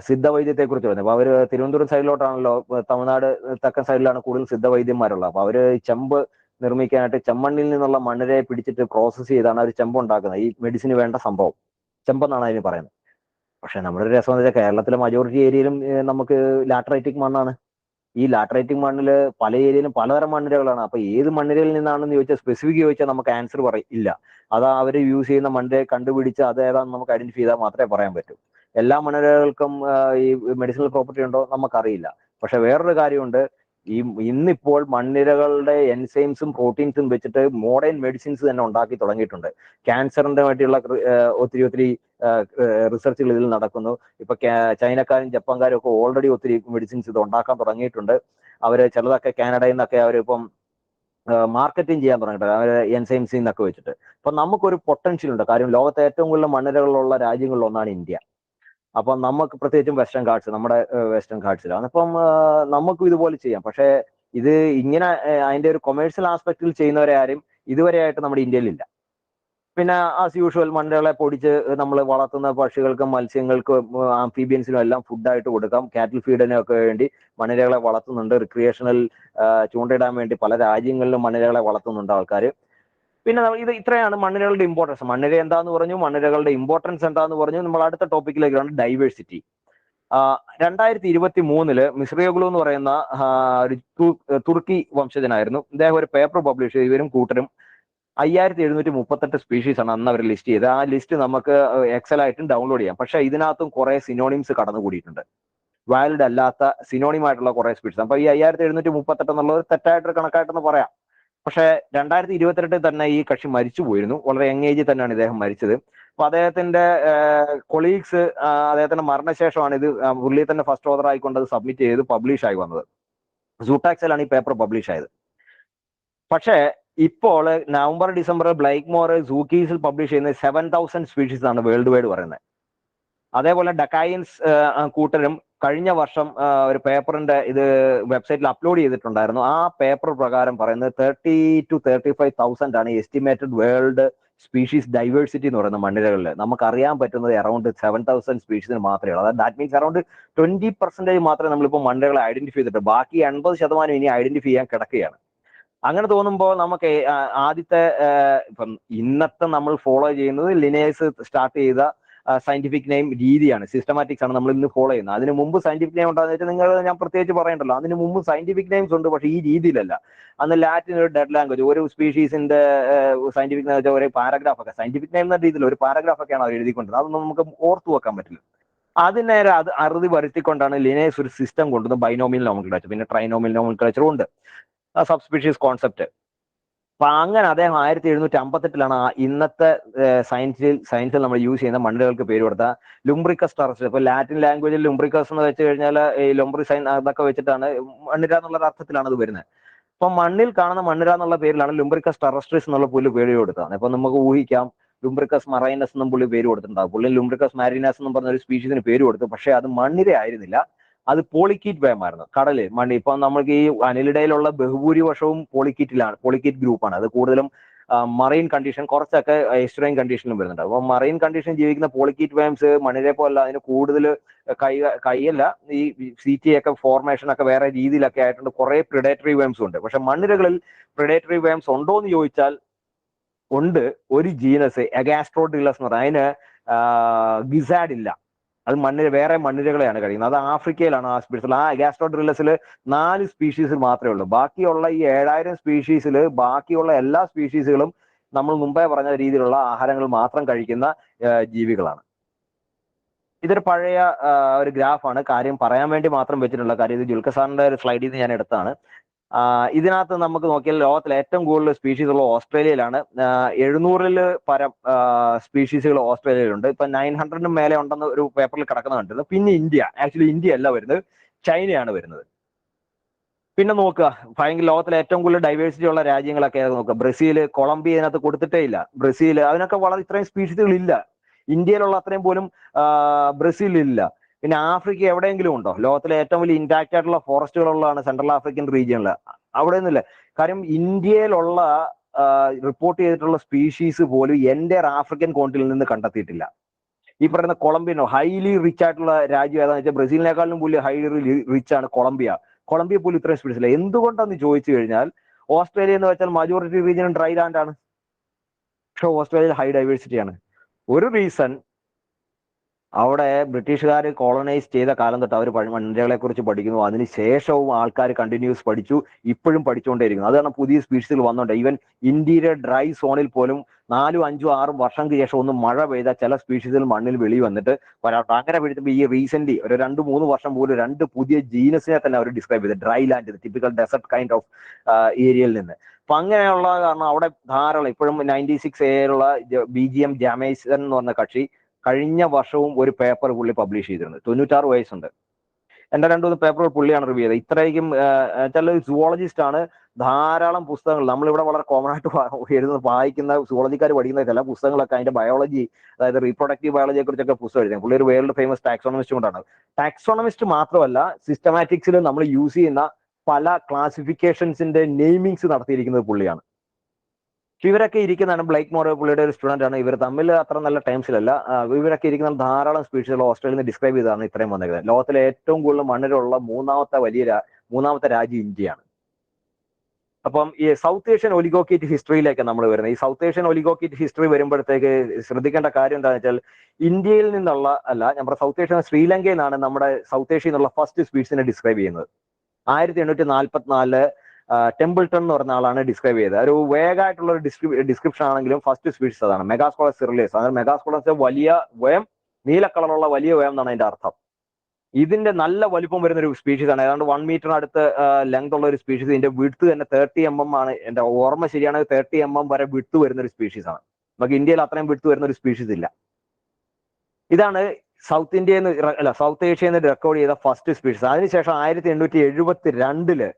സിദ്ധവൈദ്യത്തെ കുറിച്ച് പറഞ്ഞു. അപ്പൊ അവര് തിരുവനന്തപുരം സൈഡിലോട്ടാണല്ലോ, തമിഴ്നാട് തെക്കൻ സൈഡിലാണ് കൂടുതൽ സിദ്ധവൈദ്യന്മാരുള്ളത്. അപ്പൊ അവര് ചെമ്പ് നിർമ്മിക്കാനായിട്ട് ചെമ്മണ്ണിൽ നിന്നുള്ള മണ്ണിരയെ പിടിച്ചിട്ട് പ്രോസസ്സ് ചെയ്താണ് അവർ ചെമ്പ് ഉണ്ടാക്കുന്നത്, ഈ മെഡിസിന് വേണ്ട സംഭവം. ചെമ്പെന്നാണ് അതിന് പറയുന്നത്. പക്ഷെ നമ്മുടെ ഒരു രസം എന്ന് വെച്ചാൽ കേരളത്തിലെ മജോറിറ്റി ഏരിയയിലും നമുക്ക് ലാറ്ററൈറ്റിക് മണ്ണാണ്. ഈ ലാറ്ററൈറ്റിക് മണ്ണിൽ പല ഏരിയയിലും പലതരം മണ്ണിരകളാണ്. അപ്പൊ ഏത് മണ്ണിരയിൽ നിന്നാണെന്ന് ചോദിച്ചാൽ സ്പെസിഫിക് ചോദിച്ചാൽ നമുക്ക് ആൻസർ ഇല്ല. അതാ അവർ യൂസ് ചെയ്യുന്ന മണ്ണിരയെ കണ്ടുപിടിച്ച് അത് ഏതാണെന്ന് നമുക്ക് ഐഡന്റിഫൈ ചെയ്താൽ മാത്രമേ പറയാൻ പറ്റൂ. എല്ലാ മണ്ണിരകൾക്കും ഈ മെഡിസിനൽ പ്രോപ്പർട്ടി ഉണ്ടോ നമുക്കറിയില്ല. പക്ഷെ വേറൊരു കാര്യമുണ്ട്, ഈ ഇന്നിപ്പോൾ മണ്ണിരകളുടെ എൻസൈംസും പ്രോട്ടീൻസും വെച്ചിട്ട് മോഡേൺ മെഡിസിൻസ് തന്നെ ഉണ്ടാക്കി തുടങ്ങിയിട്ടുണ്ട്. ക്യാൻസറിന്റെ വേണ്ടിയുള്ള ഒത്തിരി റിസർച്ചുകൾ ഇതിൽ നടക്കുന്നു. ഇപ്പൊ ചൈനക്കാരും ജപ്പാൻകാരും ഒക്കെ ഓൾറെഡി ഒത്തിരി മെഡിസിൻസ് ഇത് ഉണ്ടാക്കാൻ തുടങ്ങിയിട്ടുണ്ട്. അവര് ചിലതൊക്കെ കാനഡയിൽ നിന്നൊക്കെ അവരിപ്പം മാർക്കറ്റിംഗ് ചെയ്യാൻ തുടങ്ങിയിട്ടുണ്ട്, അവര് എൻസൈംസിൽ നിന്നൊക്കെ വെച്ചിട്ട്. അപ്പൊ നമുക്കൊരു പൊട്ടൻഷ്യൽ ഉണ്ട്. കാര്യം ലോകത്തെ ഏറ്റവും കൂടുതൽ മണ്ണിരകളുള്ള രാജ്യങ്ങളിൽ ഒന്നാണ് ഇന്ത്യ. അപ്പൊ നമുക്ക് പ്രത്യേകിച്ചും വെസ്റ്റേൺ ഘാട്സ്, നമ്മുടെ വെസ്റ്റേൺ ഘാട്സിലാണ്. അപ്പം നമുക്കും ഇതുപോലെ ചെയ്യാം. പക്ഷേ ഇത് ഇങ്ങനെ അതിന്റെ ഒരു കൊമേഴ്സ്യൽ ആസ്പെക്റ്റിൽ ചെയ്യുന്നവരെ ആരും ഇതുവരെയായിട്ട് നമ്മുടെ ഇന്ത്യയിലില്ല. പിന്നെ ആസ് യൂഷ്വൽ മണ്ണിരകളെ പൊടിച്ച് നമ്മൾ വളർത്തുന്ന പക്ഷികൾക്കും മത്സ്യങ്ങൾക്കും ആംഫീബിയൻസിനും എല്ലാം ഫുഡായിട്ട് കൊടുക്കാം. കാറ്റിൽ ഫീഡിനൊക്കെ വേണ്ടി മണ്ണിരകളെ വളർത്തുന്നുണ്ട്. റിക്രിയേഷണൽ ചൂണ്ടയിടാൻ വേണ്ടി പല രാജ്യങ്ങളിലും മണ്ണിരകളെ വളർത്തുന്നുണ്ട് ആൾക്കാർ. പിന്നെ ഇത് ഇത്രയാണ് മണ്ണിരകളുടെ ഇമ്പോർട്ടൻസ്. മണ്ണിര എന്താന്ന് പറഞ്ഞു, മണ്ണിരകളുടെ ഇമ്പോർട്ടൻസ് എന്താന്ന് പറഞ്ഞു. നമ്മൾ അടുത്ത ടോപ്പിക്കിലേക്കാണ് ഡൈവേഴ്സിറ്റി. 2023 മിസ്രിയോഗ്ലു എന്ന് പറയുന്ന ഒരു തുർക്കി വംശജനായിരുന്നു. ഇദ്ദേഹം ഒരു പേപ്പർ പബ്ലിഷ് ചെയ്തു. ഇവരും കൂട്ടരും 5738 സ്പീഷീസ് ആണ് അന്ന് അവർ ലിസ്റ്റ് ചെയ്തത്. ആ ലിസ്റ്റ് നമുക്ക് എക്സൽ ആയിട്ടും ഡൗൺലോഡ് ചെയ്യാം. പക്ഷെ ഇതിനകത്തും കുറെ സിനോണിംസ് കടന്നുകൂടിയിട്ടുണ്ട്, വാലിഡ് അല്ലാത്ത സിനോണിമായിട്ടുള്ള കുറെ സ്പീഷീസ്. അപ്പൊ ഈ 5738 എന്നുള്ളത് തെറ്റായിട്ടൊരു കണക്കായിട്ടെന്ന് പറയാം. പക്ഷെ 2022 തന്നെ ഈ കക്ഷി മരിച്ചു പോയിരുന്നു. വളരെ യങ് ഏജിൽ തന്നെയാണ് ഇദ്ദേഹം മരിച്ചത്. അപ്പൊ അദ്ദേഹത്തിന്റെ കൊളീഗ്സ് അദ്ദേഹത്തിന്റെ മരണശേഷമാണ് ഇത് പുള്ളി തന്നെ ഫസ്റ്റ് ഓതർ ആയിക്കൊണ്ട് അത് സബ്മിറ്റ് ചെയ്ത് പബ്ലിഷ് ആയി വന്നത്. സൂട്ടാക്സിലാണ് ഈ പേപ്പർ പബ്ലിഷ് ആയത്. പക്ഷേ ഇപ്പോൾ നവംബർ ഡിസംബർ ബ്ലൈക്ക് മോർ സൂക്കീസിൽ പബ്ലിഷ് ചെയ്യുന്ന 7000 സ്പീഷീസ് ആണ് വേൾഡ് വൈഡ് പറയുന്നത്. അതേപോലെ ഡക്കായൻസ് കൂട്ടരും കഴിഞ്ഞ വർഷം ഒരു പേപ്പറിന്റെ ഇത് വെബ്സൈറ്റിൽ അപ്ലോഡ് ചെയ്തിട്ടുണ്ടായിരുന്നു. ആ പേപ്പർ പ്രകാരം പറയുന്നത് 30,000 to 35,000 ആണ് എസ്റ്റിമേറ്റഡ് വേൾഡ് സ്പീഷീസ് ഡൈവേഴ്സിറ്റി എന്ന് പറയുന്നത് മണ്ണിരകളിൽ. നമുക്കറിയാൻ പറ്റുന്നത് അറൌണ്ട് 7,000 സ്പീഷീസിന് മാത്രമേ ഉള്ളൂ. അതായത് ദാറ്റ് മീൻസ് അറൌണ്ട് 20% മാത്രമേ നമ്മളിപ്പോൾ മണ്ണിരകളെ ഐഡന്റിഫൈ ചെയ്തിട്ട്, ബാക്കി 80% ഇനി ഐഡന്റിഫൈ ചെയ്യാൻ കിടക്കുകയാണ്. അങ്ങനെ തോന്നുമ്പോൾ നമുക്ക് ആദ്യത്തെ ഇപ്പം ഇന്നത്തെ നമ്മൾ ഫോളോ ചെയ്യുന്നത് ലിനേഴ്സ് സ്റ്റാർട്ട് ചെയ്ത സയന്റിഫിക് നെയിം രീതിയാണ്, സിസ്റ്റമാറ്റിക്സ് ആണ് നമ്മൾ ഇന്ന് ഫോളോ ചെയ്യുന്നത്. അതിന് മുമ്പ് സയന്റിഫിക് നെയിം ഉണ്ടാകുന്ന വെച്ചാൽ ഞാൻ പ്രത്യേകിച്ച് പറയണ്ടല്ലോ, അതിന് മുമ്പ് സയന്റിഫിക് നെയിംസ് ഉണ്ട്, പക്ഷേ ഈ രീതിയിലല്ല. അന്ന് ലാറ്റിൻ ഒരു ഡെഡ് ലാംഗ്വേജ്, ഒരു സ്പീഷീസിന്റെ സയന്റിഫിക് നെയിം ഒരു പാരഗ്രാഫ് ഒക്കെ, സയന്റിഫിക് നെയിം എന്ന രീതിയിൽ ഒരു പാരഗ്രാഫ് ഒക്കെയാണ് അവർ എഴുതിക്കൊണ്ടത്. അതൊന്നും നമുക്ക് ഓർത്തു വെക്കാൻ പറ്റില്ല. അതിനേരെ അത് അറുതി വരുത്തിക്കൊണ്ടാണ് ലിനേഴ്സ് ഒരു സിസ്റ്റം കൊണ്ടുവന്നത്, ബൈനോമിയൽ നോമൻക്ലേച്ചർ, പിന്നെ ട്രൈനോമിയൽ നോമൻക്ലേച്ചറും ഉണ്ട്, സബ്സ്പീഷീസ് കോൺസെപ്റ്റ്. അപ്പൊ അങ്ങനെ അദ്ദേഹം 1758 ഇന്നത്തെ സയൻസിൽ നമ്മൾ യൂസ് ചെയ്യുന്ന മണ്ണിരകൾക്ക് പേര് കൊടുത്ത ലുംബ്രിക്കസ് ടെറസ്ട്രിയസ്. ഇപ്പൊ ലാറ്റിൻ ലാംഗ്വേജിൽ ലുംബ്രിക്കസ് എന്ന് വെച്ച് കഴിഞ്ഞാൽ ഈ ലൊംബ്രിസൈൻ അതൊക്കെ വെച്ചിട്ടാണ് മണ്ണിര എന്നുള്ള അർത്ഥത്തിലാണ് അത് വരുന്നത്. അപ്പൊ മണ്ണിൽ കാണുന്ന മണ്ണിര എന്നുള്ള പേരിലാണ് ലുംബ്രിക്കസ് ടെറസ്ട്രിയസ് എന്നുള്ള പുള്ളി പേര് കൊടുത്തതാണ്. അപ്പൊ നമുക്ക് ഊഹിക്കാം ലുംബ്രിക്കസ് മറൈനസ് എന്നും പുള്ളി പേര് കൊടുത്തിട്ടുണ്ടാകും. പുള്ളി ലുംബ്രിക്കസ് മാരിനസ് എന്നും പറഞ്ഞ ഒരു സ്പീഷീസിന് പേര് കൊടുത്തു. പക്ഷെ അത് മണ്ണിര ആയിരുന്നില്ല, അത് പോളിക്കീറ്റ് വേമായിരുന്നു. കടല് മണ്ണ്. ഇപ്പൊ നമുക്ക് ഈ അനിലിടയിലുള്ള ബഹുഭൂരിപക്ഷവും പോളിക്കീറ്റ് ഗ്രൂപ്പാണ്. അത് കൂടുതലും മറൈൻ കണ്ടീഷൻ, കുറച്ചൊക്കെ എസ്റ്റുറൈൻ കണ്ടീഷനിലും വരുന്നുണ്ട്. അപ്പൊ മറൈൻ കണ്ടീഷൻ ജീവിക്കുന്ന പോളിക്കീറ്റ് വേംസ് മണ്ണിരെ പോലല്ല, അതിന് കൂടുതൽ കൈയല്ല, ഈ CT ഒക്കെ ഫോർമേഷൻ ഒക്കെ വേറെ രീതിയിലൊക്കെ ആയിട്ടുണ്ട്. കുറെ പ്രിഡേറ്ററി വേംസും ഉണ്ട്. പക്ഷെ മണ്ണിരകളിൽ പ്രിഡേറ്ററി വേംസ് ഉണ്ടോ എന്ന് ചോദിച്ചാൽ ഉണ്ട്. ഒരു ജീനസ് അഗാസ്ട്രോഡിലസ് എന്ന് പറഞ്ഞാൽ അതിന് ഗിസാഡ് ഇല്ല. അത് വേറെ മണ്ണിരകളെയാണ് കഴിയുന്നത്. അത് ആഫ്രിക്കയിലാണ് ആ സ്പീഷീസ്. ആ അഗാസ്ട്രോഡ്രില്ലസിൽ 4 സ്പീഷീസ് മാത്രമേ ഉള്ളൂ. ബാക്കിയുള്ള ഈ 7000 സ്പീഷീസിൽ ബാക്കിയുള്ള എല്ലാ സ്പീഷീസുകളും നമ്മൾ മുമ്പേ പറഞ്ഞ രീതിയിലുള്ള ആഹാരങ്ങൾ മാത്രം കഴിക്കുന്ന ജീവികളാണ്. ഇതൊരു പഴയ ഒരു ഗ്രാഫാണ്, കാര്യം പറയാൻ വേണ്ടി മാത്രം വെച്ചിട്ടുള്ള കാര്യം. ഇത് ജുൽഖർ സാറിന്റെ ഒരു സ്ലൈഡിൽ നിന്ന് ഞാൻ എടുത്താണ്. ഇതിനകത്ത് നമുക്ക് നോക്കിയാൽ ലോകത്തിലെ ഏറ്റവും കൂടുതൽ സ്പീഷീസ് ഉള്ള ഓസ്ട്രേലിയയിലാണ്. 700 പരം സ്പീഷീസുകൾ ഓസ്ട്രേലിയയിലുണ്ട്. ഇപ്പൊ 900 മേലെ ഉണ്ടെന്ന് ഒരു പേപ്പറിൽ കിടക്കുന്ന കണ്ടിരുന്നു. പിന്നെ ഇന്ത്യ അല്ല വരുന്നത്, ചൈനയാണ് വരുന്നത്. പിന്നെ നോക്കുക, ഭയങ്കര ലോകത്തിലെ ഏറ്റവും കൂടുതൽ ഡൈവേഴ്സിറ്റി ഉള്ള രാജ്യങ്ങളൊക്കെ നോക്കുക. ബ്രസീൽ, കൊളംബിയ ഇതിനകത്ത് കൊടുത്തിട്ടേ ഇല്ല. ബ്രസീൽ, അതിനൊക്കെ വളരെ ഇത്രയും സ്പീഷീസുകൾ ഇല്ല. ഇന്ത്യയിലുള്ള അത്രയും പോലും ബ്രസീലിലില്ല. പിന്നെ ആഫ്രിക്ക എവിടെയെങ്കിലും ഉണ്ടോ? ലോകത്തിലെ ഏറ്റവും വലിയ ഇന്റാക്ട് ആയിട്ടുള്ള ഫോറസ്റ്റുകളുള്ളതാണ് സെൻട്രൽ ആഫ്രിക്കൻ റീജിയനിൽ. അവിടെ ഒന്നുമില്ല. കാര്യം ഇന്ത്യയിലുള്ള റിപ്പോർട്ട് ചെയ്തിട്ടുള്ള സ്പീഷീസ് പോലും എൻ്റെ ആഫ്രിക്കൻ കോണ്ടിൽ നിന്ന് കണ്ടെത്തിയിട്ടില്ല. ഈ പറയുന്ന കൊളംബിയനോ ഹൈലി റിച്ച് ആയിട്ടുള്ള രാജ്യം ഏതാണെന്ന് വെച്ചാൽ ബ്രസീലിനേക്കാളും പോലും ഹൈലി റിച്ച് ആണ് കൊളംബിയ പോലും ഇത്രയും സ്പീഷീസ് ഇല്ല. എന്തുകൊണ്ടാന്ന് ചോദിച്ചു കഴിഞ്ഞാൽ ഓസ്ട്രേലിയ എന്ന് വെച്ചാൽ മജോറിറ്റി റീജിയൻ ഡ്രൈ ലാൻഡ് ആണ്, പക്ഷെ ഓസ്ട്രേലിയയിൽ ഹൈ ഡൈവേഴ്സിറ്റി ആണ്. ഒരു റീസൺ അവിടെ ബ്രിട്ടീഷുകാർ കോളനൈസ് ചെയ്ത കാലം തൊട്ട് അവർ മണ്ണിരകളെ കുറിച്ച് പഠിക്കുന്നു. അതിനുശേഷവും ആൾക്കാർ കണ്ടിന്യൂസ് പഠിച്ചു, ഇപ്പോഴും പഠിച്ചുകൊണ്ടേയിരിക്കുന്നു. അത് കാരണം പുതിയ സ്പീഷീസുകൾ വന്നുണ്ട്. ഈവൻ ഇന്ത്യയുടെ ഡ്രൈ സോണിൽ പോലും 4, 5, 6 വർഷങ്ങൾക്ക് ശേഷം ഒന്ന് മഴ പെയ്ത ചില സ്പീഷീസുകൾ മണ്ണിൽ വെളി വന്നിട്ട് വരാറുണ്ട്. അങ്ങനെ വീഴുമ്പോൾ ഈ റീസെന്റ് ഒരു 2-3 വർഷം പോലും 2 പുതിയ ജീനസിനെ തന്നെ അവർ ഡിസ്ക്രൈബ് ചെയ്ത് dry land, typical desert kind of ഏരിയയിൽ നിന്ന്. അപ്പൊ അങ്ങനെയുള്ള കാരണം അവിടെ ധാരാളം ഇപ്പോഴും 96A BGM ജാമൈസൺ എന്ന് പറഞ്ഞ കക്ഷി കഴിഞ്ഞ വർഷവും ഒരു പേപ്പർ പുള്ളി പബ്ലിഷ് ചെയ്തിരുന്നു. 96 വയസ്സുണ്ട്. എന്റെ 2-3 പേപ്പറുകൾ പുള്ളിയാണ് റിവ്യൂ ചെയ്തത്. ഇത്രയ്ക്കും ചില സുവോളജിസ്റ്റ് ആണ്. ധാരാളം പുസ്തകങ്ങൾ നമ്മളിവിടെ വളരെ കോമൺ ആയിട്ട് വായിക്കുന്ന സുവോളജിക്കാർ പഠിക്കുന്ന ചില പുസ്തകങ്ങളൊക്കെ അതിന്റെ ബയോളജി, അതായത് റീപ്രൊഡക്റ്റീവ് ബയോളജിയെ കുറിച്ചൊക്കെ പുസ്തകം എഴുതുന്നത്. പുള്ളി ഒരു വേൾഡ് ഫേമസ് ടാക്സോണമിസ്റ്റ് കൊണ്ടാണ്. ടാക്സോണമിസ്റ്റ് മാത്രമല്ല, സിസ്റ്റമാറ്റിക്സിൽ നമ്മൾ യൂസ് ചെയ്യുന്ന പല ക്ലാസിഫിക്കേഷൻസിന്റെ നെയിമിങ്സ് നടത്തിയിരിക്കുന്നത് പുള്ളിയാണ്. ഇവരൊക്കെ ഇരിക്കുന്നതാണ് ബ്ലൈക്ക് മോറോ പുള്ളിയുടെ ഒരു സ്റ്റുഡന്റ് ആണ്. ഇവർ തമ്മിൽ അത്ര നല്ല ടൈംസിലല്ല. ഇവരൊക്കെ ഇരിക്കുന്ന ധാരാളം സ്പീഷീസുകൾ ഓസ്ട്രേലിയയിൽ നിന്ന് ഡിസ്ക്രൈബ് ചെയ്താണ് ഇത്രയും വന്നിരിക്കുന്നത്. ലോകത്തിലെ ഏറ്റവും കൂടുതൽ മണ്ണിലുള്ള മൂന്നാമത്തെ രാജ്യം ഇന്ത്യയാണ്. അപ്പം ഈ സൗത്ത് ഏഷ്യൻ ഒലിഗോക്കീറ്റ് ഹിസ്റ്ററിയിലേക്ക് നമ്മൾ വരുന്നത്. ഈ സൗത്ത് ഏഷ്യൻ ഒലിഗോക്കീറ്റ് ഹിസ്റ്ററി വരുമ്പോഴത്തേക്ക് ശ്രദ്ധിക്കേണ്ട കാര്യം എന്താണെന്ന് വെച്ചാൽ, ഇന്ത്യയിൽ നിന്നുള്ള ഞാൻ പറഞ്ഞ സൗത്ത് ഏഷ്യൻ ശ്രീലങ്കയിൽ നിന്നാണ് നമ്മുടെ സൗത്ത് ഏഷ്യയിൽ നിന്നുള്ള ഫസ്റ്റ് സ്പീഷീസിനെ ഡിസ്ക്രൈബ് ചെയ്യുന്നത്. 1844 ടെമ്പിൾട്ടൺ എന്ന് പറഞ്ഞ ആളാണ് ഡിസ്ക്രൈബ് ചെയ്തത്. ഒരു വേഗമായിട്ടുള്ള ഒരു ഡിസ്ക്രിപ്ഷൻ ആണെങ്കിലും ഫസ്റ്റ് സ്പീഷീസ് അതാണ് മെഗാസ്കോളസ് സിറിലിയസ്. അതായത് മെഗാസ്കോളസ് വലിയ വയം, നീല കളറുള്ള വലിയ വയം എന്നാണ് അതിന്റെ അർത്ഥം. ഇതിന്റെ നല്ല വലിപ്പം വരുന്ന ഒരു സ്പീഷീസ് ആണ്. ഏതാണ്ട് 1 മീറ്ററിന് അടുത്ത് ലെങ്ത് ഉള്ള ഒരു സ്പീഷീസ്. ഇതിന്റെ വിഡ്ത്ത് തന്നെ 30 mm ആണ്. എന്റെ ഓർമ്മ ശരിയാണെങ്കിൽ 30 mm വരെ വിഡ്ത്ത് വരുന്ന ഒരു സ്പീഷീസ് ആണ്. നമുക്ക് ഇന്ത്യയിൽ അത്രയും വിഡ്ത്ത് വരുന്ന ഒരു സ്പീഷീസ് ഇല്ല. ഇതാണ് സൗത്ത് ഏഷ്യയിൽ നിന്ന് റെക്കോർഡ് ചെയ്ത ഫസ്റ്റ് സ്പീഷീസ്. അതിനുശേഷം 1872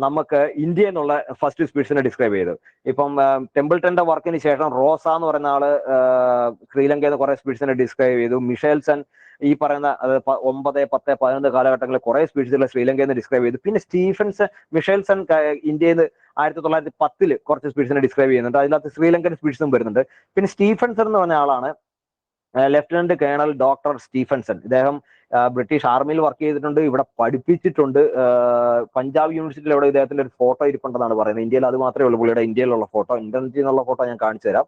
നമുക്ക് ഇന്ത്യ എന്നുള്ള ഫസ്റ്റ് സ്പീഷീസിനെ ഡിസ്ക്രൈബ് ചെയ്തു. ഇപ്പം ടെമ്പിൾട്ടന്റെ വർക്കിന് ശേഷം റോസ എന്ന് പറയുന്ന ആള് ശ്രീലങ്കയിൽ നിന്ന് കുറെ സ്പീഷീസിനെ ഡിസ്ക്രൈബ് ചെയ്തു. മിഷേൽസൺ ഈ പറയുന്ന 9, 10, 11 കാലഘട്ടങ്ങളിൽ കുറെ സ്പീഷീസുകൾ ശ്രീലങ്കയിൽ നിന്ന് ഡിസ്ക്രൈബ് ചെയ്തു. പിന്നെ മിഷേൽസൺ ഇന്ത്യയിൽ നിന്ന് 1910 കുറച്ച് സ്പീഷീസിനെ ഡിസ്ക്രൈബ് ചെയ്യുന്നുണ്ട്. അതിനകത്ത് ശ്രീലങ്കൻ സ്പീഷീസും വരുന്നുണ്ട്. പിന്നെ സ്റ്റീഫൻസൺ എന്ന് പറഞ്ഞ ആളാണ് ലെഫ്റ്റനന്റ് കേണൽ ഡോക്ടർ സ്റ്റീഫൻസൺ. ഇദ്ദേഹം ബ്രിട്ടീഷ് ആർമിയിൽ വർക്ക് ചെയ്തിട്ടുണ്ട്, ഇവിടെ പഠിപ്പിച്ചിട്ടുണ്ട്. പഞ്ചാബ് യൂണിവേഴ്സിറ്റിയിൽ ഇവിടെ ഇദ്ദേഹത്തിന്റെ ഒരു ഫോട്ടോ ഇരിപ്പുണ്ടെന്നാണ് പറയുന്നത്. ഇന്ത്യയിൽ അത് മാത്രമേ ഉള്ളൂ പുള്ളിയുടെ ഇന്ത്യയിലുള്ള ഫോട്ടോ. ഇന്റർനെറ്റിൽ നിന്നുള്ള ഫോട്ടോ ഞാൻ കാണിച്ചു തരാം.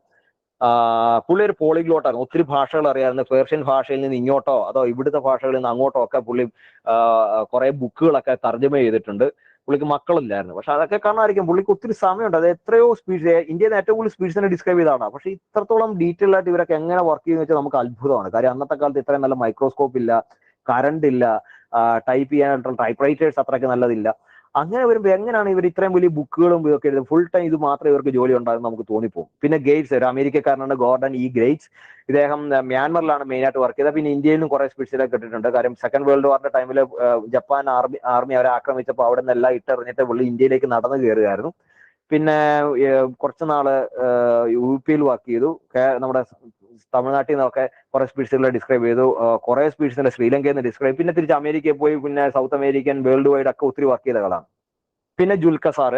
പുള്ളി ഒരു പോളിഗ്ലോട്ടാണ്, ഒത്തിരി ഭാഷകൾ അറിയാവുന്ന. പേർഷ്യൻ ഭാഷയിൽ നിന്ന് ഇങ്ങോട്ടോ അതോ ഇവിടുത്തെ ഭാഷകളിൽ നിന്ന് അങ്ങോട്ടോ ഒക്കെ പുള്ളി കുറെ ബുക്കുകളൊക്കെ തർജ്ജമ ചെയ്തിട്ടുണ്ട്. പുള്ളിക്ക് മക്കളില്ലായിരുന്നു, പക്ഷെ അതൊക്കെ കാണാതിരിക്കും പുള്ളിക്ക് ഒത്തിരി സമയമുണ്ട്. അത് എത്രയോ ഇന്ത്യയിൽ നിന്ന് ഏറ്റവും കൂടുതൽ സ്പീഷീസിനെ ഡിസ്ക്രൈബ് ചെയ്താണ്. പക്ഷെ ഇത്രത്തോളം ഡീറ്റെയിൽ ആയിട്ട് ഇവരൊക്കെ എങ്ങനെ വർക്ക് ചെയ്യുന്ന വെച്ചാൽ നമുക്ക് അത്ഭുതമാണ്. കാര്യം അന്നത്തെ കാലത്ത് ഇത്രയും നല്ല മൈക്രോസ്കോപ്പ് ഇല്ല, കറണ്ട് ഇല്ല, ടൈപ്പ് ചെയ്യാനായിട്ടുള്ള ടൈപ്പ് റൈറ്റേഴ്സ് അത്രയ്ക്ക് നല്ലതില്ല. അങ്ങനെ വരുമ്പോൾ എങ്ങനെയാണ് ഇവർ ഇത്രയും വലിയ ബുക്കുകളും ഇതൊക്കെ എഴുതുന്നത്? ഫുൾ ടൈം ഇത് മാത്രമേ ഇവർക്ക് ജോലി ഉണ്ടാകും നമുക്ക് തോന്നിപ്പോകും. പിന്നെ ഗേറ്റ്സ്, ഒരു അമേരിക്കക്കാരനാണ് ഗോർഡൻ ഇ ഗ്രേറ്റ്സ്. ഇദ്ദേഹം മ്യാൻമറിലാണ് മെയിൻ ആയിട്ട് വർക്ക് ചെയ്തത്. പിന്നെ ഇന്ത്യയിലും കുറെ സ്പീഷീസിലൊക്കെ കിട്ടിയിട്ടുണ്ട്. കാര്യം സെക്കൻഡ് വേൾഡ് വാറിന്റെ ടൈമിൽ ജപ്പാൻ ആർമി അവരെ ആക്രമിച്ചപ്പോൾ അവിടെ നിന്നെല്ലാം ഇട്ടെറിഞ്ഞിട്ട് പുള്ളി ഇന്ത്യയിലേക്ക് നടന്നു കയറുകയായിരുന്നു. പിന്നെ കുറച്ച് നാള് UP-യിൽ വർക്ക് ചെയ്തു. നമ്മുടെ തമിഴ്നാട്ടിൽ നിന്നൊക്കെ കുറെ സ്പീഷീസുകളെ ഡിസ്ക്രൈബ് ചെയ്തു. കുറെ സ്പീഷീസിനെ ശ്രീലങ്കയിൽ നിന്ന് ഡിസ്ക്രൈബ്, പിന്നെ തിരിച്ച് അമേരിക്കയിൽ പോയി പിന്നെ സൗത്ത് അമേരിക്കൻ വേൾഡ് വൈഡ് ഒക്കെ ഒത്തിരി വർക്ക് ചെയ്ത ആളാണ്. പിന്നെ ജുൽക്കസാർ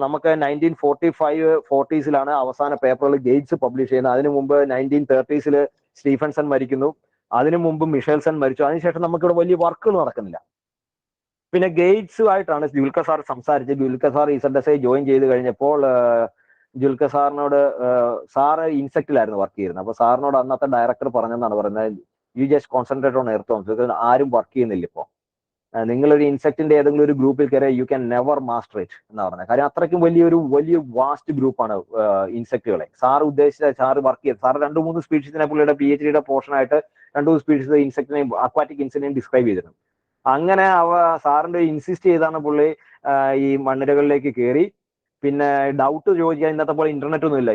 നമുക്ക് 1945-40s അവസാന പേപ്പറുകൾ ഗേറ്റ്സ് പബ്ലിഷ് ചെയ്യുന്നത്. അതിനു മുമ്പ് 1930s സ്റ്റീഫൻസൺ മരിക്കുന്നു. അതിനു മുമ്പ് മിഷേൽസൺ മരിച്ചു. അതിനുശേഷം നമുക്കിവിടെ വലിയ വർക്കുകൾ നടക്കുന്നില്ല. പിന്നെ ഗേറ്റ്സുമായിട്ടാണ് ജുൽക്കസാർ സംസാരിച്ച് ജുൽക്കസാർ ISSI ജോയിൻ ചെയ്ത് കഴിഞ്ഞപ്പോൾ ജുൽക്കസാറിനോട്, സാറ് ഇൻസെക്റ്റിലായിരുന്നു വർക്ക് ചെയ്യുന്നത്. അപ്പൊ സാറിനോട് അന്നത്തെ ഡയറക്ടർ പറഞ്ഞെന്നാണ് പറയുന്നത്, you just concentrate on earth worms. ആരും വർക്ക് ചെയ്യുന്നില്ല ഇപ്പോൾ. നിങ്ങളൊരു ഇൻസെക്ടിന്റെ ഏതെങ്കിലും ഒരു ഗ്രൂപ്പിൽ കയറിയാൽ you can never master it എന്നാ പറഞ്ഞത്. കാര്യം അത്രയ്ക്കും വലിയ വാസ്റ്റ് ഗ്രൂപ്പാണ് ഇൻസെക്ടുകളെ. സാറ് വർക്ക് ചെയ്ത് സാറ് 2-3 സ്പീഷീസിനെ പുള്ളിയുടെ PhD പോർഷൻ ആയിട്ട് 2-3 സ്പീഷീസ് ഇൻസെക്ടിനെയും അക്വാറ്റിക് ഇൻസെക്ടിനെയും ഡിസ്ക്രൈബ് ചെയ്തിരുന്നു. അങ്ങനെ സാറിന്റെ ഇൻസിസ്റ്റ് ചെയ്താണ് പുള്ളി ഈ മണ്ണിരകളിലേക്ക് കയറി. പിന്നെ ഡൗട്ട് ചോദിക്കാൻ ഇന്നത്തെ പോലെ ഇന്റർനെറ്റ് ഒന്നും ഇല്ല.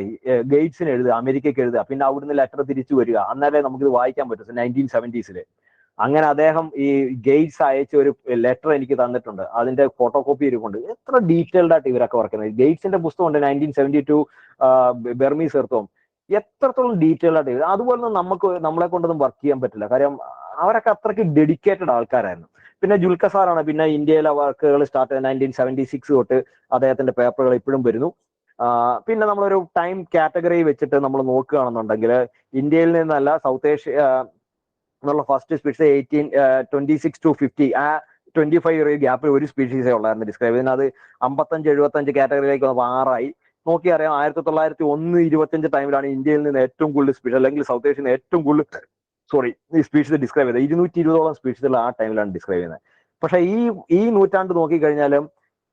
ഗേറ്റ്സിന് എഴുതുക, അമേരിക്കയ്ക്ക് എഴുതുക, പിന്നെ അവിടുന്ന് ലെറ്റർ തിരിച്ചു വരിക, അന്നേരം നമുക്കിത് വായിക്കാൻ പറ്റും. 1970s അങ്ങനെ അദ്ദേഹം ഈ ഗേറ്റ്സ് അയച്ച ഒരു ലെറ്റർ എനിക്ക് തന്നിട്ടുണ്ട്. അതിന്റെ ഫോട്ടോ കോപ്പി ഇരിപ്പുണ്ട്. എത്ര ഡീറ്റെയിൽഡ് ആയിട്ട് ഇവരൊക്കെ വർക്ക് ചെയ്യുന്നത്. ഗേറ്റ്സിന്റെ പുസ്തകമുണ്ട് 1972 ബർമീസ് എർത്ത് വോം. എത്രത്തോളം ഡീറ്റെയിൽഡ് ആയിട്ട്. അതുപോലെ നമ്മളെ കൊണ്ടൊന്നും വർക്ക് ചെയ്യാൻ പറ്റില്ല. കാര്യം അവരൊക്കെ അത്രയ്ക്ക് ഡെഡിക്കേറ്റഡ് ആൾക്കാരായിരുന്നു. പിന്നെ ജുൽക്കസാറാണ് പിന്നെ ഇന്ത്യയിലെ വർക്കുകൾ സ്റ്റാർട്ട് ചെയ്ത് 1976 തൊട്ട് അദ്ദേഹത്തിന്റെ പേപ്പറുകൾ ഇപ്പോഴും വരുന്നു. പിന്നെ നമ്മളൊരു ടൈം കാറ്റഗറി വെച്ചിട്ട് നമ്മൾ നോക്കുകയാണെന്നുണ്ടെങ്കിൽ ഇന്ത്യയിൽ നിന്നല്ല സൗത്ത് ഏഷ്യ എന്നുള്ള ഫസ്റ്റ് സ്പീഷീസ് 1826 to 50 ആ 25 ഗ്യാപ്പിൽ ഒരു സ്പീഷീസേ ഉള്ളായിരുന്നു ഡിസ്ക്രൈബ് ചെയ്യുന്നത്. അത് 55-75 കാറ്റഗറിയിലേക്ക് 6 ആയി. നോക്കി അറിയാം 1901-25 ടൈമിലാണ് ഇന്ത്യയിൽ നിന്ന് ഏറ്റവും കൂടുതൽ സ്പീഷീസ് അല്ലെങ്കിൽ സൗത്ത് ഏഷ്യയിൽ നിന്ന് ഏറ്റവും കൂടുതൽ ഈ സ്പീഷീസ് ഡിസ്ക്രൈബ് ചെയ്തത്. 220ഓളം സ്പീഷീസുകൾ ആ ടൈമിലാണ് ഡിസ്ക്രൈബ് ചെയ്യുന്നത്. പക്ഷെ ഈ നൂറ്റാണ്ട് നോക്കിക്കഴിഞ്ഞാലും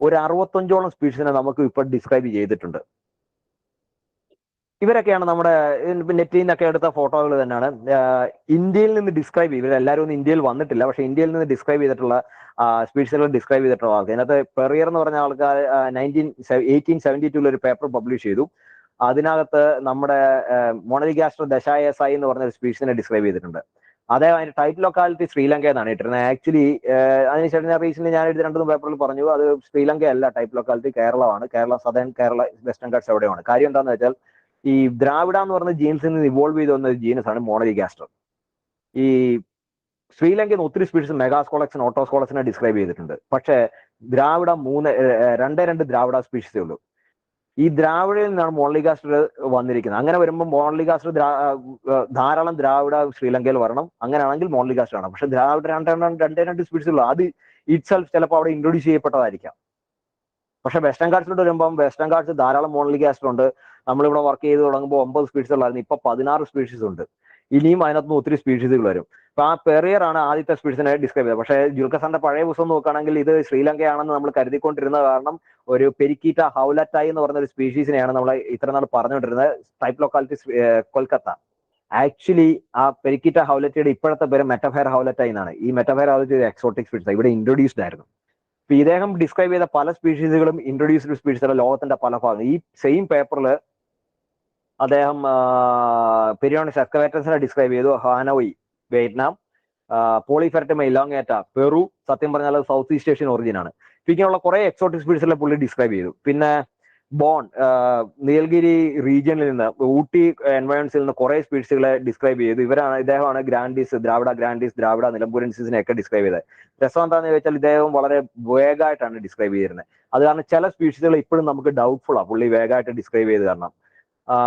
ഒരു 65ഓളം സ്പീഷീസിനെ നമുക്ക് ഇപ്പൊ ഡിസ്ക്രൈബ് ചെയ്തിട്ടുണ്ട്. ഇവരൊക്കെയാണ് നമ്മുടെ നെറ്റിൽ നിന്നൊക്കെ എടുത്ത ഫോട്ടോകൾ തന്നെയാണ്. ഇന്ത്യയിൽ നിന്ന് ഡിസ്ക്രൈബ് ചെയ്യും, ഇവരെല്ലാവരും ഒന്നും ഇന്ത്യയിൽ വന്നിട്ടില്ല, പക്ഷെ ഇന്ത്യയിൽ നിന്ന് ഡിസ്ക്രൈബ് ചെയ്തിട്ടുള്ള സ്പീഷീസുകൾ ഡിസ്ക്രൈബ് ചെയ്തിട്ടുള്ള ആൾക്ക് അതിനകത്ത് പെറിയർ എന്ന് പറഞ്ഞ ആൾക്കാർ 1872 ഒരു പേപ്പർ പബ്ലിഷ് ചെയ്തു. അതിനകത്ത് നമ്മുടെ മോണലിഗാസ്റ്റർ ദശായസായി എന്ന് പറഞ്ഞ ഒരു സ്പീഷീസിനെ ഡിസ്ക്രൈബ് ചെയ്തിട്ടുണ്ട്. അദ്ദേഹം അതിന്റെ ടൈപ്പ് ലൊക്കാലിറ്റി ശ്രീലങ്ക എന്നാണ് ഇട്ടിരുന്നത്. ആക്ച്വലി അതിനുശേഷം റീസെന്റ് ഞാൻ എഴുതി 2-3 പേപ്പറിൽ പറഞ്ഞു അത് ശ്രീലങ്ക അല്ല, ടൈപ്പ് ലൊക്കാലിറ്റി കേരളമാണ്. കേരള സദേൺ കേരള വെസ്റ്റേൺ ഗാട്സ് എവിടെയാണ്. കാര്യം എന്താണെന്ന് വെച്ചാൽ ഈ ദ്രാവിഡ എന്ന് പറഞ്ഞ ജീൻസിൽ നിന്ന് ഇവോൾവ് ചെയ്ത് വന്ന ജീനസ് ആണ് മോണലിഗാസ്റ്റർ. ഈ ശ്രീലങ്കയിൽ നിന്ന് ഒത്തിരി സ്പീഷീസ് മെഗാസ്കോളക്സിന് ഓട്ടോസ്കോളക്സിനെ ഡിസ്ക്രൈബ് ചെയ്തിട്ടുണ്ട്. പക്ഷേ ദ്രാവിഡ 2 ദ്രാവിഡ സ്പീഷീസേ ഉള്ളൂ. ഈ ദ്രാവിഡയിൽ നിന്നാണ് മോണലിഗാസ്റ്റർ വന്നിരിക്കുന്നത്. അങ്ങനെ വരുമ്പോൾ മോണലിഗാസ്റ്റർ ധാരാളം ദ്രാവിഡ ശ്രീലങ്കയിൽ വരണം, അങ്ങനെയാണെങ്കിൽ മോണലിഗാസ്റ്റർ ആണ്. പക്ഷെ ദ്രാവിഡ 2 സ്പീഷീസ് ഉള്ളൂ. അത് ഇറ്റ് സെൽഫ് ചിലപ്പോൾ അവിടെ ഇൻട്രൊഡ്യൂസ് ചെയ്യപ്പെട്ടതായിരിക്കാം. പക്ഷെ വെസ്റ്റേൺ ഗാട്സിലോട്ട് വരുമ്പോൾ വെസ്റ്റേൺ ഗാട്സ് ധാരാളം മോണലിഗാസ്റ്റർ ഉണ്ട്. നമ്മളിവിടെ വർക്ക് ചെയ്ത് തുടങ്ങുമ്പോൾ 9 സ്പീഷീസ് ഉള്ളായിരുന്നു, ഇപ്പൊ 16 സ്പീഷീസ് ഉണ്ട്. ഇനിയും അതിനകത്ത് ഒത്തിരി സ്പീഷീസുകൾ വരും. അപ്പൊ ആ പെറിയർ ആണ് ആദ്യത്തെ സ്പീഷീസിനെ ഡിസ്ക്രൈബ് ചെയ്തത്. പക്ഷേ ജുൽക്കസാന്റെ പഴയ പുസ്തകം നോക്കുകയാണെങ്കിൽ ഇത് ശ്രീലങ്കയാണെന്ന് നമ്മൾ കരുതിക്കൊണ്ടിരുന്ന കാരണം ഒരു പെരിക്കീറ്റ ഹൗലറ്റായി എന്ന് പറഞ്ഞ ഒരു സ്പീഷീസിനെയാണ് നമ്മൾ ഇത്ര നാൾ പറഞ്ഞുകൊണ്ടിരുന്നത്. Type locality Kolkata. ആക്ച്വലി ആ പെരിക്കീറ്റ ഹൗലറ്റയുടെ ഇപ്പോഴത്തെ പേര് മെറ്റഫെയർ ഹൗലറ്റായി എന്നാണ്. ഈ മെറ്റഫെയർ ഹൗലറ്റ് എക്സോട്ടിക് സ്പീഷീസ് ഇവിടെ ഇൻട്രൊഡ്യൂസ്ഡ് ആയിരുന്നു. ഇപ്പൊ ഇദ്ദേഹം ഡിസ്ക്രൈബ് ചെയ്ത പല സ്പീഷീസുകളും ഇൻട്രൊഡ്യൂസ്ഡ് സ്പീഷീസ് ലോകത്തിന്റെ പല ഭാഗം. ഈ സെയിം പേപ്പറിൽ അദ്ദേഹം പെരിയോണിസ് എക്സ്കവേറ്റേഴ്സിനെ ഡിസ്ക്രൈബ് ചെയ്തു. Hanoi Vietnam, Polypheretima elongata Peru. സത്യം പറഞ്ഞാൽ സൗത്ത് ഈസ്റ്റ് ഏഷ്യൻ ഒറിജിൻ ആണ്. ഇങ്ങനെയുള്ള കുറെ എക്സോട്ടിക് സ്പീഷീസിലെ പുള്ളി ഡിസ്ക്രൈബ് ചെയ്തു. പിന്നെ ബോൺ നീലഗിരി റീജിയനിൽ നിന്ന് ഊട്ടി എൻവയോൺസിൽ നിന്ന് കുറെ സ്പീഷീസുകളെ ഡിസ്ക്രൈബ് ചെയ്തു. ഇദ്ദേഹമാണ് ഗ്രാൻഡീസ്, ദ്രാവിഡ ഗ്രാൻഡീസ്, ദ്രാവിഡ നിലമ്പൂരൻസിനെ ഒക്കെ ഡിസ്ക്രൈബ് ചെയ്തത്. രസം എന്താണെന്ന് ചോദിച്ചാൽ ഇദ്ദേഹം വളരെ വേഗമായിട്ടാണ് ഡിസ്ക്രൈബ് ചെയ്തിരുന്നത്. അത് കാരണം ചില സ്പീഷീസുകൾ ഇപ്പോഴും നമുക്ക് ഡൗട്ട്ഫുൾ ആണ് പുള്ളി വേഗമായിട്ട് ഡിസ്ക്രൈബ് ചെയ്ത് കാരണം.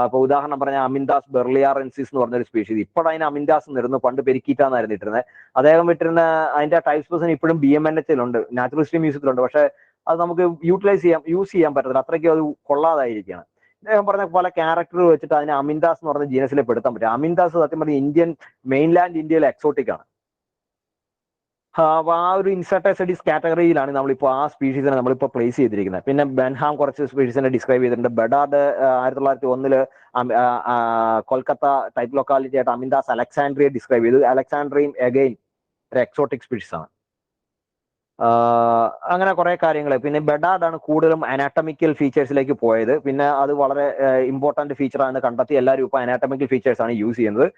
ഇപ്പൊ ഉദാഹരണം പറഞ്ഞാൽ അമിൻഡാസ് ബെർലിയാറൻസിസ് എന്ന് പറഞ്ഞൊരു സ്പീഷീസ്, ഇപ്പോഴും അതിന് അമിൻഡാസ് എന്നിരുന്നു, പണ്ട് പെരിക്കീറ്റാന്നായിരുന്നു ഇട്ടിരുന്നത്. അദ്ദേഹം വിട്ടിരുന്ന അതിന്റെ ടൈപ്പ് സ്പെസിഫിൻ ഇപ്പോഴും BMNH ഉണ്ട്, നാച്ചുറൽ ഹിസ്റ്ററി മ്യൂസിയത്തിലുണ്ട്. പക്ഷെ അത് നമുക്ക് യൂസ് ചെയ്യാൻ പറ്റത്തില്ല, അത്രയ്ക്കും അത് കൊള്ളാതായിരിക്കുകയാണ്. അദ്ദേഹം പറഞ്ഞ പല ക്യാരക്ടർ വെച്ചിട്ട് അതിനെ അമിൻഡാസ് എന്ന് പറഞ്ഞ ജീനസിലെ പെടുത്താൻ പറ്റും. അമിൻഡാസ് സത്യം പറഞ്ഞ മെയിൻലാൻഡ് ഇന്ത്യയിലെ എക്സോട്ടിക് ആണ്. ആ ഒരു ഇൻസെർട്ടൈസഡീസ് കാറ്റഗറിയിലാണ് നമ്മളിപ്പോൾ ആ സ്പീഷീസിനെ നമ്മളിപ്പോൾ പ്ലേസ് ചെയ്തിരിക്കുന്നത്. പിന്നെ ബെൻഹാം കുറച്ച് സ്പീഷീസിനെ ഡിസ്ക്രൈബ് ചെയ്തിട്ടുണ്ട്. ബെഡാർഡ് 1901 കൊൽക്കത്ത ടൈപ്പ് ലൊക്കാലിറ്റി ആയിട്ട് അമിൻഡാസ് അലക്സാൻഡ്രിയെ ഡിസ്ക്രൈബ് ചെയ്തു. അലക്സാൻഡ്രിയും എഗെയിൻ ഒരു എക്സോട്ടിക് സ്പീഷീസ് ആണ്. അങ്ങനെ കുറെ കാര്യങ്ങൾ. പിന്നെ ബെഡാർഡാണ് കൂടുതലും അനാട്ടമിക്കൽ ഫീച്ചേഴ്സിലേക്ക് പോയത്. പിന്നെ അത് വളരെ ഇമ്പോർട്ടന്റ് ഫീച്ചറാണെന്ന് കണ്ടെത്തി എല്ലാവരും ഇപ്പൊ അനാട്ടമിക്കൽ ഫീച്ചേഴ്സ് ആണ് യൂസ് ചെയ്യുന്നത്.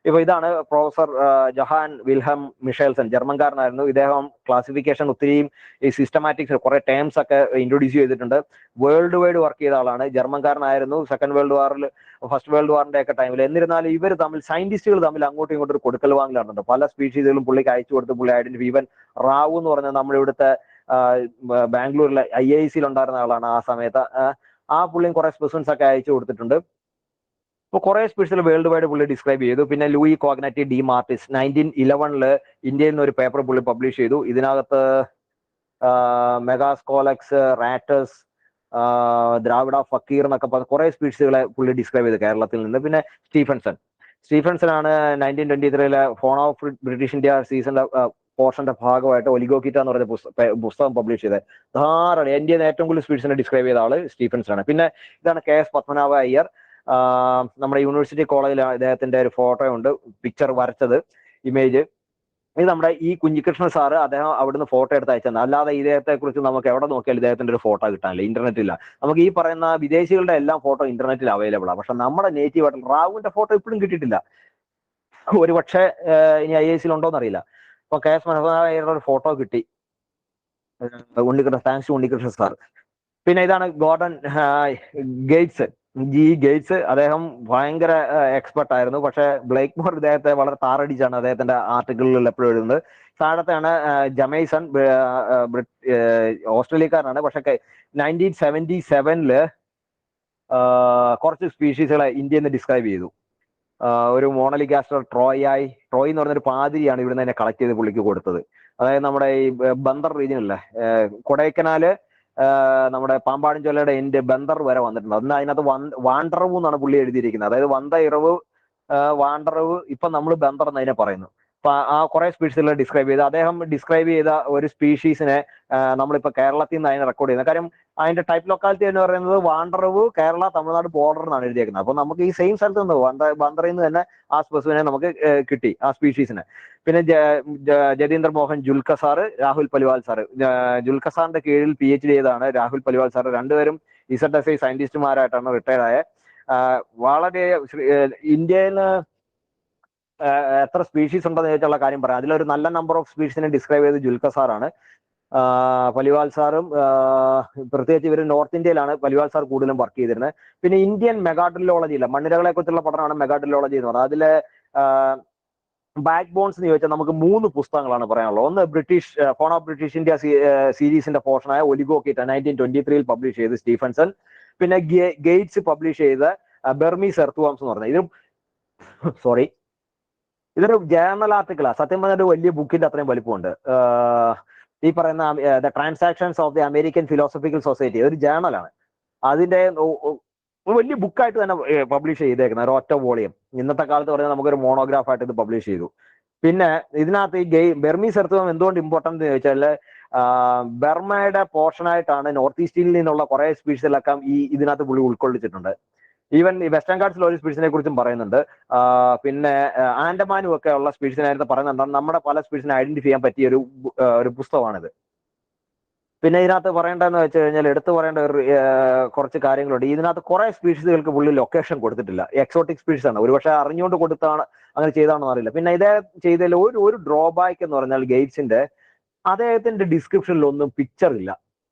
ഇപ്പൊ ഇതാണ് പ്രൊഫസർ ജൊഹാൻ വിൽഹം മിഷേൽസൺ, ജർമ്മൻകാരനായിരുന്നു. ഇദ്ദേഹം ക്ലാസിഫിക്കേഷൻ ഒത്തിരിയും ഈ സിസ്റ്റമാറ്റിക്സ് കുറെ ടേംസ് ഒക്കെ ഇൻട്രൊഡ്യൂസ് ചെയ്തിട്ടുണ്ട്. വേൾഡ് വൈഡ് വർക്ക് ചെയ്ത ആളാണ്, ജർമ്മൻകാരനായിരുന്നു. സെക്കൻഡ് വേൾഡ് വാറിൽ, ഫസ്റ്റ് വേൾഡ് വാറിന്റെ ഒക്കെ ടൈമിൽ. എന്നിരുന്നാലും ഇവർ തമ്മിൽ, സയന്റിസ്റ്റുകൾ തമ്മിൽ അങ്ങോട്ടും ഇങ്ങോട്ടും ഒരു കൊടുക്കൽ വാങ്ങലുണ്ട്. പല സ്പീഷീസുകളും പുള്ളിക്ക് അയച്ചു കൊടുത്ത് പുള്ളി ഐഡന്റിഫൈ. ഈവൻ റാവു എന്ന് പറഞ്ഞ നമ്മുടെ ഇവിടുത്തെ ബാംഗ്ലൂരിലെ IISc ഉണ്ടായിരുന്ന ആളാണ് ആ സമയത്ത്. ആ പുള്ളിയും കുറെ സ്പെസിമെൻസ് ഒക്കെ അയച്ചു കൊടുത്തിട്ടുണ്ട്. ഇപ്പൊ കുറെ സ്പീഷീസുകൾ വേൾഡ് വൈഡ് പുള്ളി ഡിസ്ക്രൈബ് ചെയ്തു. പിന്നെ ലൂയി കോഗ്നറ്റി ഡി മാർട്ടിസ് 1911 ഇന്ത്യയിൽ നിന്ന് ഒരു പേപ്പർ പുള്ളി പബ്ലിഷ് ചെയ്തു. ഇതിനകത്ത് മെഗാസ്കോലക്സ്, റാറ്റസ്, ദ്രാവിഡ ഫക്കീർ എന്നൊക്കെ പറഞ്ഞ കുറെ സ്പീഷീസുകളെ പുള്ളി ഡിസ്ക്രൈബ് ചെയ്തു കേരളത്തിൽ നിന്ന്. പിന്നെ സ്റ്റീഫൻസൺ ആണ് 1923 ഫോൺ ഓഫ് ബ്രിട്ടീഷ് ഇന്ത്യ സീസണിലെ പോർഷന്റെ ഭാഗമായിട്ട് ഒലിഗോക്കിറ്റ എന്ന് പറഞ്ഞ പുസ്തകം പബ്ലിഷ് ചെയ്തത്. ധാരാളം ഇന്ത്യയിൽ നിന്ന് ഏറ്റവും കൂടുതൽ സ്പീഷീസിനെ ഡിസ്ക്രൈബ് ചെയ്ത ആള് സ്റ്റീഫൻസൺ ആണ്. പിന്നെ ഇതാണ് KS പത്മനാഭ അയ്യർ. നമ്മുടെ യൂണിവേഴ്സിറ്റി കോളേജിൽ അദ്ദേഹത്തിന്റെ ഒരു ഫോട്ടോ ഉണ്ട്, പിക്ചർ വരച്ചത്, ഇമേജ്. ഇത് നമ്മുടെ ഈ കുഞ്ഞികൃഷ്ണൻ സാറ്, അദ്ദേഹം അവിടുന്ന് ഫോട്ടോ എടുത്ത് അയച്ചത്. അല്ലാതെ ഇദ്ദേഹത്തെ കുറിച്ച് നമുക്ക് എവിടെ നോക്കിയാൽ ഇദ്ദേഹത്തിന്റെ ഒരു ഫോട്ടോ കിട്ടാനില്ല, ഇന്റർനെറ്റില്ല. നമുക്ക് ഈ പറയുന്ന വിദേശികളുടെ എല്ലാം ഫോട്ടോ ഇന്റർനെറ്റിൽ അവൈലബിൾ ആണ്. പക്ഷെ നമ്മുടെ നേറ്റീവ് ആയിട്ടുള്ള റാവുവിന്റെ ഫോട്ടോ ഇപ്പോഴും കിട്ടിയിട്ടില്ല. ഒരു പക്ഷേ ഇനി IISc ഉണ്ടോന്ന് അറിയില്ല. ഇപ്പൊ KS മനോഹരയുടെ ഒരു ഫോട്ടോ കിട്ടി, Unnikrishnan. Thanks to Unnikrishnan sir. പിന്നെ ഇതാണ് ഗോർഡൻ ഗേറ്റ്സ്, ഗേറ്റ്സ്. അദ്ദേഹം ഭയങ്കര എക്സ്പെർട്ട് ആയിരുന്നു. പക്ഷെ ബ്ലേക്ക് മോർ ഇദ്ദേഹത്തെ വളരെ താറടിച്ചാണ് അദ്ദേഹത്തിന്റെ ആർട്ടിക്കിളുകളിൽ എപ്പോഴും എഴുതുന്നത്. താഴത്തെയാണ് ജമൈസൺ, ഓസ്ട്രേലിയക്കാരനാണ്. പക്ഷെ 1977 കുറച്ച് സ്പീഷീസുകളെ ഇന്ത്യയിൽ നിന്ന് ഡിസ്ക്രൈബ് ചെയ്തു. ഒരു മോണലിഗാസ്റ്റർ ട്രോയ് എന്ന് പറഞ്ഞൊരു പാതിരിയാണ് ഇവിടുന്ന് തന്നെ കളക്ട് ചെയ്ത് പുള്ളിക്ക് കൊടുത്തത്. അതായത് നമ്മുടെ ഈ ബന്ദർ റീജിയൻ അല്ലേ, കൊടൈക്കനാല്, നമ്മുടെ പാമ്പാടും ചൊല്ലയുടെ എൻഡ് ബന്ദർ വരെ വന്നിട്ടുണ്ട്. അന്ന് അതിനകത്ത് വാണ്ടറവ് എന്നാണ് പുള്ളി എഴുതിയിരിക്കുന്നത്. അതായത് വന്ത ഇറവ്, വാണ്ടറവ്, ഇപ്പൊ നമ്മൾ ബന്ദർ എന്നതിനെ പറയുന്നു. അപ്പൊ ആ കുറെ സ്പീഷീസുകളെ ഡിസ്ക്രൈബ് ചെയ്ത് അദ്ദേഹം ഡിസ്ക്രൈബ് ചെയ്ത ഒരു സ്പീഷീസിനെ നമ്മളിപ്പോ കേരളത്തിൽ നിന്ന് അതിനെ റെക്കോർഡ് ചെയ്യുന്നത്. കാര്യം അതിന്റെ ടൈപ്പ് ലൊക്കാലിറ്റി എന്ന് പറയുന്നത് വാണ്ടറവ് കേരള തമിഴ്നാട് ബോർഡർ എന്നാണ് എഴുതിയേക്കുന്നത്. അപ്പൊ നമുക്ക് ഈ സെയിം സ്ഥലത്ത് നിന്ന് ബന്ദറിൽ നിന്ന് തന്നെ ആ സ്പെസിഫിനെ നമുക്ക് കിട്ടി, ആ സ്പീഷീസിനെ. പിന്നെ ജതീന്ദ്ര മോഹൻ ജുൽക്ക സാറ്, രാഹുൽ പലിവാൽ സാറ്. ജുൽക്ക സാറിന്റെ കീഴിൽ PhD ചെയ്താണ് രാഹുൽ പലിവാൽ സാറ്. രണ്ടുപേരും ISSI സയന്റിസ്റ്റുമാരായിട്ടാണ് റിട്ടയർ ആയ. വളരെ ഇന്ത്യയിൽ എത്ര സ്പീഷീസ് ഉണ്ടെന്ന് ചോദിച്ചുള്ള കാര്യം പറയാം. അതിലൊരു നല്ല നമ്പർ ഓഫ് സ്പീഷീസിനെ ഡിസ്ക്രൈബ് ചെയ്ത് ജുൽക്ക സാറാണ്. പലിവാൽ സാറും പ്രത്യേകിച്ച് ഇവർ നോർത്ത് ഇന്ത്യയിലാണ് പലിവാൽ സാർ കൂടുതലും വർക്ക് ചെയ്തിരുന്നത്. പിന്നെ ഇന്ത്യൻ മെഗാഡ്രിലോളജി ഇല്ല, മണ്ണിരകളെ കുറിച്ചുള്ള പഠനമാണ് മെഗാഡ്രിലോളജി എന്ന് പറയുന്നത്. അതിലെ ബാക്ക് ബോൺസ് എന്ന് ചോദിച്ചാൽ നമുക്ക് 3 പുസ്തകങ്ങളാണ് പറയാനുള്ളത്. ഒന്ന് ഫോൺ ഓഫ് ബ്രിട്ടീഷ് ഇന്ത്യ സീരീസിന്റെ പോർഷനായ ഒലിഗോക്കിറ്റ 1923 പബ്ലിഷ് ചെയ്ത് സ്റ്റീഫൻസൺ. പിന്നെ ഗേറ്റ്സ് പബ്ലിഷ് ചെയ്ത ബെർമീസ് എർത്ത്വാംസ് എന്ന് പറഞ്ഞത്. ഇതൊരു ജേർണൽ ആർട്ടിക്കിളാണ്. സത്യം പറഞ്ഞ ഒരു വലിയ ബുക്കിന്റെ അത്രയും വലിപ്പമുണ്ട്. ഈ പറയുന്ന the transactions of the American philosophical society ഒരു ജേർണലാണ്. അതിന്റെ വലിയ ബുക്കായിട്ട് തന്നെ പബ്ലിഷ് ചെയ്തേക്കുന്നത്, ഒരു ഒറ്റ വോളിയം. ഇന്നത്തെ കാലത്ത് പറഞ്ഞാൽ നമുക്കൊരു മോണോഗ്രാഫ് ആയിട്ട് ഇത് പബ്ലിഷ് ചെയ്തു. പിന്നെ ഇതിനകത്ത് ഈ ബെർമീസ് എർത്ത്വാം എന്തുകൊണ്ട് ഇമ്പോർട്ടന്റ് എന്ന് ചോദിച്ചാൽ ബർമയുടെ പോർഷനായിട്ടാണ് നോർത്ത് ഈസ്റ്റിൽ നിന്നുള്ള കുറെ സ്പീഷീസിലൊക്കെ ഇതിനകത്ത് പുള്ളി ഉൾക്കൊള്ളിച്ചിട്ടുണ്ട്. ഈവൻ ഈ വെസ്റ്റേൺ ഗാർഡ്സിൽ ഒരു സ്പീഷീസിനെ കുറിച്ചും പറയുന്നുണ്ട്. പിന്നെ ആൻഡമാനും ഒക്കെ ഉള്ള സ്പീഷീസിനായിട്ട് പറയുന്നുണ്ട്. നമ്മുടെ പല സ്പീഷീസിനെ ഐഡന്റിഫൈ ചെയ്യാൻ പറ്റിയ ഒരു പുസ്തകമാണിത്. പിന്നെ ഇതിനകത്ത് പറയേണ്ടതെന്ന് വെച്ച് കഴിഞ്ഞാൽ എടുത്തു പറയേണ്ട കുറച്ച് കാര്യങ്ങളുണ്ട്. ഇതിനകത്ത് കുറെ സ്പീഷീസുകൾക്ക് പുള്ളി ലൊക്കേഷൻ കൊടുത്തിട്ടില്ല. എക്സോട്ടിക് സ്പീഷീസ് ആണ്. ഒരുപക്ഷെ അറിഞ്ഞുകൊണ്ട് കൊടുത്താണ് അങ്ങനെ ചെയ്താണെന്ന് അറിയില്ല. പിന്നെ ഇതേ ചെയ്തതിൽ ഒരു ഡ്രോബാക്ക് എന്ന് പറഞ്ഞാൽ ഗേറ്റ്സിന്റെ അദ്ദേഹത്തിന്റെ ഡിസ്ക്രിപ്ഷനിലൊന്നും പിക്ചർ ഇല്ല.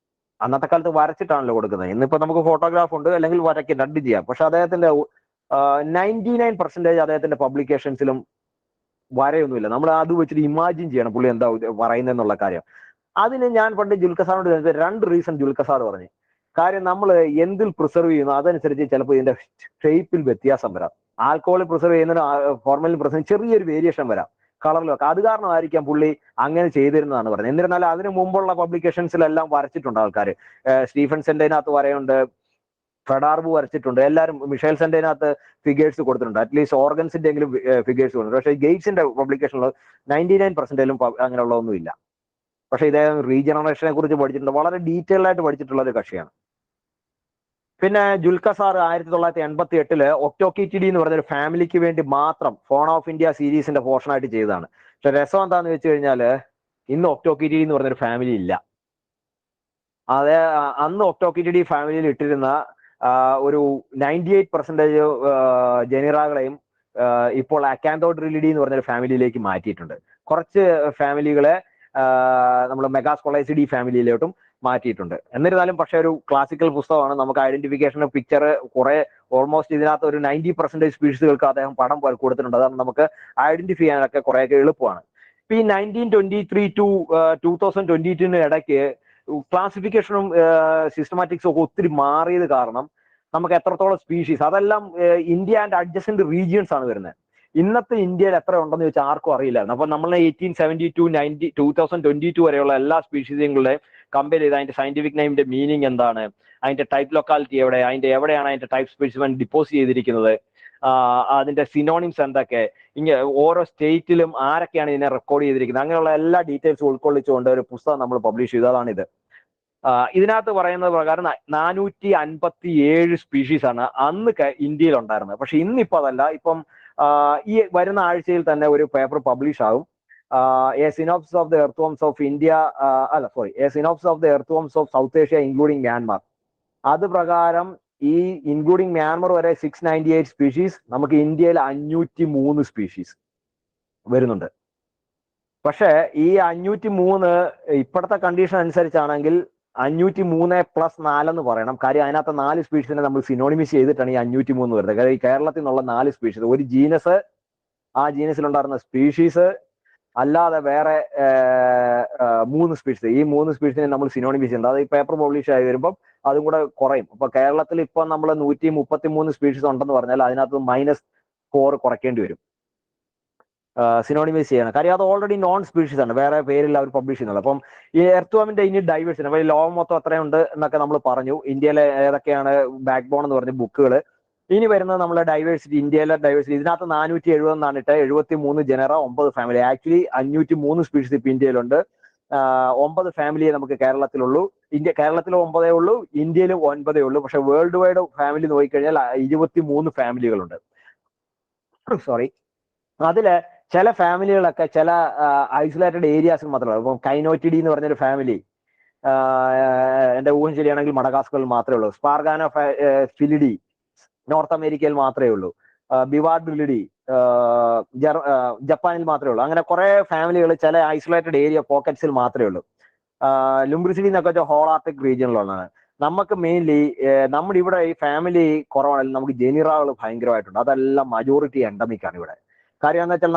അന്നത്തെ കാലത്ത് വരച്ചിട്ടാണല്ലോ കൊടുക്കുന്നത്. ഇന്നിപ്പോ നമുക്ക് ഫോട്ടോഗ്രാഫ് ഉണ്ട്, അല്ലെങ്കിൽ വരയ്ക്കും, രണ്ടും ചെയ്യാം. പക്ഷെ അദ്ദേഹത്തിന്റെ 99% അദ്ദേഹത്തിന്റെ പബ്ലിക്കേഷൻസിലും വരയൊന്നുമില്ല. നമ്മൾ അത് വെച്ചിട്ട് ഇമാജിൻ ചെയ്യണം പുള്ളി എന്താ പറയുന്നതെന്നുള്ള കാര്യം. അതിന് ഞാൻ പണ്ട് ജുൽക്ക സാറിനോട് ചോദിച്ചത് 2 റീസൺ ജുൽക്ക സാർ പറഞ്ഞു. കാര്യം നമ്മൾ എന്തിൽ പ്രിസർവ് ചെയ്യുന്നു അതനുസരിച്ച് ചിലപ്പോൾ ഇതിന്റെ ഷേപ്പിൽ വ്യത്യാസം വരാം. ആൽക്കഹോളിൽ പ്രിസർവ് ചെയ്യുന്നതിന് ഫോർമലിൻ പ്രിസർവ് ചെറിയൊരു വേരിയേഷൻ വരാം കളറിലൊക്കെ. അത് കാരണമായിരിക്കാം പുള്ളി അങ്ങനെ ചെയ്തിരുന്നതാണ് പറഞ്ഞത്. എന്നിരുന്നാലും അതിന് മുമ്പുള്ള പബ്ലിക്കേഷൻസിലെല്ലാം വരച്ചിട്ടുണ്ട് ആൾക്കാർ. സ്റ്റീഫൻസെന്റെനകത്ത് വരയുണ്ട്, ഫെഡാർബു വരച്ചിട്ടുണ്ട്, എല്ലാവരും മിഷേൽ സെന്റെനകത്ത് ഫിഗേഴ്സ് കൊടുത്തിട്ടുണ്ട്. അറ്റ്ലീസ്റ്റ് ഓർഗൻസിന്റെ എങ്കിലും ഫിഗേഴ്സ് കൊടുത്തിട്ടുണ്ട്. പക്ഷേ ഗേറ്റ്സിന്റെ പബ്ലിക്കേഷനിൽ 99% അങ്ങനെയുള്ളതൊന്നും ഇല്ല. പക്ഷെ ഇദ്ദേഹം റീജനറേഷനെ കുറിച്ച് പഠിച്ചിട്ടുണ്ട്, വളരെ ഡീറ്റെയിൽ ആയിട്ട് പഠിച്ചിട്ടുള്ള ഒരു കക്ഷിയാണ്. പിന്നെ ജുൽക്ക സാർ 1988 ഒക്ടോക്കിറ്റിഡി എന്ന് പറഞ്ഞൊരു ഫാമിലിക്ക് വേണ്ടി മാത്രം ഫോൺ ഓഫ് ഇന്ത്യ സീരീസിന്റെ പോർഷനായിട്ട് ചെയ്തതാണ്. പക്ഷെ രസം എന്താന്ന് വെച്ച് കഴിഞ്ഞാല് ഇന്ന് ഒക്ടോക്കിറ്റിഡി എന്ന് പറഞ്ഞൊരു ഫാമിലി ഇല്ല. അതെ, അന്ന് ഒക്ടോക്കിറ്റിഡി ഫാമിലിയിൽ ഇട്ടിരുന്ന ഒരു 98% ജനീറാകളെയും ഇപ്പോൾ അക്കാന്തോഡ്രിലിഡി എന്ന് പറഞ്ഞൊരു ഫാമിലിയിലേക്ക് മാറ്റിയിട്ടുണ്ട്. കുറച്ച് ഫാമിലികളെ നമ്മൾ മെഗാസ്കൊളൈസിഡി ഫാമിലിയിലോട്ടും മാറ്റിയിട്ടുണ്ട്. എന്നിരുന്നാലും പക്ഷെ ഒരു ക്ലാസിക്കൽ പുസ്തകമാണ്. നമുക്ക് ഐഡന്റിഫിക്കേഷൻ പിക്ചർ കുറെ ഓൾമോസ്റ്റ് ഇതിനകത്ത് ഒരു 90% സ്പീഷീസുകൾക്ക് അദ്ദേഹം പടം കൊടുത്തിട്ടുണ്ട്. അതാണ് നമുക്ക് ഐഡന്റിഫൈ ചെയ്യാനൊക്കെ കുറെയൊക്കെ എളുപ്പമാണ്. ഇപ്പൊ ഈ 1923 to 2022 ഇടയ്ക്ക് ക്ലാസിഫിക്കേഷനും സിസ്റ്റമാറ്റിക്സും ഒക്കെ ഒത്തിരി മാറിയത് കാരണം നമുക്ക് എത്രത്തോളം സ്പീഷീസ്, അതെല്ലാം ഇന്ത്യ ആൻഡ് അഡ്ജസന്റ് റീജിയൻസ് ആണ് വരുന്നത്. ഇന്നത്തെ ഇന്ത്യയിൽ എത്ര ഉണ്ടെന്ന് ചോദിച്ചാൽ ആർക്കും അറിയില്ലായിരുന്നു. അപ്പൊ നമ്മൾ 1872 2022 വരെയുള്ള എല്ലാ സ്പീഷീസുകളെയും കമ്പയർ ചെയ്ത് അതിന്റെ സയന്റിഫിക് നെയിമിന്റെ മീനിങ് എന്താണ്, അതിന്റെ ടൈപ്പ് ലൊക്കാലിറ്റി എവിടെയാണ് അതിന്റെ ടൈപ്പ് സ്പെസിമെൻ ഡിപ്പോസിറ്റ് ചെയ്തിരിക്കുന്നത്, അതിന്റെ സിനോണിംസ് എന്തൊക്കെ, ഇങ്ങനെ ഓരോ സ്റ്റേറ്റിലും ആരൊക്കെയാണ് ഇതിനെ റെക്കോർഡ് ചെയ്തിരിക്കുന്നത്, അങ്ങനെയുള്ള എല്ലാ ഡീറ്റെയിൽസും ഉൾക്കൊള്ളിച്ചുകൊണ്ട് ഒരു പുസ്തകം നമ്മൾ പബ്ലിഷ് ചെയ്തു. അതാണിത്. ഇതിനകത്ത് പറയുന്നത് പ്രകാരം 457 സ്പീഷീസ് ആണ് അന്ന് ഇന്ത്യയിൽ ഉണ്ടായിരുന്നത്. പക്ഷെ ഇന്നിപ്പോ അതല്ല. ഇപ്പം ഈ വരുന്ന ആഴ്ചയിൽ തന്നെ ഒരു പേപ്പർ പബ്ലിഷ് ആകും. A synopsis of the earthworms of India, a synopsis of the earthworms of South Asia including Myanmar. അത് പ്രകാരം ഈ ഇൻക്ലൂഡിംഗ് മ്യാൻമാർ വരെ 698 സ്പീഷീസ്, നമുക്ക് ഇന്ത്യയിൽ 503 സ്പീഷീസ് വരുന്നുണ്ട്. പക്ഷെ ഈ 503 ഇപ്പോഴത്തെ കണ്ടീഷൻ അനുസരിച്ചാണെങ്കിൽ 503+4 എന്ന് പറയണം. കാര്യം അതിനകത്ത് 4 സ്പീഷീസിനെ നമ്മൾ സിനോണിമിസ് ചെയ്തിട്ടാണ് ഈ 503 വരുന്നത്. കാര്യം ഈ കേരളത്തിൽ നിന്നുള്ള 4 സ്പീഷീസ്, ഒരു ജീനസ്, ആ ജീനസിലുണ്ടായിരുന്ന സ്പീഷീസ് അല്ലാതെ വേറെ 3 സ്പീഷീസ്, ഈ 3 സ്പീഷീസിനെ നമ്മൾ സിനോണിമിസ് ചെയ്യുന്നത്. അത് ഈ പേപ്പർ പബ്ലിഷ് ആയി വരുമ്പോൾ അതും കൂടെ കുറയും. അപ്പൊ കേരളത്തിൽ ഇപ്പൊ നമ്മൾ 133 സ്പീഷീസ് ഉണ്ടെന്ന് പറഞ്ഞാൽ അതിനകത്ത് -4 കുറയ്ക്കേണ്ടി വരും. സിനോണിമൈസ് ചെയ്യണം. കാര്യം അത് ഓൾറെഡി നോൺ സ്പീഷീസ് ആണ്, വേറെ പേരിൽ അവർ പബ്ലിഷ് ചെയ്യുന്നത്. അപ്പം ഈ എർത്തുവാമിന്റെ ഇനി ഡൈവേഴ്സിറ്റി, അപ്പോൾ ഈ ലോകം മൊത്തം എത്രയുണ്ട് എന്നൊക്കെ നമ്മൾ പറഞ്ഞു. ഇന്ത്യയിലെ ഏതൊക്കെയാണ് ബാക്ക് ബോൺ എന്ന് പറഞ്ഞ ബുക്കുകൾ. ഇനി വരുന്നത് നമ്മളെ ഡൈവേഴ്സിറ്റി, ഇന്ത്യയിലെ ഡൈവേഴ്സിറ്റി. ഇതിനകത്ത് 470 ഇട്ട് 73 ജനറ, 9 ഫാമിലി. ആക്ച്വലി 503 സ്പീഷീസ് ഇപ്പൊ ഇന്ത്യയിലുണ്ട്. 9 ഫാമിലിയെ നമുക്ക് കേരളത്തിലുള്ളൂ. കേരളത്തിൽ 9 ഉള്ളൂ, ഇന്ത്യയിലും 9 ഉള്ളൂ. പക്ഷെ വേൾഡ് വൈഡ് ഫാമിലി നോക്കിക്കഴിഞ്ഞാൽ 23 ഫാമിലികളുണ്ട്. സോറി. അതില് ചില ഫാമിലികളൊക്കെ ചില ഐസൊലേറ്റഡ് ഏരിയാസിൽ മാത്രമേ. ഇപ്പം കൈനോറ്റിഡി എന്ന് പറഞ്ഞൊരു ഫാമിലി എന്റെ ഊഹം ശരിയാണെങ്കിൽ മഡഗാസ്കറിൽ മാത്രമേ ഉള്ളൂ. സ്പാർഗാനോ ഫിലിഡി നോർത്ത് അമേരിക്കയിൽ മാത്രമേ ഉള്ളൂ. ബിവാർഡിലിഡി ജപ്പാനിൽ മാത്രമേ ഉള്ളൂ. അങ്ങനെ കുറെ ഫാമിലികൾ ചില ഐസൊലേറ്റഡ് ഏരിയ പോക്കറ്റ്സിൽ മാത്രമേ ഉള്ളൂ. ലുംബ്രിസിഡി എന്നൊക്കെ വെച്ചാൽ ഹോൾ ആർട്ടിക് റീജിയനിലുള്ളതാണ്. നമുക്ക് മെയിൻലി നമ്മുടെ ഇവിടെ ഈ ഫാമിലി കുറവാണെങ്കിൽ നമുക്ക് ജനീറകൾ ഭയങ്കരമായിട്ടുണ്ട്. അതെല്ലാം മജോറിറ്റി എൻഡമിക് ആണ് ഇവിടെ. കാര്യം എന്താ വെച്ചാൽ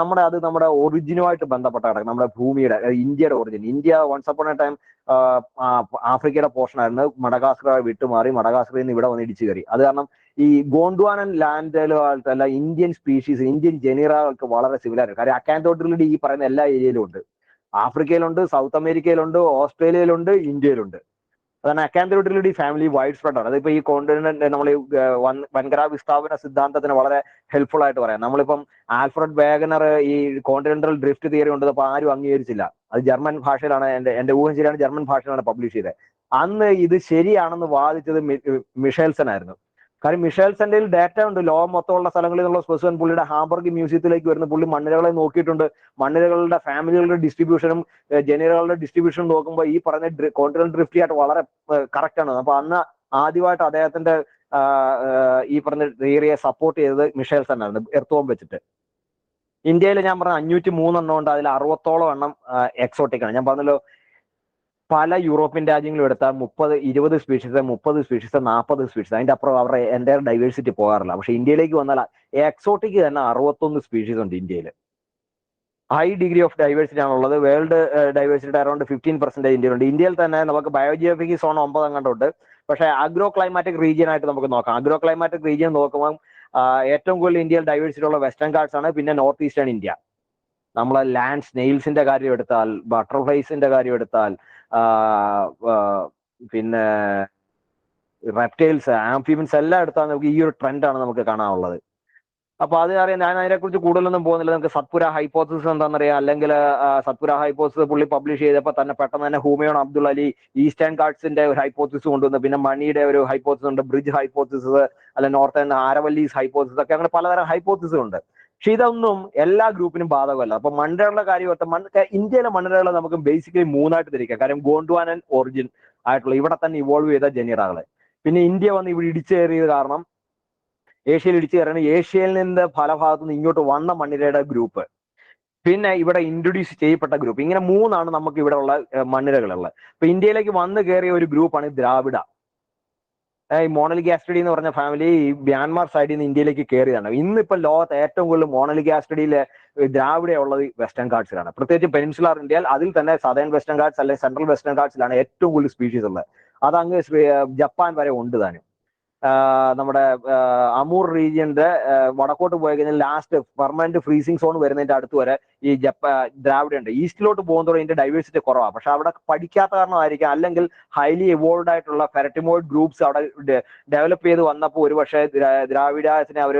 നമ്മുടെ ഒറിജിനുമായിട്ട് ബന്ധപ്പെട്ട കിടക്കും. നമ്മുടെ ഭൂമിയുടെ, ഇന്ത്യയുടെ origin. India once upon a time ആഫ്രിക്കയുടെ പോർഷൻ ആയിരുന്നു. മഡഗാസ്കർ വിട്ടുമാറി മഡഗാസ്കറിൽ നിന്ന് ഇവിടെ വന്ന് ഇടിച്ചു കയറി. അത് കാരണം ഈ ഗോണ്ട്വാനൻ ലാൻഡിലുമായിട്ടല്ല ഇന്ത്യൻ സ്പീഷീസ്, ഇന്ത്യൻ ജനീറകൾക്ക് വളരെ സിമിലർ. കാര്യം അക്കാന്തോട്ടിലിഡി ഈ പറയുന്ന എല്ലാ ഏരിയയിലും ഉണ്ട്. ആഫ്രിക്കയിലുണ്ട്, സൗത്ത് അമേരിക്കയിലുണ്ട്, ഓസ്ട്രേലിയയിലുണ്ട്, ഇന്ത്യയിലുണ്ട്. അതാണ് അക്കാന്തോട്ടിലിഡി ഫാമിലി വൈഡ് സ്പ്രെഡ് ആണ്. അതിപ്പോ ഈ കോണ്ടിനെന്റ് നമ്മൾ വൻകര വിസ്ഥാപന സിദ്ധാന്തത്തിന് വളരെ ഹെൽപ്ഫുൾ ആയിട്ട് പറയാം. നമ്മളിപ്പം ആൽഫ്രഡ് വേഗനർ ഈ കോണ്ടിനെന്റൽ ഡ്രിഫ്റ്റ് തിയറി കൊണ്ടപ്പോൾ ആരും അംഗീകരിച്ചില്ല. അത് ജർമ്മൻ ഭാഷയിലാണ്, എന്റെ ഊഹം ശരിയാണ്, ജർമ്മൻ ഭാഷയിലാണ് പബ്ലിഷ് ചെയ്തത്. അന്ന് ഇത് ശരിയാണെന്ന് വാദിച്ചത് മിഷേൽസൺ ആയിരുന്നു. കാര്യം മിഷേൽസന്റെ ഡാറ്റ ഉണ്ട്, ലോകം മൊത്തമുള്ള സ്ഥലങ്ങളിൽ നിന്നുള്ള സ്പെസിഫൻ. പുള്ളിയുടെ ഹാംബർഗ് മ്യൂസിയത്തിലേക്ക് വരുന്ന പുള്ളി മണ്ണിരകളെ നോക്കിയിട്ടുണ്ട്. മണ്ണിരകളുടെ ഫാമിലികളുടെ ഡിസ്ട്രിബ്യൂഷനും ജനീറകളുടെ ഡിസ്ട്രിബ്യൂഷനും നോക്കുമ്പോൾ ഈ പറഞ്ഞ കോണ്ടിനെന്റൽ ഡ്രിഫ്റ്റ് ആയിട്ട് വളരെ കറക്റ്റ് ആണ്. അപ്പൊ അന്ന് ആദ്യമായിട്ട് അദ്ദേഹത്തിന്റെ ഈ പറഞ്ഞ തിയറിയെ സപ്പോർട്ട് ചെയ്തത് മിഷേൽസൺ ആയിരുന്നു, എർത്തുവം വെച്ചിട്ട്. ഇന്ത്യയിൽ ഞാൻ പറഞ്ഞ 503 ഉണ്ട്. അതിൽ 60ഓളം എണ്ണം എക്സോട്ടിക് ആണ്. ഞാൻ പറഞ്ഞല്ലോ, പല യൂറോപ്യൻ രാജ്യങ്ങളും എടുത്താൽ 20 സ്പീഷീസ്, 30 സ്പീഷീസ്, 40 സ്പീഷീസ്, അതിന്റെ അപ്പുറം അവരുടെ എൻ്റെ ഡൈവേഴ്സിറ്റി പോകാറില്ല. പക്ഷെ ഇന്ത്യയിലേക്ക് വന്നാൽ എക്സോട്ടിക് തന്നെ 61 സ്പീഷീസ് ഉണ്ട് ഇന്ത്യയിൽ. ഹൈ ഡിഗ്രി ഓഫ് ഡൈവേഴ്സിറ്റി ആണുള്ളത്. വേൾഡ് ഡൈവേഴ്സിറ്റി അറൌണ്ട് 15% ഇന്ത്യയിലുണ്ട്. ഇന്ത്യയിൽ തന്നെ നമുക്ക് ബയോജിയോഫിക് സോൺ 9 എങ്ങാണ്ടുണ്ട്. പക്ഷേ അഗ്രോ ക്ലൈമാറ്റിക് റീജിയൻ ആയിട്ട് നമുക്ക് നോക്കാം. അഗ്രോ ക്ലൈമാറ്റിക് റീജിയൻ നോക്കുമ്പോൾ ഏറ്റവും കൂടുതൽ ഇന്ത്യയിൽ ഡൈവേഴ്സിറ്റി ഉള്ള വെസ്റ്റേൺ ഗാട്സ് ആണ്, പിന്നെ നോർത്ത് ഈസ്റ്റേൺ ഇന്ത്യ. നമ്മളെ ലാൻഡ് സ്നെയിൽസിന്റെ കാര്യം എടുത്താൽ, ബട്ടർഫ്ലൈസിന്റെ കാര്യം എടുത്താൽ, പിന്നെ റെപ്റ്റൈൽസ്, ആംഫിബിയൻസ് എല്ലാം എടുത്താൽ നമുക്ക് ഈ ഒരു ട്രെൻഡാണ് നമുക്ക് കാണാനുള്ളത്. അപ്പൊ അത് അറിയാം. ഞാൻ അതിനെക്കുറിച്ച് കൂടുതലൊന്നും പോകുന്നില്ല. നമുക്ക് സത്പുര ഹൈപ്പോസിസ് എന്താണെന്നറിയാം. അല്ലെങ്കിൽ സത്പുര ഹൈപ്പോസിസ് പുള്ളി പബ്ലിഷ് ചെയ്തപ്പോൾ തന്നെ പെട്ടെന്ന് തന്നെ ഹൂമയോൺ അബ്ദുൾ അലി ഈസ്റ്റേൺ ഗാട്സിന്റെ ഒരു ഹൈപ്പോസിസ് കൊണ്ടുവന്നു. പിന്നെ മണിയുടെ ഒരു ഹൈപ്പോസിസ് ഉണ്ട്, ബ്രിഡ്ജ് ഹൈപ്പോസിസ്, അല്ലെ നോർത്തേൺ ആരവല്ലീസ് ഹൈപ്പോസിസ് ഒക്കെ. അങ്ങനെ പലതരം ഹൈപ്പോസിസ് ഉണ്ട്. പക്ഷെ ഇതൊന്നും എല്ലാ ഗ്രൂപ്പിനും ബാധകമല്ല. അപ്പൊ മണ്ണിരകളുടെ കാര്യം, ഇന്ത്യയിലെ മണ്ണിരകളെ നമുക്ക് ബേസിക്കലി 3ആയിട്ട് തിരിക്കാം. കാര്യം ഗോണ്ട്വാനൻ ഒറിജിൻ ആയിട്ടുള്ള ഇവിടെ തന്നെ ഇവോൾവ് ചെയ്ത ജനീറകളെ, പിന്നെ ഇന്ത്യ വന്ന് ഇവിടെ ഇടിച്ചേറിയത് കാരണം ഏഷ്യയിൽ ഇടിച്ചു കയറാണ്, ഏഷ്യയിൽ നിന്ന് പല ഭാഗത്തു നിന്ന് ഇങ്ങോട്ട് വന്ന മണ്ണിരയുടെ ഗ്രൂപ്പ്, പിന്നെ ഇവിടെ ഇൻട്രൊഡ്യൂസ് ചെയ്യപ്പെട്ട ഗ്രൂപ്പ്. ഇങ്ങനെ 3ആണ് നമുക്ക് ഇവിടെ ഉള്ള മണ്ണിരകളുള്ളത്. ഇപ്പൊ ഇന്ത്യയിലേക്ക് വന്നു കയറിയ ഒരു ഗ്രൂപ്പാണ് ദ്രാവിഡ. ഈ മോണലിഗാസ്ട്രിഡി എന്ന് പറഞ്ഞ ഫാമിലി മ്യാൻമാർ സൈഡിൽ നിന്ന് ഇന്ത്യയിലേക്ക് കയറിയതാണ്. ഇന്നിപ്പോ ലോകത്ത് ഏറ്റവും കൂടുതൽ മോണലിഗാസ്ട്രിഡിയിലെ ദ്രാവിഡ ഉള്ളത് വെസ്റ്റേൺ ഗാട്സിലാണ്, പ്രത്യേകിച്ച് പെനിൻസുലാർ ഇന്ത്യയിൽ. അതിൽ തന്നെ സദേൺ വെസ്റ്റേൺ ഗാട്സ് അല്ലെങ്കിൽ സെൻട്രൽ വെസ്റ്റേൺ ഗാട്സിലാണ് ഏറ്റവും കൂടുതൽ സ്പീഷീസ് ഉള്ളത്. അതങ്ങ് ജപ്പാൻ വരെ ഉണ്ട് താനും. നമ്മുടെ അമൂർ റീജിയന്റെ വടക്കോട്ട് പോയി കഴിഞ്ഞാൽ ലാസ്റ്റ് പെർമനന്റ് ഫ്രീസിംഗ് സോൺ വരുന്നതിന്റെ അടുത്ത് വരെ ഈ ദ്രാവിഡ ഉണ്ട്. ഈസ്റ്റിലോട്ട് പോകുന്നതോടെ ഇതിന്റെ ഡൈവേഴ്സിറ്റി കുറവാണ്. പക്ഷെ അവിടെ പഠിക്കാത്ത കാരണമായിരിക്കാം, അല്ലെങ്കിൽ ഹൈലി എവോൾവ് ആയിട്ടുള്ള ഫെററ്റിമോയിഡ് ഗ്രൂപ്പ്സ് അവിടെ ഡെവലപ്പ് ചെയ്ത് വന്നപ്പോൾ ഒരുപക്ഷെ ദ്രാവിഡസിനെ അവർ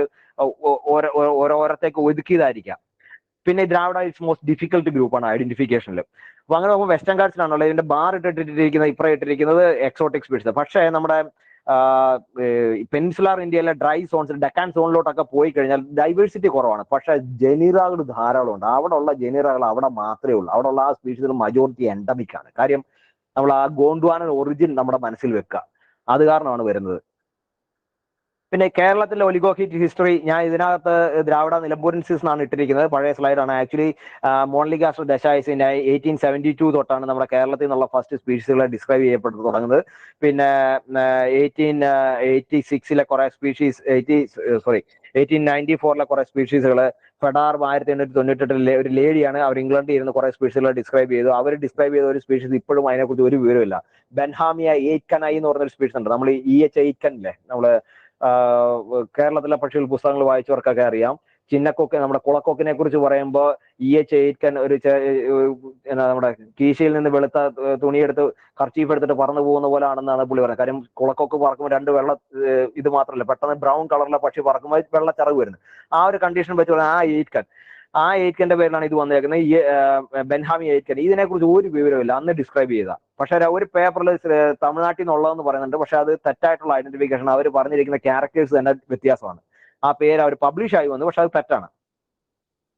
ഓരോരത്തേക്ക് ഒതുക്കിയതായിരിക്കാം. പിന്നെ ദ്രാവിഡ ഇറ്റ്സ് മോസ്റ്റ് ഡിഫിക്കൽട്ട് ഗ്രൂപ്പാണ് ഐഡന്റിഫിക്കേഷനിൽ. അപ്പൊ അങ്ങനെ നോക്കുമ്പോൾ വെസ്റ്റേൺ ഗാട്സിലാണല്ലോ ഇതിന്റെ ബാർ ഇട്ടിട്ടിരിക്കുന്നത്, ഇപ്പുറം ഇട്ടിരിക്കുന്നത് എക്സോട്ടിക് സ്പീഷീസ്. പക്ഷേ നമ്മുടെ പെനിൻസുലാർ ഇന്ത്യയിലെ ഡ്രൈ സോൺസ്, ഡെക്കാൻ സോണിലോട്ടൊക്കെ പോയി കഴിഞ്ഞാൽ ഡൈവേഴ്സിറ്റി കുറവാണ്. പക്ഷെ ജനീറകൾ ധാരാളം ഉണ്ട്. അവിടെ ഉള്ള ജനീറകൾ അവിടെ മാത്രമേ ഉള്ളൂ. അവിടെ ഉള്ള ആ സ്പീഷീസിൽ മജോറിറ്റി എൻഡമിക് ആണ്. കാര്യം നമ്മൾ ആ ഗോണ്ട്വാനൻ ഒറിജിൻ നമ്മുടെ മനസ്സിൽ വെക്കുക, അത് കാരണമാണ് വരുന്നത്. പിന്നെ കേരളത്തിലെ ഒലിഗോഹിറ്റ് ഹിസ്റ്ററി ഞാൻ ഇതിനകത്ത് ദ്രാവിഡ നിലമ്പൂരൻസിസ് എന്നാണ് ഇട്ടിരിക്കുന്നത്. പഴയ സ്ലൈഡാണ്. ആക്ച്വലി മോൺലിഗാസ്റ്റർ ദശായസിന്റെ 1872 തൊട്ടാണ് നമ്മുടെ കേരളത്തിൽ നിന്നുള്ള ഫസ്റ്റ് സ്പീഷീസുകളെ ഡിസ്ക്രൈബ് ചെയ്യപ്പെട്ടു തുടങ്ങുന്നത്. പിന്നെ 1886 കുറെ സ്പീഷീസ്, 1894 കുറെ സ്പീഷീസുകൾ, ഫെഡാർ 1898 ഒരു ലേഡിയാണ്, അവർ ഇംഗ്ലണ്ടിൽ ഇരുന്ന് കുറെ സ്പീഷീസുകളെ ഡിസ്ക്രൈബ് ചെയ്തു. അവർ ഡിസ്ക്രൈബ് ചെയ്ത ഒരു സ്പീഷീസ് ഇപ്പോഴും അതിനെക്കുറിച്ച് ഒരു വിവരമില്ല. ബെൻഹാമിയ എയ്റ്റ്കനായി എന്ന് പറഞ്ഞൊരു സ്പീഷീസ് ഉണ്ട്. നമ്മൾ EH എയ്റ്റ്കൻ ഇല്ലേ, നമ്മള് കേരളത്തിലെ പക്ഷികൾ പുസ്തകങ്ങൾ വായിച്ചവർക്കൊക്കെ അറിയാം. ചിന്നക്കൊക്കെ നമ്മുടെ കുളക്കൊക്കിനെ കുറിച്ച് പറയുമ്പോൾ EH8 ഒരു നമ്മുടെ കീശയിൽ നിന്ന് വെളുത്ത തുണിയെടുത്ത് കർച്ചീഫ് എടുത്തിട്ട് പറന്നു പോകുന്ന പോലെ ആണെന്നാണ് പുള്ളി പറയുന്നത്. കാര്യം കുളക്കൊക്കെ പറക്കുമ്പോൾ രണ്ട് വെള്ള ഇത് മാത്രമല്ല, പെട്ടെന്ന് ബ്രൗൺ കളറിലെ പക്ഷി പറക്കുമ്പോൾ വെള്ള ചിറക് വരുന്നത്. ആ ഒരു കണ്ടീഷൻ വെച്ച് ആ എയ്റ്റ്കന്റെ പേരിലാണ് ഇത് വന്നേക്കുന്നത്. ഈ ബെൻഹാമി എയ്റ്റ്കൻ. ഇതിനെക്കുറിച്ച് ഒരു വിവരമില്ല, അന്ന് ഡിസ്ക്രൈബ് ചെയ്ത. പക്ഷെ ഒരു പേപ്പറിൽ തമിഴ്നാട്ടിൽ നിന്നുള്ളതെന്ന് പറയുന്നുണ്ട്. പക്ഷെ അത് തെറ്റായിട്ടുള്ള ഐഡന്റിഫിക്കേഷൻ. അവർ പറഞ്ഞിരിക്കുന്ന ക്യാരക്ടേഴ്സ് തന്നെ വ്യത്യാസമാണ്. ആ പേര് അവർ പബ്ലിഷ് ആയി വന്നു, പക്ഷെ അത് തെറ്റാണ്.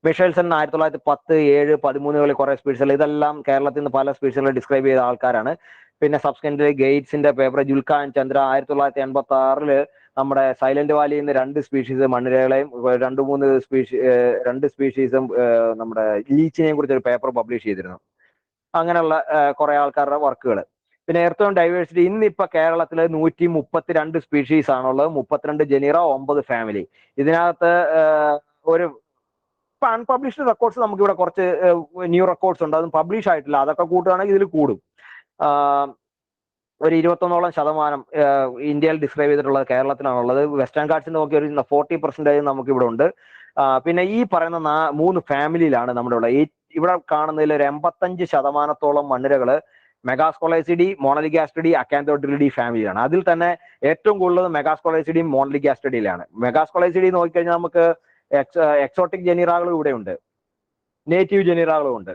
മിഷേൽസൺ 1910, 7, 13 കുറെ സ്പീഷീസുകൾ, ഇതെല്ലാം കേരളത്തിൽ നിന്ന് പല സ്പീഷീസുകൾ ഡിസ്ക്രൈബ് ചെയ്ത ആൾക്കാരാണ്. പിന്നെ സബ്സ്കെന്റ് ഗേറ്റ്സിന്റെ പേപ്പർ ജുൽഖാൻ ചന്ദ്ര 1986 നമ്മുടെ സൈലന്റ് വാലിയിൽ നിന്ന് 2 സ്പീഷീസ് മണ്ണിരകളെയും 2 സ്പീഷീസും നമ്മുടെ ലീച്ചിനെയും കുറിച്ച് ഒരു പേപ്പർ പബ്ലിഷ് ചെയ്തിരുന്നു. അങ്ങനെയുള്ള കുറെ ആൾക്കാരുടെ വർക്കുകൾ. പിന്നെ എർത്ത് ഡൈവേഴ്സിറ്റി ഇന്നിപ്പോ കേരളത്തിൽ 132 സ്പീഷീസ് ആണുള്ളത്. 32 ജനീറ, 9 ഫാമിലി. ഇതിനകത്ത് ഒരു അൺപബ്ലിഷ്ഡ് റെക്കോർഡ്സ് നമുക്ക് ഇവിടെ കുറച്ച് ന്യൂ റെക്കോർഡ്സ് ഉണ്ട്, അതും പബ്ലിഷ് ആയിട്ടില്ല. അതൊക്കെ കൂട്ടുകയാണെങ്കിൽ ഇതിൽ കൂടും. ഒരു 21% ഇന്ത്യയിൽ ഡിസ്ക്രൈബ് ചെയ്തിട്ടുള്ളത് കേരളത്തിലാണുള്ളത്. വെസ്റ്റേൺ ഗാർഡ്സിന് നോക്കി ഒരു 40% നമുക്ക് ഇവിടെ ഉണ്ട്. പിന്നെ ഈ പറയുന്ന 3 ഫാമിലിയിലാണ് നമ്മുടെ ഉള്ളത്. ഇവിടെ കാണുന്നതിൽ ഒരു 85% മണ്ണിരകള് മെഗാസ്കൊളൈസിഡി, മോണലിഗാസ്റ്റിഡി, അക്കാന്തോഡ്രിലിഡി ഫാമിലിയാണ്. അതിൽ തന്നെ ഏറ്റവും കൂടുതൽ മെഗാസ്കൊളൈസിഡിയും മോണലിഗാസ്റ്റിഡിയിലാണ്. മെഗാസ്കൊളൈസിഡി നോക്കിക്കഴിഞ്ഞാൽ നമുക്ക് എക്സോട്ടിക് ജനീറകളും ഇവിടെ ഉണ്ട്, നേറ്റീവ് ജനീറകളും ഉണ്ട്.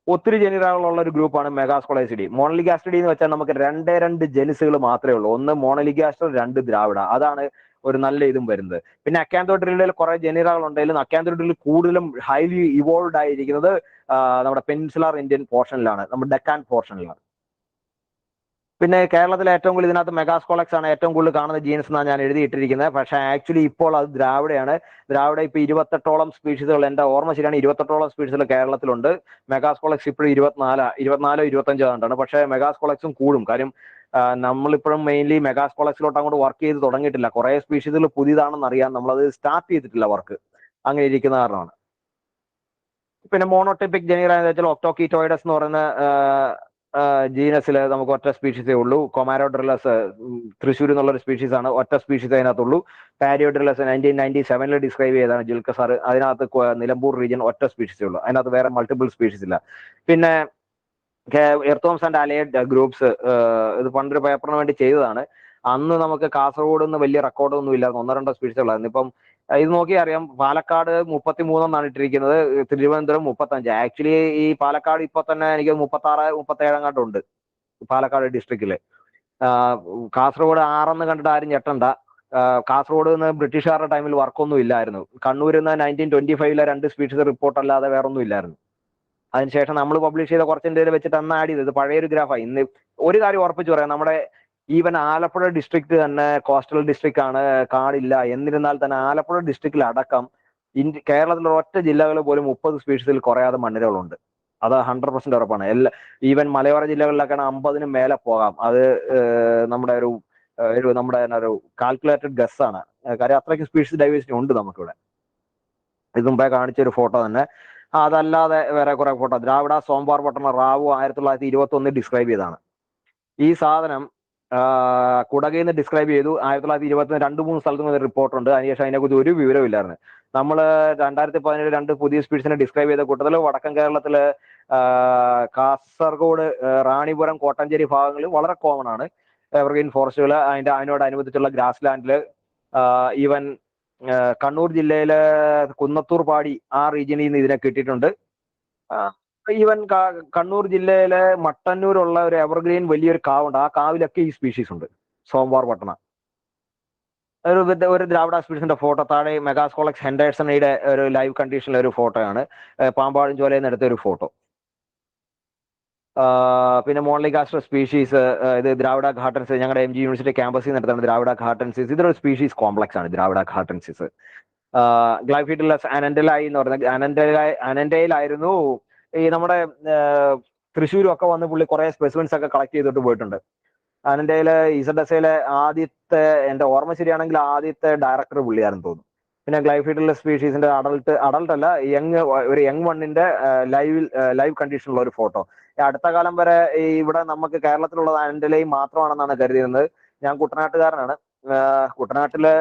ഒത്തിരി ജനീറകളുള്ള ഒരു ഗ്രൂപ്പാണ് മെഗാസ്കൊളൈസിഡി. മോണലിഗാസ്റ്റിഡി എന്ന് വെച്ചാൽ നമുക്ക് 2 ജനുസുകൾ മാത്രമേ ഉള്ളൂ. ഒന്ന് മോണലിഗാസ്റ്റർ, 2 ദ്രാവിഡ. അതാണ് ഒരു നല്ല ഇതും വരുന്നത്. പിന്നെ അക്കാന്തോഡ്രിലിൽ കുറെ ജനീറകൾ ഉണ്ടെങ്കിലും അക്കാന്തോഡ്രിലിൽ കൂടുതലും ഹൈലി ഇവോൾവ് ആയിരിക്കുന്നത് നമ്മുടെ പെനിൻസുലാർ ഇന്ത്യൻ പോർഷനിലാണ്, നമ്മുടെ ഡെക്കാൻ പോർഷനിലാണ്. പിന്നെ കേരളത്തിലെ ഏറ്റവും കൂടുതൽ ഇതിനകത്ത് മെഗാസ്കോളക്സ് ആണ് ഏറ്റവും കൂടുതൽ കാണുന്ന ജീൻസ് എന്നാണ് ഞാൻ എഴുതിയിട്ടിരിക്കുന്നത്. പക്ഷെ ആക്ച്വലി ഇപ്പോൾ അത് ദ്രാവിഡയാണ്. ദ്രാവിഡ ഇപ്പൊ 28ഓളം സ്പീഷീസുകൾ, എന്റെ ഓർമ്മ ശരിയാണ്, 28ഓളം സ്പീഷീസുകൾ കേരളത്തിലുണ്ട്. മെഗാസ്കോളക്സ് ഇപ്പോഴും 24 25 ആണ്ടാണ്. പക്ഷെ മെഗാസ്കോളക്സും കൂടും. കാര്യം നമ്മളിപ്പോഴും മെയിൻലി മെഗാസ്കോളക്സിലോട്ട് അങ്ങോട്ട് വർക്ക് ചെയ്ത് തുടങ്ങിയിട്ടില്ല. കുറെ സ്പീഷീസുകൾ പുതിയതാണെന്ന് അറിയാം, നമ്മളത് സ്റ്റാർട്ട് ചെയ്തിട്ടില്ല വർക്ക്. അങ്ങനെ ഇരിക്കുന്ന കാരണമാണ്. പിന്നെ മോണോട്ടിപ്പിക് ജനീറ എന്ന് വെച്ചാൽ ഒക്ടോക്കീറ്റോയിഡസ് എന്ന് പറയുന്ന ജീനസിൽ നമുക്ക് ഒറ്റ സ്പീഷീസേ ഉള്ളൂ. കൊമാരോഡ്രില്ലസ് തൃശ്ശൂർ എന്നുള്ള ഒരു സ്പീഷീസ് ആണ്, ഒറ്റ സ്പീഷീസ് അതിനകത്തുള്ളൂ. പാരിയോഡ്രില്ലസ് 1997 ഡിസ്ക്രൈബ് ചെയ്തതാണ് ജിൽക്കസാർ. അതിനകത്ത് നിലമ്പൂർ റീജിയൻ ഒറ്റ സ്പീഷീസേ ഉള്ളൂ, അതിനകത്ത് വേറെ മൾട്ടിപ്പിൾ സ്പീഷീസ് ഇല്ല. പിന്നെ എർത്തോംസ് ആൻഡ് അലൈഡ് ഗ്രൂപ്പ്സ്, ഇത് പണ്ടൊരു പേപ്പറിന് വേണ്ടി ചെയ്തതാണ്. അന്ന് നമുക്ക് കാസർഗോഡ് നിന്ന് വലിയ റെക്കോർഡൊന്നും ഇല്ലായിരുന്നു, 1-2 സ്പീഷീസുകളായിരുന്നു. ഇപ്പം ഇത് നോക്കി അറിയാം, പാലക്കാട് 33 എന്നാണ് ഇട്ടിരിക്കുന്നത്, തിരുവനന്തപുരം 35. ആക്ച്വലി ഈ പാലക്കാട് ഇപ്പൊ തന്നെ എനിക്ക് 36, 37 അങ്ങാട്ടുണ്ട് പാലക്കാട് ഡിസ്ട്രിക്റ്റില്. കാസർഗോഡ് 6 കണ്ടിട്ട് ആരും ഞെട്ടണ്ട. കാസർഗോഡ് നിന്ന് ബ്രിട്ടീഷുകാരുടെ ടൈമിൽ വർക്കൊന്നും ഇല്ലായിരുന്നു. കണ്ണൂരിൽ നിന്ന് 1925 2 സ്പീഷീസ് റിപ്പോർട്ട് അല്ലാതെ വേറെ ഒന്നും ഇല്ലായിരുന്നു. അതിനുശേഷം നമ്മൾ പബ്ലിഷ് ചെയ്ത കുറച്ചിൻ്റെ വെച്ചിട്ട് അന്ന് ആഡ് ചെയ്തത് പഴയൊരു ഗ്രാഫായി. ഇന്ന് ഒരു കാര്യം ഉറപ്പിച്ചു പറയാം, നമ്മുടെ ഈവൻ ആലപ്പുഴ ഡിസ്ട്രിക്ട് തന്നെ കോസ്റ്റൽ ഡിസ്ട്രിക്ട് ആണ്, കാടില്ല. എന്നിരുന്നാൽ തന്നെ ആലപ്പുഴ ഡിസ്ട്രിക്റ്റിൽ അടക്കം കേരളത്തിലെ ഒറ്റ ജില്ലകൾ പോലും 30 സ്പീഷീസിൽ കുറയാതെ മണ്ണിരകളുണ്ട്. അത് 100% ഉറപ്പാണ്. ഈവൻ മലയോര ജില്ലകളിലൊക്കെയാണ് 50-ന് മേലെ പോകാം. അത് നമ്മുടെ ഒരു കാൽക്കുലേറ്റഡ് ഗസ് ആണ്. കാര്യം അത്രയ്ക്ക് സ്പീഷീസ് ഡൈവേഴ്സിറ്റി ഉണ്ട് നമുക്കിവിടെ. ഇത് മുമ്പേ കാണിച്ചൊരു ഫോട്ടോ തന്നെ. അതല്ലാതെ വേറെ കുറെ ഫോട്ടോ. ദ്രാവിഡ സോംബാർ പട്ടണ റാവു 1921 ഡിസ്ക്രൈബ് ചെയ്താണ്. ഈ സാധനം കുടകയിൽ നിന്ന് ഡിസ്ക്രൈബ് ചെയ്തു 1920 2-3 സ്ഥലത്ത് നിന്ന് റിപ്പോർട്ടുണ്ട്. അതിനുശേഷം അതിനെക്കുറിച്ച് ഒരു വിവരമില്ലായിരുന്നു. നമ്മൾ 2017 2 പുതിയ സ്പീഷീസിനെ ഡിസ്ക്രൈബ് ചെയ്ത കൂട്ടത്തിൽ വടക്കൻ കേരളത്തില് കാസർഗോഡ്, റാണിപുരം, കോട്ടഞ്ചേരി ഭാഗങ്ങളിൽ വളരെ കോമൺ ആണ് എവർഗ്രീൻ ഫോറസ്റ്റുകൾ. അതിനോടനുബന്ധിച്ചുള്ള ഗ്രാസ് ലാൻഡില് ഈവൻ കണ്ണൂർ ജില്ലയിലെ കുന്നത്തൂർ പാടി ആ റീജിയനിൽ നിന്ന് ഇതിനെ കിട്ടിയിട്ടുണ്ട്. ഈവൻ കണ്ണൂർ ജില്ലയിലെ മട്ടന്നൂരുള്ള ഒരു എവർഗ്രീൻ വലിയൊരു കാവുണ്ട്, ആ കാവിലൊക്കെ ഈ സ്പീഷീസ് ഉണ്ട്. സോംവാർ പട്ടണ ഒരു ദ്രാവിഡ സ്പീഷീസിന്റെ ഫോട്ടോ. താഴെ മെഗാസ്കോളക്സ് ഹെൻഡേഴ്സണയുടെ ഒരു ലൈവ് കണ്ടീഷനിലെ ഒരു ഫോട്ടോയാണ്, പാമ്പാടും ചോലയിൽ നിന്ന് എടുത്ത ഒരു ഫോട്ടോ. പിന്നെ മോൺലിഗാസ്റ്റർ സ്പീഷീസ്, ഇത് ദ്രാവിഡ ഘാട്ടൻസിസ്, ഞങ്ങളുടെ MG യൂണിവേഴ്സിറ്റി ക്യാമ്പസിൽ നിന്ന് എടുത്താണ് ദ്രാവിഡ ഘാട്ടൻസിസ്. ഇതൊരു സ്പീഷീസ് കോംപ്ലക്സ് ആണ് ദ്രാവിഡ ഘാട്ടൻസിസ്. ഗ്ലൈഫിഡിലസ് അനന്റലായി എന്ന് പറഞ്ഞ അനന്റയിലായിരുന്നു ഈ നമ്മുടെ തൃശ്ശൂരും ഒക്കെ വന്ന് പുള്ളി കുറെ സ്പെസിമെൻസ് ഒക്കെ കളക്ട് ചെയ്തിട്ട് പോയിട്ടുണ്ട്. അനന്റയിലെ ഇസഡസയിലെ ആദ്യത്തെ, എന്റെ ഓർമ്മ ശരിയാണെങ്കിൽ ആദ്യത്തെ ഡയറക്ടർ പുള്ളിയാണെന്ന് തോന്നുന്നു. പിന്നെ ഗ്ലൈഫിഡിലസ് സ്പീഷീസിന്റെ അഡൾട്ട് അല്ല, ഒരു യങ് വണ്ണിന്റെ ലൈവ് കണ്ടീഷനുള്ള ഒരു ഫോട്ടോ. അടുത്ത കാലം വരെ ഇവിടെ നമുക്ക് കേരളത്തിലുള്ളത് അനന്റലയും മാത്രമാണെന്നാണ് കരുതിയിരുന്നത്. ഞാൻ കുട്ടനാട്ടുകാരനാണ്. കുട്ടനാട്ടില്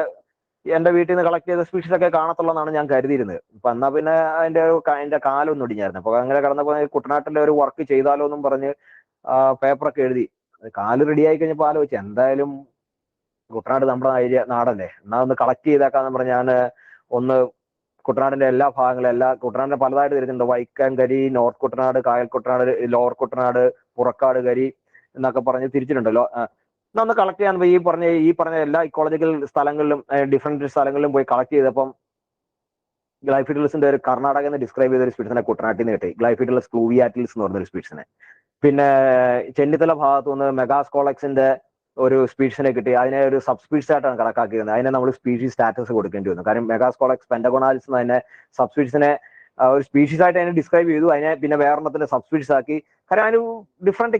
എന്റെ വീട്ടിൽ നിന്ന് കളക്ട് ചെയ്ത സ്പീഷീസ് ഒക്കെ കാണത്തുള്ളൂ എന്നാണ് ഞാൻ കരുതിയിരുന്നത്. അപ്പൊ എന്നാ പിന്നെ അതിന്റെ കാലൊന്നും ഒടിഞ്ഞായിരുന്നു. അപ്പൊ അങ്ങനെ കടന്നപ്പോ കുട്ടനാട്ടിലെ ഒരു വർക്ക് ചെയ്താലോ എന്നും പറഞ്ഞ് പേപ്പറൊക്കെ എഴുതി. കാല് റെഡി ആയി കഴിഞ്ഞപ്പോൾ ആലോചിച്ചു എന്തായാലും കുട്ടനാട് നമ്മുടെ നാടല്ലേ, എന്നാ ഒന്ന് കളക്ട് ചെയ്തേക്കാന്ന് പറഞ്ഞ് ഞാൻ ഒന്ന് കുട്ടനാടിന്റെ എല്ലാ ഭാഗങ്ങളും കുട്ടനാടിന്റെ പലതായിട്ട് തിരിച്ചിട്ടുണ്ട്. വൈക്കം കരി, നോർത്ത് കുട്ടനാട്, കായൽ കുട്ടനാട്, ലോവർ കുട്ടനാട്, പുറക്കാട് കരി എന്നൊക്കെ പറഞ്ഞ് തിരിച്ചിട്ടുണ്ടല്ലോ. ഒന്ന് കളക്ട് ചെയ്യാൻ ഈ പറഞ്ഞ എല്ലാ ഇക്കോളജിക്കൽ സ്ഥലങ്ങളിലും ഡിഫറെന്റ് സ്ഥലങ്ങളിലും പോയി കളക്ട് ചെയ്തപ്പം ഗ്ലൈഫിഡുലസിന്റെ ഒരു കർണാടകയിൽ നിന്ന് ഡിസ്ക്രൈബ് ചെയ്ത ഒരു സ്പീഡ്സിനെ കുട്ടനാട്ടിൽ നിന്ന് കിട്ടി, ഗ്ലൈഫിഡുലസ് ക്ലൂവിയാറ്റിൽസ് എന്ന് പറഞ്ഞൊരു സ്പീഡ്സിനെ. പിന്നെ ചെന്നിത്തല ഭാഗത്തു നിന്ന് മെഗാസ്കോളക്സിന്റെ ഒരു സ്പീഷീസിനെ കിട്ടി. അതിനെ ഒരു സബ് സ്പീഷീസ് ആയിട്ടാണ് കണക്കാക്കിയിരുന്നത്. അതിനെ നമ്മൾ സ്പീഷീസ് സ്റ്റാറ്റസ് കൊടുക്കേണ്ടി വന്നു. കാരണം മെഗാസ്കോളക്സ് പെന്റഗോണാലിസ് അതിനെ സബ് സ്പീഷീസിനെ ഒരു സ്പീഷീസ് ആയിട്ട് അതിനെ ഡിസ്ക്രൈബ് ചെയ്തു. അതിനെ പിന്നെ വേറെണ്ണത്തിന്റെ സബ് സ്പീഷീസ് ആക്കി. കാരണം അതിന് ഡിഫറെന്റ്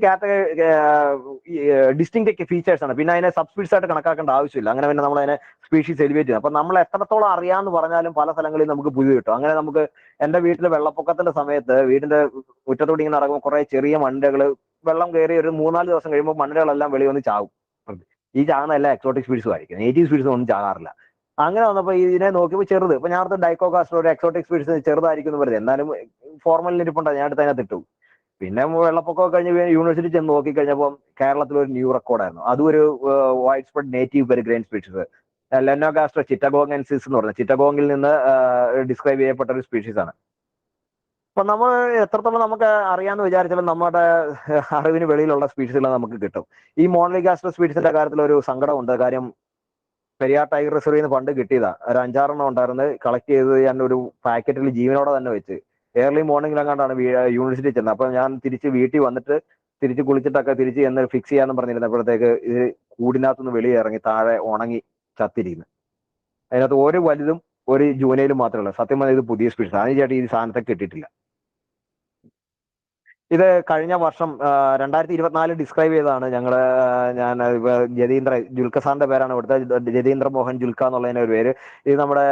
ഡിസ്റ്റിങ്ക്റ്റ് ഫീച്ചേഴ്സ് ആണ്. പിന്നെ അതിനെ സബ് സ്പീഷീസ് ആയിട്ട് കണക്കാക്കേണ്ട ആവശ്യമില്ല. അങ്ങനെ പിന്നെ നമ്മൾ അതിനെ സ്പീഷീസ് എലിവേറ്റ് ചെയ്യും. അപ്പൊ നമ്മൾ എത്രത്തോളം അറിയാമെന്ന് പറഞ്ഞാലും പല സ്ഥലങ്ങളിൽ നമുക്ക് പുതിയ കിട്ടും. അങ്ങനെ നമുക്ക് എന്റെ വീട്ടിൽ വെള്ളപ്പൊക്കത്തിന്റെ സമയത്ത് വീടിന്റെ മുറ്റത്തോടെ ഇങ്ങനെ നടക്കുമ്പോൾ കുറെ ചെറിയ മണ്ടകള് വെള്ളം കയറി ഒരു 3-4 ദിവസം കഴിയുമ്പോൾ മണ്ണുകളെല്ലാം വെളി വന്ന് ചാവും. ഈ ചാകുന്ന എല്ലാം എക്സോട്ടിക് സ്പീഡ്സും ആയിരിക്കും, നേറ്റീവ് സ്പീഡ്സും ഒന്നും ചാകാറില്ല. അങ്ങനെ വന്നപ്പോൾ ഇതിനെ നോക്കിയപ്പോൾ ചെറുത്, ഇപ്പൊ ഞാൻ ഡൈക്കോകാസ്റ്റർ ഒരു എക്സോട്ടിക് സ്പീഡ്സ് ചെറുതായിരിക്കും എന്ന് പറയുന്നത്, എന്നാലും ഫോർമലിൽ ഇരിപ്പുണ്ടോ ഞാൻ അടുത്ത് അതിനകത്ത് ഇട്ടു. പിന്നെ വെള്ളപ്പൊക്കമൊക്കെ കഴിഞ്ഞ് യൂണിവേഴ്സിറ്റി ചെന്ന് നോക്കിക്കഴിഞ്ഞപ്പോൾ കേരളത്തിൽ ഒരു ന്യൂ റെക്കോർഡായിരുന്നു. അതും ഒരു വൈഡ് സ്പ്രെഡ് നേറ്റീവ് പെരിഗ്രെയിൻ സ്പീഷീസ്, ലെനോഗാസ്ട്ര ചിറ്റഗോങ്ങൻസിസ് എന്ന് പറഞ്ഞത് ചിറ്റഗോങ്ങിൽ നിന്ന് ഡിസ്ക്രൈബ് ചെയ്യപ്പെട്ട ഒരു സ്പീഷീസ് ആണ്. അപ്പൊ നമ്മൾ എത്രത്തോളം നമുക്ക് അറിയാമെന്ന് വിചാരിച്ചാലും നമ്മുടെ അറിവിന് വെളിയിലുള്ള സ്പീഷീസുകൾ നമുക്ക് കിട്ടും. ഈ മോണലിഗാസ്ട്ര സ്പീഷീസിന്റെ കാര്യത്തിൽ ഒരു സങ്കടമുണ്ട്. കാര്യം പെരിയാർ ടൈഗർ റിസർവിൽ നിന്ന് ഫണ്ട് കിട്ടിയതാ, ഒരു 5-6 ഉണ്ടായിരുന്നു. കളക്ട് ചെയ്ത് ഞാൻ ഒരു പാക്കറ്റിൽ ജീവനോടെ തന്നെ വെച്ച് ഏർലി മോർണിംഗിലെങ്ങാണ്ടാണ് യൂണിവേഴ്സിറ്റി ചെന്നത്. അപ്പൊ ഞാൻ തിരിച്ച് വീട്ടിൽ വന്നിട്ട് തിരിച്ച് കുളിച്ചിട്ടൊക്കെ തിരിച്ച് എന്ന് ഫിക്സ് ചെയ്യാന്ന് പറഞ്ഞിരുന്നപ്പോഴത്തേക്ക് ഇത് കൂടിനകത്തുനിന്ന് വെളിയെ ഇറങ്ങി താഴെ ഉണങ്ങി ചത്തിരിക്കുന്നു. അതിനകത്ത് ഒരു വലുതും ഒരു ജൂനയിലും മാത്രമേ ഉള്ളൂ. സത്യം പറഞ്ഞാൽ ഇത് പുതിയ സ്പീഷീസ് ആണ്. ചേട്ടാ ഈ സാധനത്തെ കിട്ടിയിട്ടില്ല. ഇത് കഴിഞ്ഞ വർഷം 2024 ഡിസ്ക്രൈബ് ചെയ്തതാണ് ഞാൻ ജതീന്ദ്ര ജുൽക്കസാറിന്റെ പേരാണ് ഇവിടുത്തെ, ജതീന്ദ്ര മോഹൻ ജുൽക്ക എന്നുള്ളതിന്റെ ഒരു പേര്. ഇത് നമ്മുടെ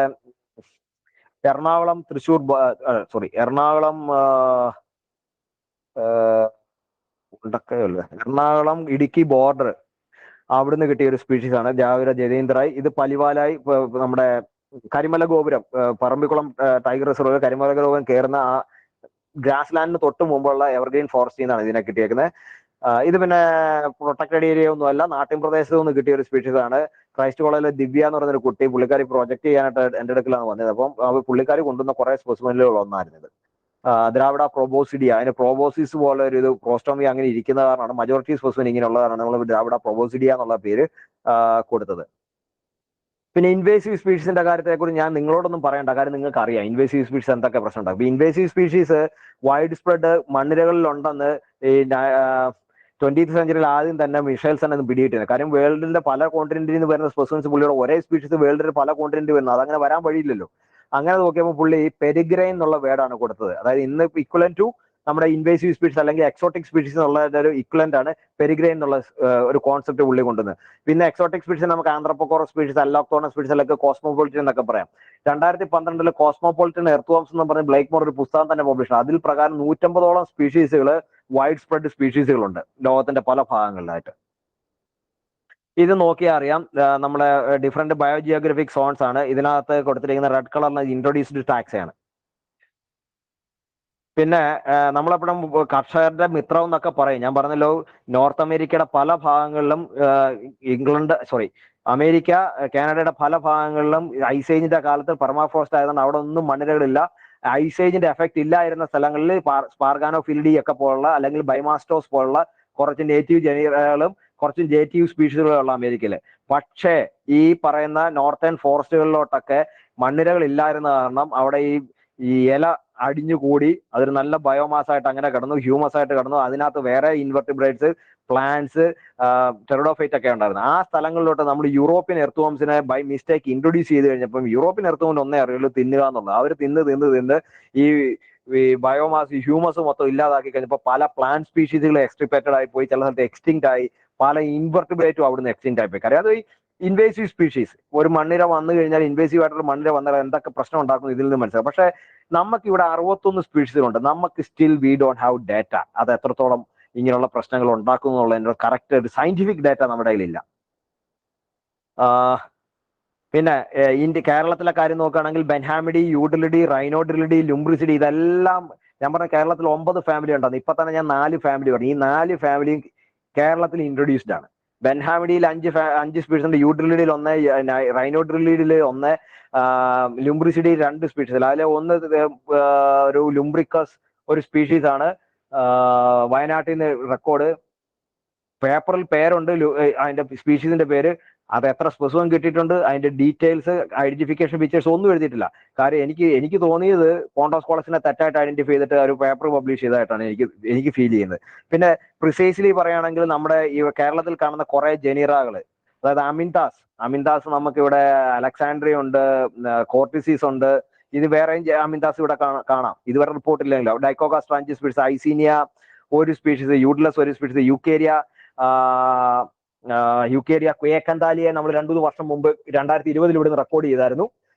എറണാകുളം തൃശ്ശൂർ എറണാകുളം എറണാകുളം ഇടുക്കി ബോർഡർ അവിടുന്ന് കിട്ടിയ ഒരു സ്പീഷീസ് ആണ് ജാവിര ജതീന്ദ്രായി. ഇത് പലിവാലായി നമ്മുടെ കരിമല ഗോപുരം, പറമ്പിക്കുളം ടൈഗർ റിസർവ് കരിമല ഗോപുരം കയറുന്ന ആ ഗ്രാസ് ലാൻഡിന് തൊട്ട് മുമ്പുള്ള എവർഗ്രീൻ ഫോറസ്റ്റിൽ നിന്നാണ് ഇതിനെ കിട്ടിയേക്കുന്നത്. ഇത് പിന്നെ പ്രൊട്ടക്റ്റഡ് ഏരിയ ഒന്നും അല്ല, നാട്ടിൻ പ്രദേശത്ത് നിന്ന് കിട്ടിയ ഒരു സ്പീഷീസ് ആണ്. ക്രൈസ്റ്റ് കോളേജിലെ ദിവ്യ എന്ന് പറഞ്ഞൊരു കുട്ടി പുള്ളിക്കാരി പ്രൊജക്ട് ചെയ്യാനായിട്ട് എന്റെ അടുക്കലാണ് വന്നത്. അപ്പം പുള്ളിക്കാരി കൊണ്ടുവന്ന കുറെ സ്പെസിമെനുകൾ ഒന്നായിരുന്നത് ദ്രാവിഡ പ്രൊബോസിഡിയ. അതിന് പ്രോബോസിസ് പോലെ ഒരു ഇത് പ്രോസ്റ്റോമി അങ്ങനെ ഇരിക്കുന്ന കാരണമാണ് മജോറിറ്റി സ്പെസിമെൻ ഇങ്ങനെ ഉള്ളതാണ് നമ്മൾ ദ്രാവിഡ പ്രൊബോസിഡിയ എന്നുള്ള പേര് കൊടുത്തത്. പിന്നെ ഇൻവേസീവ് സ്പീഷീസിന്റെ കാര്യത്തെക്കുറിച്ച് ഞാൻ നിങ്ങളോടൊന്നും പറയേണ്ട കാര്യം നിങ്ങൾക്ക് അറിയാം. ഇൻവേസീവ് സ്പീഷീസ് എന്തൊക്കെ പ്രശ്നം ഉണ്ടാകും. ഇൻവേസീവ് സ്പീഷീസ് വൈഡ് സ്പ്രെഡ് മണ്ണിരകളിൽ ഉണ്ടെന്ന് ഈ 20th സെഞ്ചുറിയിൽ ആദ്യം തന്നെ മിഷേൽസൺ എന്ന് പിടിയിട്ടില്ല. കാര്യം വേൾഡിന്റെ പല കോണ്ടിനെന്റിൽ നിന്ന് വരുന്ന സ്പെസിമെൻസ് പുള്ളിയുടെ ഒരേ സ്പീഷീസ് വേൾഡിൽ പല കോണ്ടിനെന്റ് വരുന്നത്, അതങ്ങനെ വരാൻ വഴിയില്ലല്ലോ. അങ്ങനെ നോക്കിയപ്പോൾ പുള്ളി പെരിഗ്രെയിൻ എന്നുള്ള വേർഡാണ് കൊടുത്തത്. അതായത് ഇന്ന് ഇക്വലന്റ് ടു നമ്മുടെ ഇൻവേസീവ് സ്പീഷീസ് അല്ലെങ്കിൽ എക്സോട്ടിക് സ്പീഷീസ് എന്നുള്ള ഒരു ഇക്വലന്റ് ആണ് പെരിഗ്രെയിൻ എന്നുള്ള ഒരു കോൺസെപ്റ്റ് പുള്ളി കൊണ്ടുവന്നത്. പിന്നെ എക്സോട്ടിക് സ്പീഷീസ് നമുക്ക് ആന്ത്രപ്പോകോറസ് സ്പീഷീസ്, അല്ലോക്ടോണസ് സ്പീഷീസ് അല്ലെങ്കിൽ കോസ്മോപൊളിറ്റൻ എന്നൊക്കെ പറയാം. 2012 കോസ്മോപൊളിറ്റൻ എർത്ത്വർംസ് എന്ന് പറഞ്ഞ ബ്ലേക്ക് മോർ ഒരു പുസ്തകം തന്നെ പബ്ലിഷ്. അതിൽ പ്രകാരം 150ഓളം സ്പീഷീസുകൾ വൈഡ് സ്പ്രെഡ് സ്പീഷീസുകളുണ്ട് ലോകത്തിന്റെ പല ഭാഗങ്ങളിലായിട്ട്. ഇത് നോക്കിയാൽ അറിയാം നമ്മുടെ ഡിഫറെന്റ് ബയോജിയോഗ്രഫിക് സോൺസ് ആണ്. ഇതിനകത്ത് കൊടുത്തിരിക്കുന്ന റെഡ് കളറിന് ഇൻട്രൊഡ്യൂസ്ഡ് ടാക്സയാണ്. പിന്നെ നമ്മളെപ്പോഴും കർഷകരുടെ മിത്രം എന്നൊക്കെ പറയും. ഞാൻ പറഞ്ഞല്ലോ നോർത്ത് അമേരിക്കയുടെ പല ഭാഗങ്ങളിലും അമേരിക്ക കാനഡയുടെ പല ഭാഗങ്ങളിലും ഐസേജിന്റെ കാലത്ത് പെർമാഫ്രോസ്റ്റ് ആയതുകൊണ്ട് അവിടെ ഒന്നും മണ്ണിരകളില്ല. ഐസേജിന്റെ എഫക്ട് ഇല്ലായിരുന്ന സ്ഥലങ്ങളിൽ സ്പാർഗാനോഫിലിഡി ഒക്കെ പോലുള്ള അല്ലെങ്കിൽ ബൈമാസ്റ്റോസ് പോലുള്ള കുറച്ച് നേറ്റീവ് ജനീറകളും കുറച്ച് നേറ്റീവ് സ്പീഷീസുകളുള്ള അമേരിക്കയില്. പക്ഷേ ഈ പറയുന്ന നോർത്തേൺ ഫോറസ്റ്റുകളിലോട്ടൊക്കെ മണ്ണിരകൾ ഇല്ലായിരുന്ന കാരണം അവിടെ ഈ ഇല അടിഞ്ഞുകൂടി അതൊരു നല്ല ബയോമാസ് ആയിട്ട് അങ്ങനെ കിടന്നു, ഹ്യൂമസ് ആയിട്ട് കിടന്നു. അതിനകത്ത് വേറെ ഇൻവെർട്ടിബ്രേറ്റ്സ്, പ്ലാന്റ്സ്, ടെറിഡോഫൈറ്റ് ഒക്കെ ഉണ്ടായിരുന്നു. ആ സ്ഥലങ്ങളിലോട്ട് നമ്മൾ യൂറോപ്യൻ എർത്ത്വോംസിനെ ബൈ മിസ്റ്റേക്ക് ഇൻട്രൊഡ്യൂസ് ചെയ്ത് കഴിഞ്ഞപ്പം യൂറോപ്യൻ എർത്ത്വോമിന് ഒന്നേ അറിയുള്ളൂ, തിന്നുക എന്നുള്ളത്. അവർ തിന്ന് ഈ ബയോമാസ് ഹ്യൂമസ് മൊത്തം ഇല്ലാതാക്കി കഴിഞ്ഞപ്പോൾ പല പ്ലാന്റ് സ്പീഷീസുകൾ എക്സ്ട്രിപ്പേറ്റഡ് ആയി പോയി, ചില സ്ഥലത്ത് എക്സ്റ്റിങ്ക്ട് ആയി, പല ഇൻവെർട്ടിബ്രേറ്റും അവിടുന്ന് എക്സ്റ്റിങ്ക്ട് ആയി പോയി. കാര്യം അത് ഇൻവേസീവ് സ്പീഷീസ് ഒരു മണ്ണിര വന്നു കഴിഞ്ഞാൽ, ഇൻവേസീവ് ആയിട്ടുള്ള മണ്ണിര വന്നാൽ എന്തൊക്കെ പ്രശ്നം ഉണ്ടാക്കുന്നു ഇതിൽ നിന്ന് മനസ്സിലാവും. പക്ഷേ നമുക്ക് ഇവിടെ 61 സ്പീഷീസുകളുണ്ട്. നമുക്ക് still we don't have data. അത് എത്രത്തോളം ഇങ്ങനെയുള്ള പ്രശ്നങ്ങൾ ഉണ്ടാക്കുന്നു എന്നുള്ളതിന്റെ കറക്റ്റ് ഒരു സയന്റിഫിക് ഡാറ്റ നമ്മുടെ കയ്യിലില്ല. പിന്നെ ഇന്ത്യ കേരളത്തിലെ കാര്യം നോക്കുകയാണെങ്കിൽ ബെൻഹാമിഡി, യൂഡിലിഡി, റൈനോഡിലിഡി, ലുംബ്രിസിഡി, ഇതെല്ലാം ഞാൻ പറഞ്ഞ കേരളത്തിൽ 9 ഫാമിലി ഉണ്ടായിരുന്നു. ഇപ്പൊ തന്നെ ഞാൻ 4 ഫാമിലി പറഞ്ഞു. ഈ 4 ഫാമിലിയും കേരളത്തിൽ ഇൻട്രൊഡ്യൂസ്ഡ് ആണ്. ബെൻഹാമിഡിയിൽ 5 സ്പീഷീസ് ഉണ്ട്, യൂഡിലിഡിയിൽ 1, റൈനോഡിലിഡിയിൽ 1, ലുംബ്രിസിഡി 2 സ്പീഷീസ്. അതിലെ ഒന്ന് ഒരു ലുംബ്രിക്കസ് ഒരു സ്പീഷീസ് ആണ്. വയനാട്ടിൽ നിന്ന് റെക്കോർഡ് പേപ്പറിൽ പേരുണ്ട്, അതിന്റെ സ്പീഷീസിന്റെ പേര്. അത് എത്ര സ്പെസിഫിൻ കിട്ടിയിട്ടുണ്ട്, അതിന്റെ ഡീറ്റെയിൽസ്, ഐഡന്റിഫിക്കേഷൻ ഫീച്ചേഴ്സ് ഒന്നും എഴുതിയിട്ടില്ല. കാര്യം എനിക്ക് തോന്നിയത് പോണ്ടോസ് കോളസിനെ തെറ്റായിട്ട് ഐഡന്റിഫൈ ചെയ്തിട്ട് ഒരു പേപ്പർ പബ്ലിഷ് ചെയ്തതായിട്ടാണ് എനിക്ക് ഫീൽ ചെയ്യുന്നത്. പിന്നെ പ്രിസൈസ്ലി പറയുകയാണെങ്കിൽ നമ്മുടെ ഈ കേരളത്തിൽ കാണുന്ന കുറെ ജനീറകൾ, അതായത് അമിൻതാസ് നമുക്കിവിടെ അലക്സാൻഡ്രിയ ഉണ്ട്, കോർട്ടിസീസ് ഉണ്ട്. ഇത് വേറെയും അമിൻതാസ് ഇവിടെ കാണാം, ഇതുവരെ റിപ്പോർട്ടില്ലെങ്കിലോ. ഡൈക്കോക സ്ട്രാഞ്ചിസ്, ഐസീനിയ ഒരു സ്പീഷീസ്, യൂഡ്ലസ് ഒരു സ്പീഷീസ്, യുക്കേരിയ ക്വേക്കന്താലിയെ നമ്മൾ 2-3 വർഷം മുമ്പ് 2020 ഇവിടുന്ന് റെക്കോർഡ് ചെയ്തായിരുന്നു.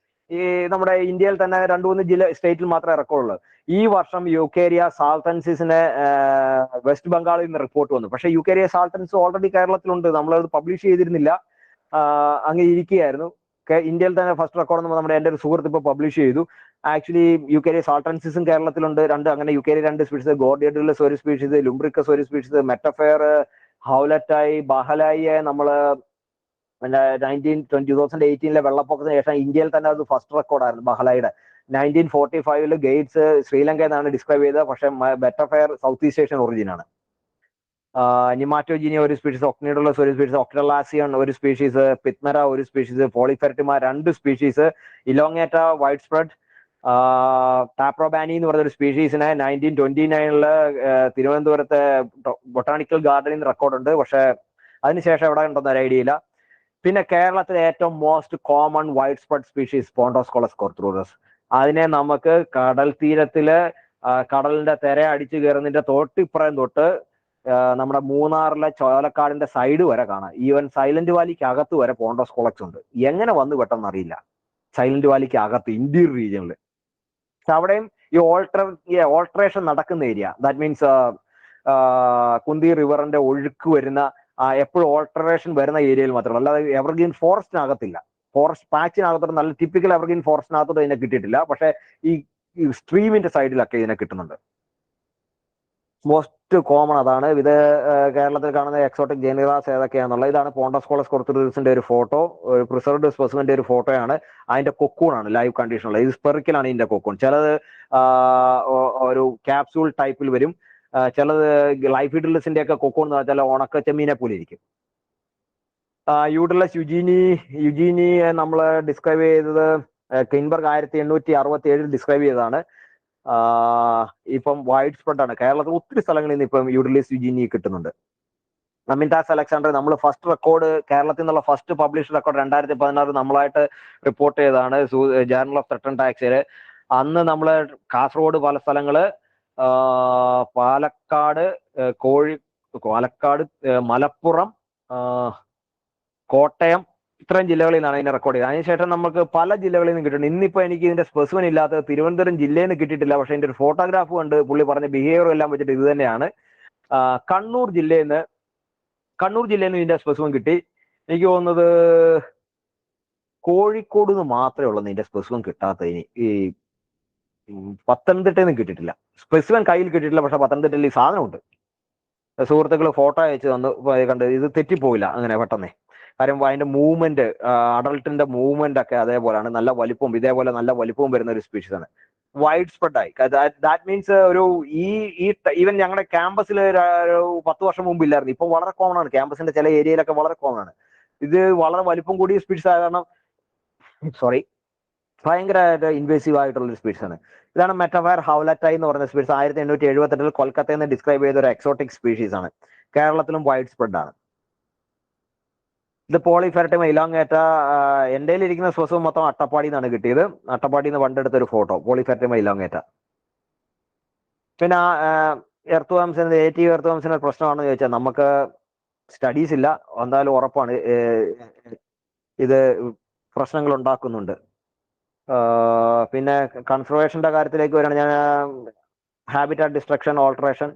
ഈ നമ്മുടെ ഇന്ത്യയിൽ തന്നെ 2-3 സ്റ്റേറ്റിൽ മാത്രമേ റെക്കോർഡുള്ളൂ. ഈ വർഷം യുക്കേരിയ സാൾട്ടൻസിനെ വെസ്റ്റ് ബംഗാളിൽ നിന്ന് റിപ്പോർട്ട് വന്നു. പക്ഷേ യുക്കേരിയ സാൾട്ടൻസ് ഓൾറെഡി കേരളത്തിലുണ്ട്, നമ്മളത് പബ്ലിഷ് ചെയ്തിരുന്നില്ല, അങ്ങനെ ഇരിക്കുകയായിരുന്നു. ഇന്ത്യയിൽ തന്നെ ഫസ്റ്റ് റെക്കോർഡ് നമ്മുടെ എൻ്റെ ഒരു സുഹൃത്ത് ഇപ്പോൾ പബ്ലിഷ് ചെയ്തു. ആക്ച്വലി യുക്കേരിയ സാൾട്ടൻസിസും കേരളത്തിലുണ്ട്, 2. അങ്ങനെ യുക്കേരിയ 2 സ്പീഷീസ്, ഗോർഡിയഡുലസ് ഒരു സ്പീഷീസ്, ലുംബ്രിക്കസ് ഒരു സ്പീഷീസ്, മെറ്റഫെയർ, ഹൗലറ്റായി, ബഹലായിയെ നമ്മള് 2018 വെള്ളപ്പൊക്കത്തിന് ശേഷം ഇന്ത്യയിൽ തന്നെ അത് ഫസ്റ്റ് റെക്കോർഡായിരുന്നു ബഹലായിയുടെ. 1945 ഗേറ്റ്സ് ശ്രീലങ്കയിൽ നിന്നാണ് ഡിസ്ക്രൈബ് ചെയ്തത്. പക്ഷെ മെറ്റഫെയർ സൗത്ത് ഈസ്റ്റ് ഏഷ്യൻ ഒറിജിൻ ആണ്. നിമാറ്റോജീനിയ ഒരു സ്പീഷീസ്, ഒക്നിഡുലസ് ഒരു സ്പീഷീസ്, ഒക്ടലാസിയൺ ഒരു സ്പീഷീസ്, പിത്മര ഒരു സ്പീഷീസ്, പോളിഫെർട്ടിമ 2 സ്പീഷീസ്, ഇലോങ്ങേറ്റ വൈഡ് സ്പ്രെഡ്, ടാപ്രോബാനി എന്ന് പറഞ്ഞ ഒരു സ്പീഷീസിനെ 1929 തിരുവനന്തപുരത്തെ ബൊട്ടാണിക്കൽ ഗാർഡനിൽ റെക്കോർഡുണ്ട്. പക്ഷെ അതിനുശേഷം എവിടെ ഉണ്ടെന്ന് ഒരു ഐഡിയ ഇല്ല. പിന്നെ കേരളത്തിലെ ഏറ്റവും most common wide spread species Pontoscolex corethrurus. അതിനെ നമുക്ക് കടൽ തീരത്തില് കടലിന്റെ തിര അടിച്ചു കയറുന്നതിന്റെ തൊട്ടിപ്പുറം തൊട്ട് നമ്മുടെ മൂന്നാറിലെ ചോലക്കാടിന്റെ സൈഡ് വരെ കാണാം. ഈവൻ സൈലന്റ് വാലിക്ക് അകത്ത് വരെ പോണ്ടോസ്കോളക്സ് ഉണ്ട്. എങ്ങനെ വന്ന് പെട്ടെന്ന് അറിയില്ല. സൈലന്റ് വാലിക്ക് അകത്ത് ഇന്റീരിയർ റീജിയനിൽ അവിടെയും ഈ ഓൾട്രേഷൻ നടക്കുന്ന ഏരിയ, ദാറ്റ് മീൻസ് കുന്തി റിവറിന്റെ ഒഴുക്ക് വരുന്ന എപ്പോഴും ഓൾട്ടറേഷൻ വരുന്ന ഏരിയയിൽ മാത്രമല്ല, അല്ലാതെ എവർഗ്രീൻ ഫോറസ്റ്റിനകത്തില്ല. ഫോറസ്റ്റ് പാച്ചിനകത്തോട്ട് നല്ല ടിപ്പിക്കൽ എവർഗ്രീൻ ഫോറസ്റ്റിനകത്തോട്ട് ഇതിനെ കിട്ടിയിട്ടില്ല. പക്ഷെ ഈ സ്ട്രീമിന്റെ സൈഡിലൊക്കെ ഇതിനെ കിട്ടുന്നുണ്ട്. മോസ്റ്റ് കോമൺ അതാണ്. ഇത് കേരളത്തിൽ കാണുന്ന എക്സോട്ടിക് ജെനിറാസ് ഏതൊക്കെയാണെന്നുള്ളത്. ഇതാണ് പോണ്ടോസ്കോളസ് കോർത്തുറൂറസിന്റെ ഒരു ഫോട്ടോ, ഒരു പ്രിസർവ്ഡ് സ്പെസിമെന്റെ ഒരു ഫോട്ടോയാണ്. അതിന്റെ കൊക്കൂണാണ് ലൈവ് കണ്ടീഷനുള്ള. ഇത് സ്പെറിക്കലാണ് ഇതിന്റെ കൊക്കൂൺ. ചിലത് ഒരു ക്യാപ്സ്യൂൾ ടൈപ്പിൽ വരും, ചിലത് ലൈഫ് ഇഡുലസിന്റെ ഒക്കെ കൊക്കൂൺ എന്ന് വെച്ചാൽ ഉണക്ക ചെമ്മീനെ പോലെ ഇരിക്കും. യൂഡുലസ് യുജീനി നമ്മൾ ഡിസ്ക്രൈബ് ചെയ്തത് ക്ലിൻബർഗ് 1867 ഡിസ്ക്രൈബ് ചെയ്തതാണ്. ഇപ്പം വൈഡ് സ്പ്രെഡ് ആണ്. കേരളത്തിൽ ഒത്തിരി സ്ഥലങ്ങളിൽ നിന്ന് ഇപ്പം യൂഡുലസ് യുജീനി കിട്ടുന്നുണ്ട്. അമിൻതാസ് അലക്സാണ്ടർ നമ്മൾ ഫസ്റ്റ് റെക്കോർഡ്, കേരളത്തിൽ നിന്നുള്ള ഫസ്റ്റ് പബ്ലിഷ് റെക്കോർഡ് 2016 നമ്മളായിട്ട് റിപ്പോർട്ട് ചെയ്തതാണ് ജേർണൽ ഓഫ് ത്രെട്ടൺ ടാക്സിൽ. അന്ന് നമ്മൾ കാസർഗോഡ് പല സ്ഥലങ്ങള്, പാലക്കാട്, മലപ്പുറം, കോട്ടയം, ഇത്രയും ജില്ലകളിൽ നിന്നാണ് ഇതിനെ റെക്കോർഡ് ചെയ്തത്. അതിനുശേഷം നമുക്ക് പല ജില്ലകളിൽ നിന്ന് കിട്ടുന്നുണ്ട്. ഇന്നിപ്പോ എനിക്ക് ഇതിന്റെ സ്പെസിഫിൻ ഇല്ലാത്തത് തിരുവനന്തപുരം ജില്ലയിൽ നിന്ന് കിട്ടിയിട്ടില്ല. പക്ഷെ ഇതിന്റെ ഒരു ഫോട്ടോഗ്രാഫ് കണ്ട് പുള്ളി പറഞ്ഞ ബിഹേവിയർ എല്ലാം വെച്ചിട്ട് ഇത് തന്നെയാണ്. കണ്ണൂർ ജില്ലയിൽ നിന്ന് ഇതിന്റെ സ്പെസിഫിൻ കിട്ടി. എനിക്ക് തോന്നുന്നത് കോഴിക്കോട് നിന്ന് മാത്രമേ ഉള്ളൂ ഇതിന്റെ സ്പെസിഫിൻ കിട്ടാത്തതിന്. ഈ പത്തനംതിട്ടയിൽ നിന്ന് കിട്ടിയിട്ടില്ല. സ്പെസിഫിൻ കയ്യിൽ കിട്ടിയിട്ടില്ല, പക്ഷെ പത്തനംതിട്ടയിൽ ഈ സാധനമുണ്ട്. സുഹൃത്തുക്കൾ ഫോട്ടോ അയച്ചു തന്നു, കണ്ട് ഇത് തെറ്റിപ്പോയില്ല അങ്ങനെ പെട്ടെന്ന്. കാര്യം അതിന്റെ മൂവ്മെന്റ്, അഡൾട്ടിന്റെ മൂവ്മെന്റ് ഒക്കെ അതേപോലെയാണ്. നല്ല വലിപ്പവും, ഇതേപോലെ നല്ല വലിപ്പവും വരുന്ന ഒരു സ്പീഷീസ് ആണ്. വൈഡ് സ്പ്രെഡ് ആയി. ദാറ്റ് മീൻസ് ഈവൻ ഞങ്ങളുടെ ക്യാമ്പസിൽ 10 വർഷം മുമ്പ് ഇല്ലായിരുന്നു. ഇപ്പൊ വളരെ കോമൺ ആണ്. ക്യാമ്പസിന്റെ ചില ഏരിയയിലൊക്കെ വളരെ കോമൺ ആണ്. ഇത് വളരെ വലിപ്പം കൂടിയ സ്പീഷീസ് ആയ കാരണം ഭയങ്കരമായിട്ട് ഇൻവേസീവ് ആയിട്ടുള്ള ഒരു സ്പീഷീസ് ആണ്. ഇതാണ് മെറ്റഫെയർ ഹൗലറ്റായി എന്ന് പറഞ്ഞ സ്പീഷീസ്. 1878 കൊൽക്കത്തയിൽ നിന്ന് ഡിസ്ക്രൈബ് ചെയ്ത ഒരു എക്സോട്ടിക് സ്പീഷീസ് ആണ്. കേരളത്തിലും വൈഡ് സ്പ്രെഡ് ആണ്. ഇത് പോളിഫെർട്ടിമ ഇലോങ്ങേറ്റ. എൻ്റെ ഇരിക്കുന്ന സ്പെസിഫിൻ മൊത്തം അട്ടപ്പാടി നിന്നാണ് കിട്ടിയത്. അട്ടപ്പാടിയിൽ നിന്ന് പണ്ടെടുത്ത ഒരു ഫോട്ടോ പോളിഫെർട്ടിമ ഇലോങ്ങേറ്റ. പിന്നെ എർത്ത് വേംസിന്, നേറ്റീവ് എർത്ത് വേംസിന് പ്രശ്നമാണെന്ന് ചോദിച്ചാൽ നമുക്ക് സ്റ്റഡീസ് ഇല്ല. എന്തായാലും ഉറപ്പാണ് ഇത് പ്രശ്നങ്ങൾ ഉണ്ടാക്കുന്നുണ്ട്. പിന്നെ കൺസർവേഷന്റെ കാര്യത്തിലേക്ക് വരികയാണ്. ഞാൻ ഹാബിറ്റാറ്റ് ഡിസ്ട്രക്ഷൻ, ഓൾട്ടറേഷൻ,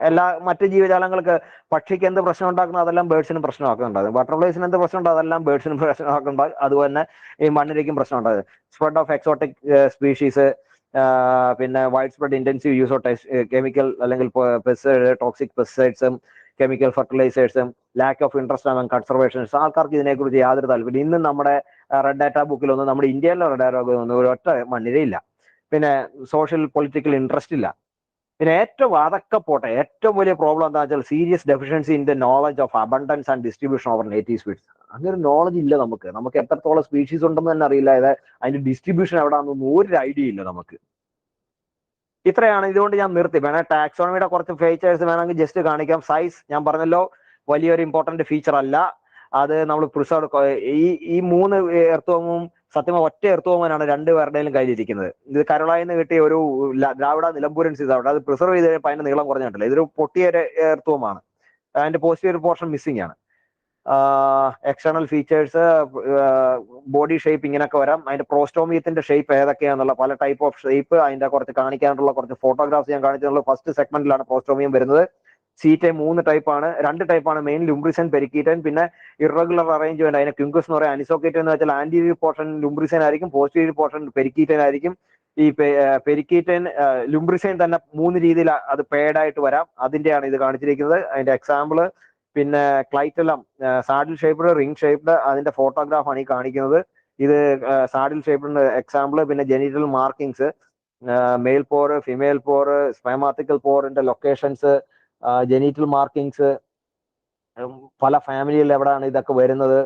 എല്ലാ മറ്റ് ജീവജാലങ്ങൾക്ക് പക്ഷിക്ക് എന്ത് പ്രശ്നം ഉണ്ടാക്കുന്നത് അതെല്ലാം ബേഡ്സിനും പ്രശ്നമാക്കുന്നുണ്ടാകും. ബട്ടർഫ്ലൈസിന് എന്ത് പ്രശ്നം ഉണ്ടാകും അതെല്ലാം ബേഡ്സിനും പ്രശ്നമാക്കുന്നുണ്ടാകും. അതുപോലെ തന്നെ ഈ മണ്ണിലേക്കും പ്രശ്നം ഉണ്ടാകും. സ്പ്രെഡ് ഓഫ് എക്സോട്ടിക് സ്പീഷീസ്, പിന്നെ wide spread intensive use of chemical അല്ലെങ്കിൽ പെസ്റ്റിസൈഡ്, ടോക്സിക് പെസ്റ്റിസൈഡ്സും കെമിക്കൽ ഫെർട്ടിലൈസേഴ്സും, lack of interest and conservations. ആൾക്കാർക്ക് ഇതിനെക്കുറിച്ച് യാതൊരു താല്പര്യം ഇന്നും നമ്മുടെ റെഡ് ഡാറ്റ ബുക്കിലൊന്നും, നമ്മുടെ ഇന്ത്യയിലെ റെഡ് ഡാറ്റ ബുക്കിലൊന്നും ഒരു ഒറ്റ മണ്ണിരയില്ല. പിന്നെ സോഷ്യൽ പൊളിറ്റിക്കൽ ഇൻട്രസ്റ്റ് ഇല്ല. പിന്നെ ഏറ്റവും അതൊക്കെ പോട്ടെ, ഏറ്റവും വലിയ പ്രോബ്ലം എന്താ വെച്ചാൽ serious deficiency in the knowledge of abundance and distribution over native species. അങ്ങനെ നോളജ് ഇല്ല നമുക്ക്. നമുക്ക് എത്രത്തോളം സ്പീഷീസ് ഉണ്ടെന്ന് തന്നെ അറിയില്ല. അതിന്റെ ഡിസ്ട്രിബ്യൂഷൻ എവിടെയാണെന്നൊന്നും ഒരു ഐഡിയ ഇല്ല നമുക്ക്. ഇത്രയാണ്. ഇതുകൊണ്ട് ഞാൻ നിർത്തി. വേണേൽ ടാക്സോണമിയുടെ കുറച്ച് ഫീച്ചേഴ്സ് വേണമെങ്കിൽ ജസ്റ്റ് കാണിക്കാം. സൈസ് ഞാൻ പറഞ്ഞല്ലോ വലിയൊരു ഇമ്പോർട്ടന്റ് ഫീച്ചർ അല്ല. അത് നമ്മൾ പ്രിസർവ് ഈ 3 എർത്തോമും സത്യം ഒറ്റ എർത്തോമനാണ് രണ്ടുപേരുടെയും കയ്യിലിരിക്കുന്നത്. ഇത് കരോളായിന്ന് കിട്ടിയ ഒരു ദ്രാവിഡ നിലമ്പൂരൻ സീസാണ്. അത് പ്രിസർവ് ചെയ്ത് കഴിഞ്ഞാൽ അതിന്റെ നീളം കുറഞ്ഞിട്ടില്ല. ഇതൊരു പൊട്ടിയ എർത്തോമാണ്. അതിന്റെ പോസിറ്റീവ് പോർഷൻ മിസ്സിംഗ് ആണ്. എക്സ്റ്റേണൽ ഫീച്ചേഴ്സ്, ബോഡി ഷേപ്പ് ഇങ്ങനെയൊക്കെ വരാം. അതിന്റെ പ്രോസ്റ്റോമിയത്തിന്റെ ഷേപ്പ് ഏതൊക്കെയാണെന്നുള്ള പല ടൈപ്പ് ഓഫ് ഷേപ്പ് അതിന്റെ കുറച്ച് കാണിക്കാനുള്ള കുറച്ച് ഫോട്ടോഗ്രാഫ്സ് ഞാൻ കാണിച്ചിട്ടുള്ള ഫസ്റ്റ് സെഗ്മെന്റിലാണ് പ്രോസ്റ്റോമിയം വരുന്നത്. സീറ്റ് 3 ടൈപ്പാണ്. 2 ടൈപ്പാണ് മെയിൻ, ലുംബ്രിസൻ, പെരിക്കീറ്റൻ. പിന്നെ ഇറഗുലർ അറേഞ്ച്മെന്റ്, അതിനെ ക്യുങ്കസ് എന്ന് പറയാം. അനിസോക്കേറ്റ് എന്ന് വെച്ചാൽ ആന്റീരിയർ പോർഷൻ ലുംബ്രിസൻ ആയിരിക്കും, പോസ്റ്റീരിയർ പോർഷൻ പെരിക്കീറ്റൻ ആയിരിക്കും. ഈ പെരിക്കീറ്റൻ ലുംബ്രിസൈൻ തന്നെ 3 രീതിയിൽ അത് പേഡായിട്ട് വരാം. അതിന്റെയാണ് ഇത് കാണിച്ചിരിക്കുന്നത്. അതിന്റെ എക്സാമ്പിള്. പിന്നെ clitellum saddle shaped, ring shaped, അതിന്റെ ഫോട്ടോഗ്രാഫാണ് ഈ കാണിക്കുന്നത്. ഇത് സാഡിൽ ഷേപ്ഡ് എക്സാമ്പിള്. പിന്നെ genital markings, male pore, female pore, spermathecal പോറിന്റെ ലൊക്കേഷൻസ്, ജെനിറ്റൽ മാർക്കിങ്സ്, പല ഫാമിലിയിൽ എവിടെയാണ് ഇതൊക്കെ വരുന്നത്,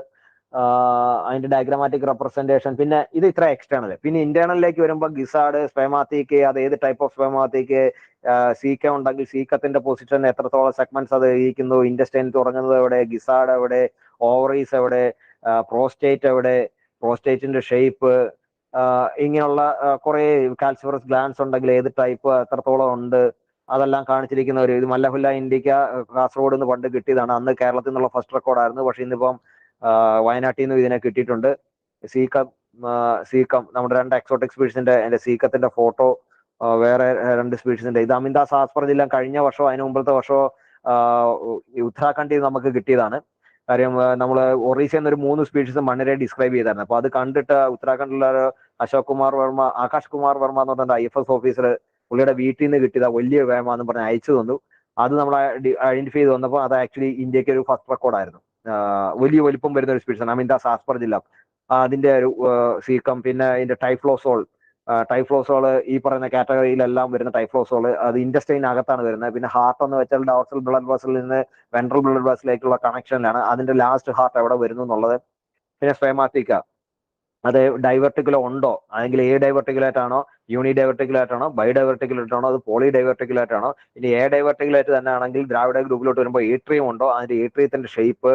അതിന്റെ ഡയഗ്രാമാറ്റിക് റെപ്രസെന്റേഷൻ. പിന്നെ ഇത് ഇത്ര എക്സ്റ്റേണൽ. പിന്നെ ഇന്റേണലിലേക്ക് വരുമ്പോൾ ഗിസാഡ്, സ്പെമാത്തിക്ക്, അത് ഏത് ടൈപ്പ് ഓഫ് സ്പെമാത്തിക്ക്, സീക്ക ഉണ്ടെങ്കിൽ സീക്കത്തിന്റെ പൊസിഷൻ എത്രത്തോളം സെഗ്മെന്റ്സ് അത് ഇരിക്കുന്നു, ഇൻഡസ്റ്റൈൻ തുടങ്ങുന്നത് എവിടെ, ഗിസാഡ് എവിടെ, ഓവറീസ് എവിടെ, പ്രോസ്റ്റേറ്റ് എവിടെ, പ്രോസ്റ്റേറ്റിന്റെ ഷേപ്പ്, ഇങ്ങനെയുള്ള കുറെ കാൽസിഫറസ് ഗ്ലാൻസ് ഉണ്ടെങ്കിൽ ഏത് ടൈപ്പ് എത്രത്തോളം ഉണ്ട് അതെല്ലാം കാണിച്ചിരിക്കുന്ന ഒരു ഇത്. മല്ലഹുല്ല ഇന്ത്യക്ക കാസർഗോഡ് നിന്ന് പണ്ട് കിട്ടിയതാണ്. അന്ന് കേരളത്തിൽ നിന്നുള്ള ഫസ്റ്റ് റെക്കോർഡായിരുന്നു. പക്ഷെ ഇന്നിപ്പം വയനാട്ടിൽ നിന്ന് ഇതിനെ കിട്ടിയിട്ടുണ്ട്. സീക്കം നമ്മുടെ 2 എക്സോട്ടിക് സ്പീഷീസിന്റെ അതിന്റെ സീക്കത്തിന്റെ ഫോട്ടോ, വേറെ 2 സ്പീഷീസിന്റെ. ഇത് അമിന്ദാസ് ആസ്പർ ജില്ല കഴിഞ്ഞ വർഷമോ അതിന് മുമ്പത്തെ വർഷമോ ഉത്തരാഖണ്ഡിൽ നമുക്ക് കിട്ടിയതാണ്. കാര്യം നമ്മൾ ഒറീസയിൽ നിന്ന് ഒരു 3 സ്പീഷീസ് മണ്ണിരെ ഡിസ്ക്രൈബ് ചെയ്തായിരുന്നു. അപ്പൊ അത് കണ്ടിട്ട് ഉത്തരാഖണ്ഡിലുള്ള അശോക് കുമാർ വർമ്മ, ആകാശ് കുമാർ വർമ്മ എന്ന് പറഞ്ഞ IFS ഓഫീസർ, പുള്ളിയുടെ വീട്ടിൽ നിന്ന് കിട്ടിയതാ വലിയ വേമ എന്ന് പറഞ്ഞ് അയച്ചു തന്നു. അത് നമ്മൾ ഐഡന്റിഫൈ ചെയ്ത് വന്നപ്പോൾ അത് ആക്ച്വലി ഇന്ത്യക്ക് ഒരു ഫസ്റ്റ് റെക്കോർഡായിരുന്നു. വലിയ വലിപ്പം വരുന്ന ഒരു സ്പീഷീസാണ് അമിന്ദാസ് ആസ്പർ ജില്ല. അതിന്റെ ഒരു സീക്കം. പിന്നെ ഇതിന്റെ ടൈഫ്ലോസോള് ഈ പറയുന്ന കാറ്റഗറിയിലെല്ലാം വരുന്ന ടൈഫ്ലോസോള് അത് ഇൻഡസ്റ്റൈനകത്താണ് വരുന്നത്. പിന്നെ ഹാർട്ട് എന്ന് വെച്ചാൽ ഡോർസൽ ബ്ലഡ് വെസലിൽ നിന്ന് വെൻട്രൽ ബ്ലഡ് വെസലിലേക്കുള്ള കണക്ഷനിലാണ്. അതിന്റെ ലാസ്റ്റ് ഹാർട്ട് എവിടെ വരുന്നു എന്നുള്ളത്. പിന്നെ സ്പെമാത്തിക്ക, അത് ഡൈവർട്ടിക്കുലോ ഉണ്ടോ, അല്ലെങ്കിൽ ഡൈവർട്ടിക്കുലേറ്റ് ആണോ, യൂണി ഡൈവർട്ടിക്കുലേറ്റ് ആണോ, ബൈ ഡൈവർട്ടിക്കുലേറ്റ് ആണോ, അത് പോളി ഡൈവർട്ടിക്കുലേറ്റ് ആണോ. ഇനി ഡൈവർട്ടിക്കുലേറ്റ് തന്നെ ആണെങ്കിൽ ദ്രാവിഡ ഗ്രൂപ്പിലോട്ട് വരുമ്പോൾ ഏട്രിയം ഉണ്ടോ, അതിന്റെ ഏട്രിയത്തിന്റെ ഷേപ്പ്,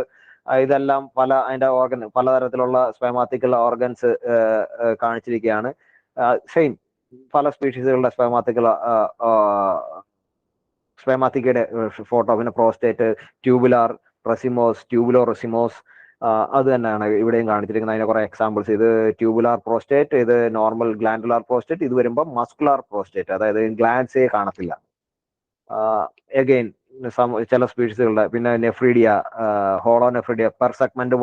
ഇതെല്ലാം അതിന്റെ ഓർഗൻ പലതരത്തിലുള്ള സ്പെമാത്തിക്കുള്ള ഓർഗൻസ് കാണിച്ചിരിക്കുകയാണ്. സെയിം പല സ്പീഷീസുകളുടെ സ്പെമാത്തിക്കയുടെ ഫോട്ടോ. പിന്നെ പ്രോസ്റ്റേറ്റ്, ട്യൂബുലാർ റെസിമോസ്, ട്യൂബുലോ റെസിമോസ്, അത് തന്നെയാണ് ഇവിടെയും കാണിച്ചിരിക്കുന്നത്. അതിന്റെ കുറെ എക്സാമ്പിൾസ്. ഇത് ട്യൂബുലാർ പ്രോസ്റ്റേറ്റ്, ഇത് നോർമൽ ഗ്ലാൻഡുലാർ പ്രോസ്റ്റേറ്റ്, ഇത് വരുമ്പോൾ മസ്കുലാർ പ്രോസ്റ്റേറ്റ്, അതായത് ഗ്ലാൻഡ്സേ കാണത്തില്ല. എഗെയിൻ ചില സ്പീഷീസുകളുടെ. പിന്നെ nephridia, hollow nephridia, per segment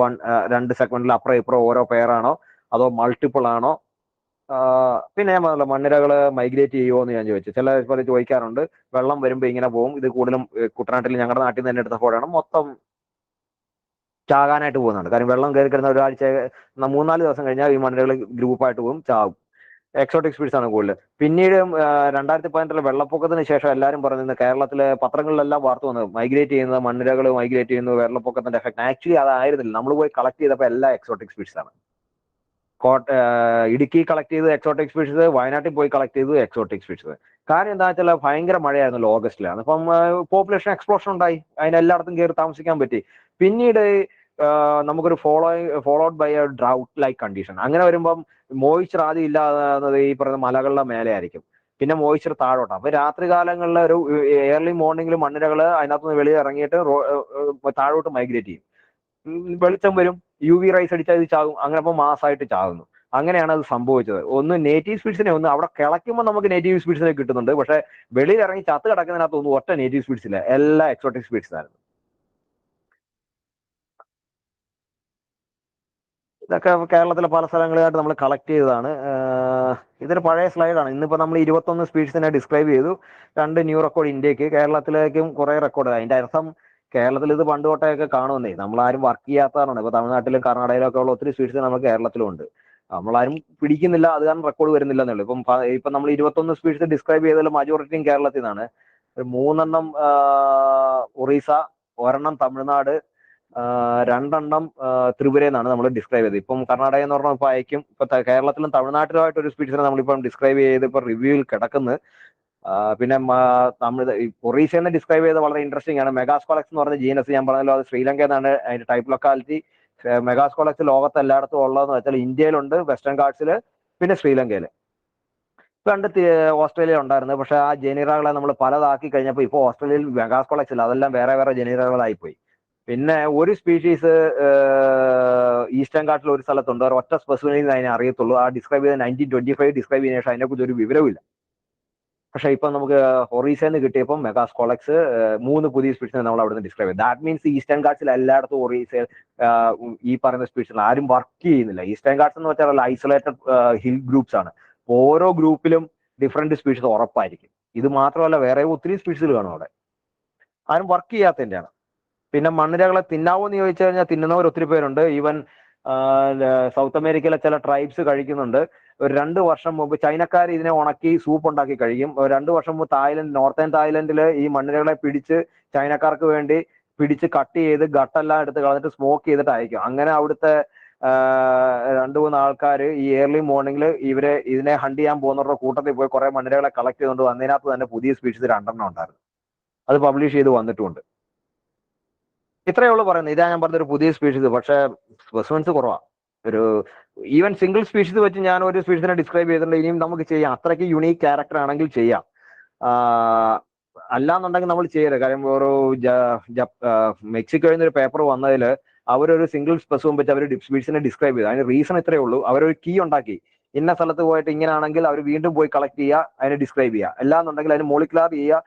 2 സെഗ്മെന്റിൽ അപ്പുറം ഇപ്പുറം ഓരോ പെയറാണോ അതോ മൾട്ടിപ്പിൾ ആണോ. പിന്നെ ഞാൻ പറഞ്ഞല്ലോ മണ്ണിരകള് മൈഗ്രേറ്റ് ചെയ്യുമോ എന്ന് ഞാൻ ചോദിച്ചു. ചില ചോദിക്കാറുണ്ട്. വെള്ളം വരുമ്പോൾ ഇങ്ങനെ പോകും. ഇത് കൂടുതലും കുട്ടനാട്ടിൽ ഞങ്ങളുടെ നാട്ടിൽ നിന്ന് തന്നെ എടുത്ത ഫോട്ടോയാണ്. മൊത്തം ചാകാനായിട്ട് പോകുന്നുണ്ട്. കാര്യം വെള്ളം കയറി കിടന്ന ഒരാഴ്ച 3-4 ദിവസം കഴിഞ്ഞാൽ ഈ മണ്ണിരകൾ ഗ്രൂപ്പായിട്ട് പോകും, ചാവും. എക്സോട്ടിക് സ്പീഡ്സ് ആണ് കൂടുതൽ. പിന്നീട് 2018 വെള്ളപ്പൊക്കത്തിന് ശേഷം എല്ലാവരും പറഞ്ഞിരുന്നത്, കേരളത്തിലെ പത്രങ്ങളിലെല്ലാം വാർത്ത വന്നത് മൈഗ്രേറ്റ് ചെയ്യുന്നത്, മണ്ണിരകൾ മൈഗ്രേറ്റ് ചെയ്യുന്നത് വെള്ളപ്പൊക്കത്തിന്റെ എഫക്ട്. ആക്ച്വലി അതായിരുന്നില്ല. നമ്മൾ പോയി കളക്ട് ചെയ്തപ്പോൾ എല്ലാ എക്സോട്ടിക് സ്പീഡ്സ് ആണ്. ഇടുക്കി കളക്ട് ചെയ്ത് എക്സോട്ടിക് സ്പീഷീസ്, വയനാട്ടിൽ പോയി കളക്ട് ചെയ്തു എക്സോട്ടിക് സ്പീഷീസ്. കാര്യം എന്താ വെച്ചാൽ ഭയങ്കര മഴയായിരുന്നല്ലോ ഓഗസ്റ്റിലാണ്. അപ്പം പോപ്പുലേഷൻ എക്സ്പ്ലോഷൻ ഉണ്ടായി. അതിനെല്ലായിടത്തും കയറി താമസിക്കാൻ പറ്റി. പിന്നീട് നമുക്കൊരു followed by a drought like condition. അങ്ങനെ വരുമ്പം മോയിസ്ചർ ആദ്യം ഇല്ലാതെ ഈ പറയുന്ന മലകളുടെ മേലെ ആയിരിക്കും. പിന്നെ മോയിസ്ചർ താഴോട്ട്. അപ്പൊ രാത്രി കാലങ്ങളിൽ ഒരു ഏർലി മോർണിംഗിൽ മണ്ണിരകൾ അതിനകത്തുനിന്ന് വെളിയിൽ ഇറങ്ങിയിട്ട് താഴോട്ട് മൈഗ്രേറ്റ് ചെയ്യും. വെളിച്ചം വരും, UV റൈസ് അടിച്ചാൽ ഇത് ചാകും. അങ്ങനെ അപ്പോൾ മാസമായിട്ട് ചാകുന്നു. അങ്ങനെയാണ് അത് സംഭവിച്ചത്. ഒന്ന് നേറ്റീവ് സ്പീഡ്സിനെ ഒന്ന് അവിടെ കിളയ്ക്കുമ്പോൾ നമുക്ക് നേറ്റീവ് സ്പീഡ്സിനെ കിട്ടുന്നുണ്ട്, പക്ഷെ വെളിയിൽ ഇറങ്ങി ചത്ത് കിടക്കുന്നതിനകത്ത് ഒന്നും ഒറ്റ നേറ്റീവ് സ്പീഡ്സ് ഇല്ല, എല്ലാ എക്സോട്ടിക് സ്പീഡ്സിനായിരുന്നു. ഇതൊക്കെ കേരളത്തിലെ പല സ്ഥലങ്ങളിലായിട്ട് നമ്മൾ കളക്ട് ചെയ്തതാണ്. ഇതൊരു പഴയ സ്ലൈഡാണ്. ഇന്നിപ്പോൾ നമ്മൾ 21 സ്പീഡ്സിനെ ഡിസ്ക്രൈബ് ചെയ്തു, 2 ന്യൂ റെക്കോർഡ് ഇന്ത്യക്ക്, കേരളത്തിലേക്കും കുറെ റെക്കോർഡ്. അതിന്റെ അർത്ഥം കേരളത്തിൽ ഇത് പണ്ട് തൊട്ടേയൊക്കെ കാണുമെന്നേ, നമ്മളാരും വർക്ക് ചെയ്യാത്തതാണ്. ഇപ്പൊ തമിഴ്നാട്ടിലും കർണാടകയിലും ഒക്കെ ഉള്ള ഒത്തിരി സ്പീഡ്സ് നമുക്ക് കേരളത്തിലും ഉണ്ട്, നമ്മളാരും പിടിക്കുന്നില്ല, അത് കാരണം റെക്കോർഡ് വരുന്നില്ല എന്നുള്ളൂ. ഇപ്പം നമ്മൾ 21 സ്പീഡ്സ് ഡിസ്ക്രൈബ് ചെയ്തതിൽ മജോറിറ്റിയും കേരളത്തിൽ നിന്നാണ്. 3 ഒറീസ, 1 തമിഴ്നാട്, 2 ത്രിപുരയിൽ നിന്നാണ് നമ്മൾ ഡിസ്ക്രൈബ് ചെയ്തത്. ഇപ്പം കർണാടക എന്ന് പറഞ്ഞാൽ ഇപ്പൊ അയക്കും. ഇപ്പൊ കേരളത്തിലും തമിഴ്നാട്ടിലുമായിട്ട് ഒരു സ്പീഡ്സിനെ നമ്മളിപ്പം ഡിസ്ക്രൈബ് ചെയ്ത് ഇപ്പൊ റിവ്യൂവിൽ കിടക്കുന്നു. പിന്നെ ഒറീസയിൽ നിന്ന് ഡിസ്ക്രൈബ് ചെയ്ത് വളരെ ഇൻട്രസ്റ്റിംഗ് ആണ്. മെഗാസ്കോളക്സ് എന്ന് പറഞ്ഞ ജീനസ്, ഞാൻ പറഞ്ഞല്ലോ, അത് ശ്രീലങ്കയിൽ നിന്നാണ് അതിന്റെ ടൈപ്പ് ലൊക്കാലിറ്റി. മെഗാസ്കോളക്സ് ലോകത്ത് എല്ലായിടത്തും ഉള്ളതെന്ന് വെച്ചാൽ ഇന്ത്യയിലുണ്ട്, വെസ്റ്റേൺ ഗാട്സിൽ, പിന്നെ ശ്രീലങ്കയിൽ. പണ്ട് ഓസ്ട്രേലിയ ഉണ്ടായിരുന്നു, പക്ഷെ ആ ജനീറകളെ നമ്മൾ പലതാക്കി കഴിഞ്ഞപ്പോൾ ഇപ്പോൾ ഓസ്ട്രേലിയയിൽ മെഗാസ്കോളക്സ് ഇല്ല, അതെല്ലാം വേറെ വേറെ ജനീറകളായിപ്പോയി. പിന്നെ ഒരു സ്പീഷീസ് ഈസ്റ്റേൺ ഗാട്ടിൽ ഒരു സ്ഥലത്തുണ്ട്, ഒറ്റ സ്പെസിഫിനിൽ അതിനെ അറിയത്തുള്ളൂ. ആ ഡിസ്ക്രൈബ് ചെയ്ത് 1925 ഡിസ്ക്രൈബ് ചെയ്യുന്ന ശേഷം അതിനെക്കുറിച്ച് ഒരു വിവരമില്ല. പക്ഷെ ഇപ്പൊ നമുക്ക് ഒറീസയിൽ കിട്ടിയപ്പോൾ മെഗാസ്കോളക്സ് 3 പുതിയ സ്പീഷീസ് നമ്മൾ അവിടെ നിന്ന് ഡിസ്ക്രൈബ് ചെയ്തു. ദാറ്റ് മീൻസ് ഈസ്റ്റേൺ ഗാട്സിൽ എല്ലായിടത്തും ഒറീസയിൽ ഈ പറയുന്ന സ്പീഷീസ് ആരും വർക്ക് ചെയ്യുന്നില്ല. ഈസ്റ്റേൺ ഗാട്സ് എന്ന് വെച്ചാൽ ഐസൊലേറ്റഡ് ഹിൽ ഗ്രൂപ്പ്സ് ആണ്. ഓരോ ഗ്രൂപ്പിലും ഡിഫറെന്റ് സ്പീഷീസ് ഉറപ്പായിരിക്കും. ഇത് മാത്രമല്ല, വേറെ ഒത്തിരി സ്പീഷീസ് കാണും അവിടെ, ആരും വർക്ക് ചെയ്യാത്തതിൻ്റെയാണ്. പിന്നെ മണ്ണിരകളെ തിന്നാവോ എന്ന് ചോദിച്ചു കഴിഞ്ഞാൽ തിന്നുന്നവർ ഒത്തിരി പേരുണ്ട്. ഈവൻ സൗത്ത് അമേരിക്കയിലെ ചില ട്രൈബ്സ് കഴിക്കുന്നുണ്ട്. ഒരു 2 വർഷം മുമ്പ് ചൈനക്കാർ ഇതിനെ ഉണക്കി സൂപ്പ് ഉണ്ടാക്കി കഴിക്കും. 2 വർഷം മുമ്പ് നോർത്തേൺ തായ്ലൻഡിൽ ഈ മണ്ണിരകളെ പിടിച്ച് ചൈനക്കാർക്ക് വേണ്ടി പിടിച്ച് കട്ട് ചെയ്ത് ഗട്ടെല്ലാം എടുത്ത് കളഞ്ഞിട്ട് സ്മോക്ക് ചെയ്തിട്ട് അയക്കും. അങ്ങനെ അവിടുത്തെ 2-3 ആൾക്കാർ ഈ ഏർലി മോർണിംഗിൽ ഇതിനെ ഹണ്ട് ചെയ്യാൻ പോകുന്നവരുടെ കൂട്ടത്തിൽ പോയി കുറെ മണ്ണിരകളെ കളക്ട് ചെയ്തുകൊണ്ട് വന്നതിനകത്ത് തന്നെ പുതിയ സ്പീഷീസ് 2 ഉണ്ടായിരുന്നു. അത് പബ്ലിഷ് ചെയ്ത് വന്നിട്ടുമുണ്ട്. ഇത്രയേ ഉള്ളൂ പറയുന്നത്. ഇതാ ഞാൻ പറഞ്ഞൊരു പുതിയ സ്പീഷീസ്, പക്ഷെ സ്പെസിമെൻസ് കുറവാണ്. ഒരു ഈവൻ സിംഗിൾ സ്പീഷീസ് വെച്ച് ഞാൻ ഒരു സ്പീഷീസിനെ ഡിസ്ക്രൈബ് ചെയ്തിട്ടുണ്ട്. ഇനിയും നമുക്ക് ചെയ്യാം, അത്രയ്ക്ക് യുണീക്ക് ക്യാരക്ടർ ആണെങ്കിൽ ചെയ്യാം. അല്ലാന്നുണ്ടെങ്കിൽ നമ്മൾ ചെയ്യരുത്. കാര്യം ഒരു മെക്സിക്കോയിൽ നിന്ന് ഒരു പേപ്പർ വന്നതിൽ അവരൊരു സിംഗിൾ സ്പെസിമെൻ വെച്ച് അവർ സ്പീഷീസിനെ ഡിസ്ക്രൈബ് ചെയ്തു. അതിന് റീസൺ ഇത്രയേ ഉള്ളൂ, അവരൊരു കീ ഉണ്ടാക്കി, ഇന്ന സ്ഥലത്ത് പോയിട്ട് ഇങ്ങനെയാണെങ്കിൽ അവർ വീണ്ടും പോയി കളക്ട് ചെയ്യുക, അതിനെ ഡിസ്ക്രൈബ് ചെയ്യുക. അല്ലാന്നുണ്ടെങ്കിൽ അതിന് മോളിക്കുലാർ ചെയ്യുക.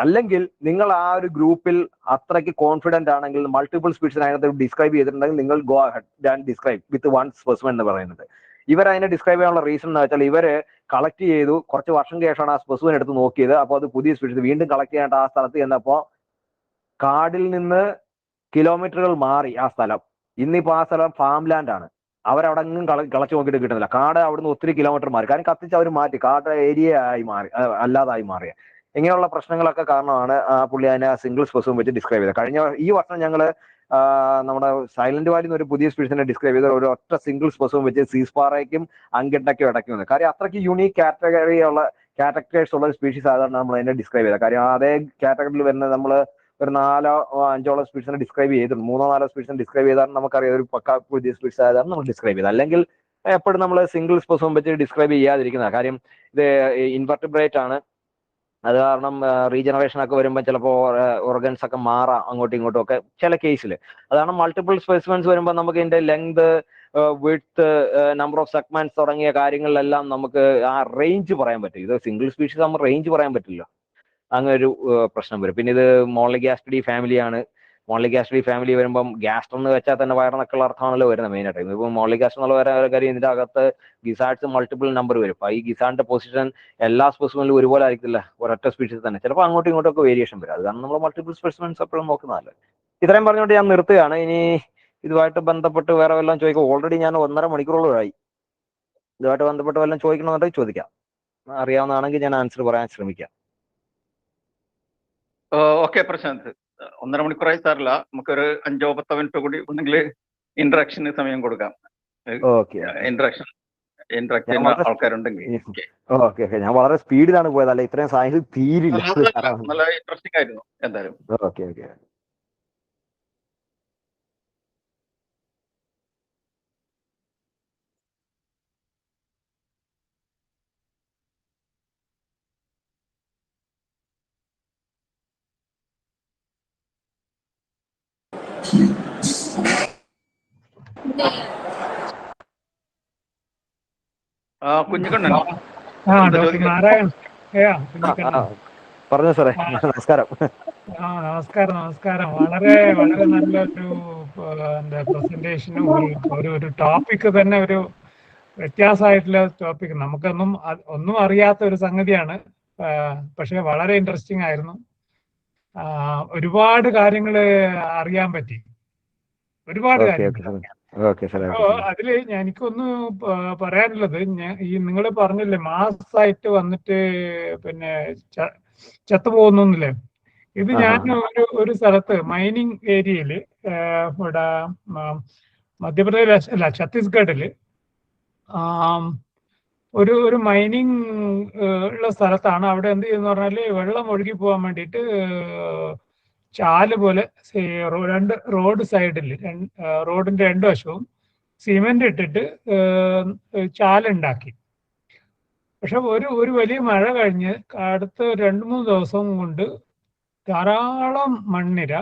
അല്ലെങ്കിൽ നിങ്ങൾ ആ ഒരു ഗ്രൂപ്പിൽ അത്രയ്ക്ക് കോൺഫിഡന്റ് ആണെങ്കിൽ മൾട്ടിപ്പിൾ സ്പീഡ്സിന് അതിനകത്ത് ഡിസ്ക്രൈബ് ചെയ്തിട്ടുണ്ടെങ്കിൽ നിങ്ങൾ go ahead and describe with 1 specimen എന്ന് പറയുന്നത്. ഇവർ അതിനെ ഡിസ്ക്രൈബ് ചെയ്യാനുള്ള റീസൺ എന്ന് വെച്ചാൽ ഇവര് കളക്ട് ചെയ്തു, കുറച്ച് വർഷം ശേഷമാണ് ആ സ്പെസിമെൻ എടുത്ത് നോക്കിയത്. അപ്പോൾ അത് പുതിയ സ്പീഡ്സ് വീണ്ടും കളക്ട് ചെയ്യാനായിട്ട് ആ സ്ഥലത്ത് ചെന്നപ്പോൾ കാടിൽ നിന്ന് കിലോമീറ്ററുകൾ മാറി ആ സ്ഥലം. ഇന്നിപ്പോ ആ സ്ഥലം ഫാം ലാൻഡ് ആണ്. അവരവിടെ ഒന്നും കളച്ചു നോക്കിയിട്ട് കിട്ടുന്നില്ല. കാട് അവിടുന്ന് ഒത്തിരി കിലോമീറ്റർ മാറി, കാരണം കത്തിച്ച് അവർ മാറ്റി, കാട് ഏരിയ ആയി മാറി, അല്ലാതായി മാറിയ. ഇങ്ങനെയുള്ള പ്രശ്നങ്ങളൊക്കെ കാരണമാണ് ആ പുള്ളി അതിനെ സിംഗിൾ സ്പെസിമെൻ വെച്ച് ഡിസ്ക്രൈബ് ചെയ്തത്. ഈ വർഷം ഞങ്ങള് നമ്മുടെ സൈലന്റ് വാലിയിൽ നിന്ന് ഒരു പുതിയ സ്പീഷീസിനെ ഡിസ്ക്രൈബ് ചെയ്ത് ഒരു ഒറ്റ സിംഗിൾ സ്പെസിമെൻ വെച്ച് സീസ്പാറയ്ക്കും അങ്കിട്ടയ്ക്കും ഇടയ്ക്കുന്നത്. കാര്യം അത്രയ്ക്ക് യുണീക്ക് കാറ്റഗറീസ് ഉള്ള സ്പീഷീസ് ആയതാണ് നമ്മൾ അതിനെ ഡിസ്ക്രൈബ് ചെയ്തത്. കാര്യം അതേ കാറ്റഗറിയിൽ വരുന്നത് നമ്മൾ ഒരു 4-5 സ്പീഷീസിനെ ഡിസ്ക്രൈബ് ചെയ്തിട്ടുണ്ട്. 3-4 സ്പീഷീസിനെ ഡിസ്ക്രൈബ് ചെയ്താണ് നമുക്കറിയാം ഒരു പക്ക പുതിയ സ്പീഷീസ് ആയതാണ് നമ്മൾ ഡിസ്ക്രൈബ് ചെയ്തത്. അല്ലെങ്കിൽ എപ്പോഴും നമ്മൾ സിംഗിൾ സ്പെസിമെൻ വെച്ച് ഡിസ്ക്രൈബ് ചെയ്യാതിരിക്കുന്ന കാര്യം, ഇത് ഇൻവെർട്ടിബ്രേറ്റ് ആണ്. അത് കാരണം റീജനറേഷൻ ഒക്കെ വരുമ്പോൾ ചിലപ്പോൾ ഓർഗൻസ് ഒക്കെ മാറാം അങ്ങോട്ടും ഇങ്ങോട്ടും ഒക്കെ ചില കേസിൽ. അതാണ് മൾട്ടിപ്പിൾ സ്പെസിമെൻസ് വരുമ്പോൾ നമുക്ക് ഇതിന്റെ length, width, number of segments തുടങ്ങിയ കാര്യങ്ങളിലെല്ലാം നമുക്ക് ആ റേഞ്ച് പറയാൻ പറ്റും. ഇത് സിംഗിൾ സ്പീഷീസ് നമ്മൾ റേഞ്ച് പറയാൻ പറ്റില്ല, അങ്ങനെ ഒരു പ്രശ്നം വരും. പിന്നെ ഇത് മോണലിഗാസ്റ്റിഡി ഫാമിലിയാണ്. മോണലിഗാസ്റ്റിഡി ഫാമിലി വരുമ്പം ഗ്യാസ്റ്റർ എന്ന് വെച്ചാൽ തന്നെ വയറിനൊക്കെയുള്ള അർത്ഥമാണല്ലോ വരുന്നത് മെയിനായിട്ട്. ഇപ്പം മോണലിഗാസ്റ്റർ എന്നുള്ള കാര്യം ഇതിന്റെ അകത്ത് ഗിസാഡ്സ് മൾട്ടിപ്പിൾ നമ്പർ വരും. അപ്പൊ ഈ ഗിസാഡിന്റെ പൊസിഷൻ എല്ലാ സ്പെസിമെനിലും ഒരുപോലെ ആയിരിക്കില്ല, ഒരൊറ്റ സ്പീഷീസ് തന്നെ. ചിലപ്പോൾ അങ്ങോട്ടും ഇങ്ങോട്ടും ഒക്കെ വേരിയേഷൻ വരും. അത് കാരണം നമ്മൾ മൾട്ടിപ്പിൾ സ്പെസിമെൻസ് എപ്പോഴും നോക്കുന്നതല്ല. ഇത്രയും പറഞ്ഞുകൊണ്ട് ഞാൻ നിർത്തുകയാണ്. ഇനി ഇതുമായിട്ട് ബന്ധപ്പെട്ട് വേറെ വല്ലതും ചോദിക്കാം. ഓൾറെഡി ഞാൻ 1.5 മണിക്കൂറോളമായി. ഇതുമായിട്ട് ബന്ധപ്പെട്ട് വല്ലതും ചോദിക്കണമെന്നുണ്ടെങ്കിൽ ചോദിക്കാം, അറിയാവുന്നതാണെങ്കിൽ ഞാൻ ആൻസർ പറയാൻ ശ്രമിക്കാം. ഓക്കെ പ്രശാന്ത്, 1.5 മണിക്കൂറായി സാറില്ല, നമുക്കൊരു 5-10 മിനിറ്റ് കൂടി ഒന്നെങ്കിൽ ഇന്ററാക്ഷന് സമയം കൊടുക്കാം. ഇന്ററാക്ട് ചെയ്യുന്ന ആൾക്കാരുണ്ടെങ്കിൽ. ഓക്കെ, ഞാൻ വളരെ സ്പീഡിലാണ് പോയത്, അല്ല ഇത്രയും സാഹചര്യം തീരില്ല. നല്ല ഇൻട്രസ്റ്റിംഗ് ആയിരുന്നു എന്തായാലും. ഓക്കെ. കുഞ്ഞിക്കണ്ണൻ ഡോക്ടർ ചോദിക്കാം. നാരായൺ പറഞ്ഞു സാറേ, നമസ്കാരം. നമസ്കാരം. വളരെ വളരെ നല്ലൊരു എന്താ പ്രസന്റേഷനും ഒരു ടോപ്പിക് തന്നെ ഒരു വ്യത്യാസമായിട്ടുള്ള ടോപ്പിക്. ഒന്നും അറിയാത്ത ഒരു സംഗതിയാണ്, പക്ഷെ വളരെ ഇൻട്രസ്റ്റിംഗ് ആയിരുന്നു. ഒരുപാട് കാര്യങ്ങൾ അറിയാൻ പറ്റി, ഒരുപാട് കാര്യങ്ങൾ. അതില് എനിക്കൊന്ന് പറയാനുള്ളത്, ഈ നിങ്ങൾ പറഞ്ഞില്ലേ മാസമായിട്ട് വന്നിട്ട് പിന്നെ ചത്തുപോകുന്നില്ലേ, ഇത് ഞാൻ ഒരു സ്ഥലത്ത് മൈനിങ് ഏരിയയില് ഇവിടെ മധ്യപ്രദേശ് അല്ല ഛത്തീസ്ഗഡില് ഒരു മൈനിങ് ഉള്ള സ്ഥലത്താണ്. അവിടെ എന്ത് ചെയ്യുന്ന പറഞ്ഞാല് വെള്ളം ഒഴുകി പോകാൻ വേണ്ടിയിട്ട് ചാല് പോലെ റോഡ് സൈഡിൽ റോഡിന്റെ രണ്ടു വശവും സിമെന്റ് ഇട്ടിട്ട് ചാലുണ്ടാക്കി. പക്ഷെ ഒരു വലിയ മഴ കഴിഞ്ഞ് അടുത്ത 2-3 ദിവസം കൊണ്ട് ധാരാളം മണ്ണിര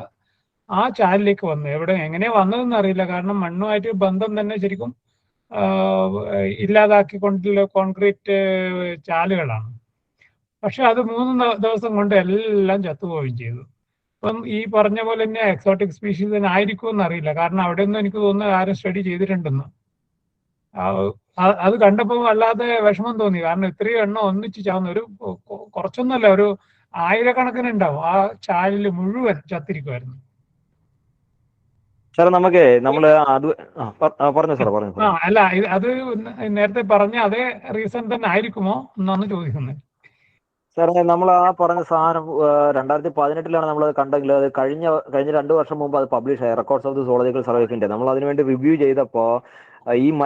ആ ചാലിലേക്ക് വന്നു. എങ്ങനെയാ വന്നതെന്ന് അറിയില്ല, കാരണം മണ്ണുമായിട്ട് ബന്ധം തന്നെ ശരിക്കും ഇല്ലാതാക്കിക്കൊണ്ടുള്ള കോൺക്രീറ്റ് ചാലുകളാണ്. പക്ഷെ അത് 3 ദിവസം കൊണ്ട് എല്ലാം ചത്തുപോവുകയും ചെയ്തു. അപ്പം ഈ പറഞ്ഞ പോലെ തന്നെ എക്സോട്ടിക് സ്പീഷീസ് തന്നെ ആയിരിക്കുമെന്ന് അറിയില്ല, കാരണം അവിടെ ഒന്നും എനിക്ക് തോന്നുന്നു ആരും സ്റ്റഡി ചെയ്തിട്ടുണ്ടെന്ന്. അത് കണ്ടപ്പോൾ വല്ലാതെ വിഷമം തോന്നി, കാരണം ഇത്രയും എണ്ണം ഒന്നിച്ച് ചാവുന്ന കുറച്ചൊന്നുമല്ല, ഒരു 1000-കണക്കിന് ഉണ്ടാവും. ആ ചാലില് മുഴുവൻ ചത്തിരിക്കുമായിരുന്നു. സാറേ നമ്മള് അത് പറഞ്ഞു സാറേ, പറഞ്ഞു. അല്ല, അത് നേരത്തെ പറഞ്ഞ അതേ റീസൺ തന്നെ ആയിരിക്കുമോ എന്നാണ് ചോദിക്കുന്നത്. സാറേ, നമ്മൾ ആ പറഞ്ഞ സാധനം 2018 നമ്മൾ കണ്ടെങ്കിൽ അത് കഴിഞ്ഞ 2 വർഷം മുമ്പ് അത് പബ്ലിഷ് ആയി, റെക്കോർഡ്സ് ഓഫ് ദി സുവോളജിക്കൽ സർവേസിന്റെ. നമ്മൾ അതിനുവേണ്ടി റിവ്യൂ ചെയ്തപ്പോൾ ഈ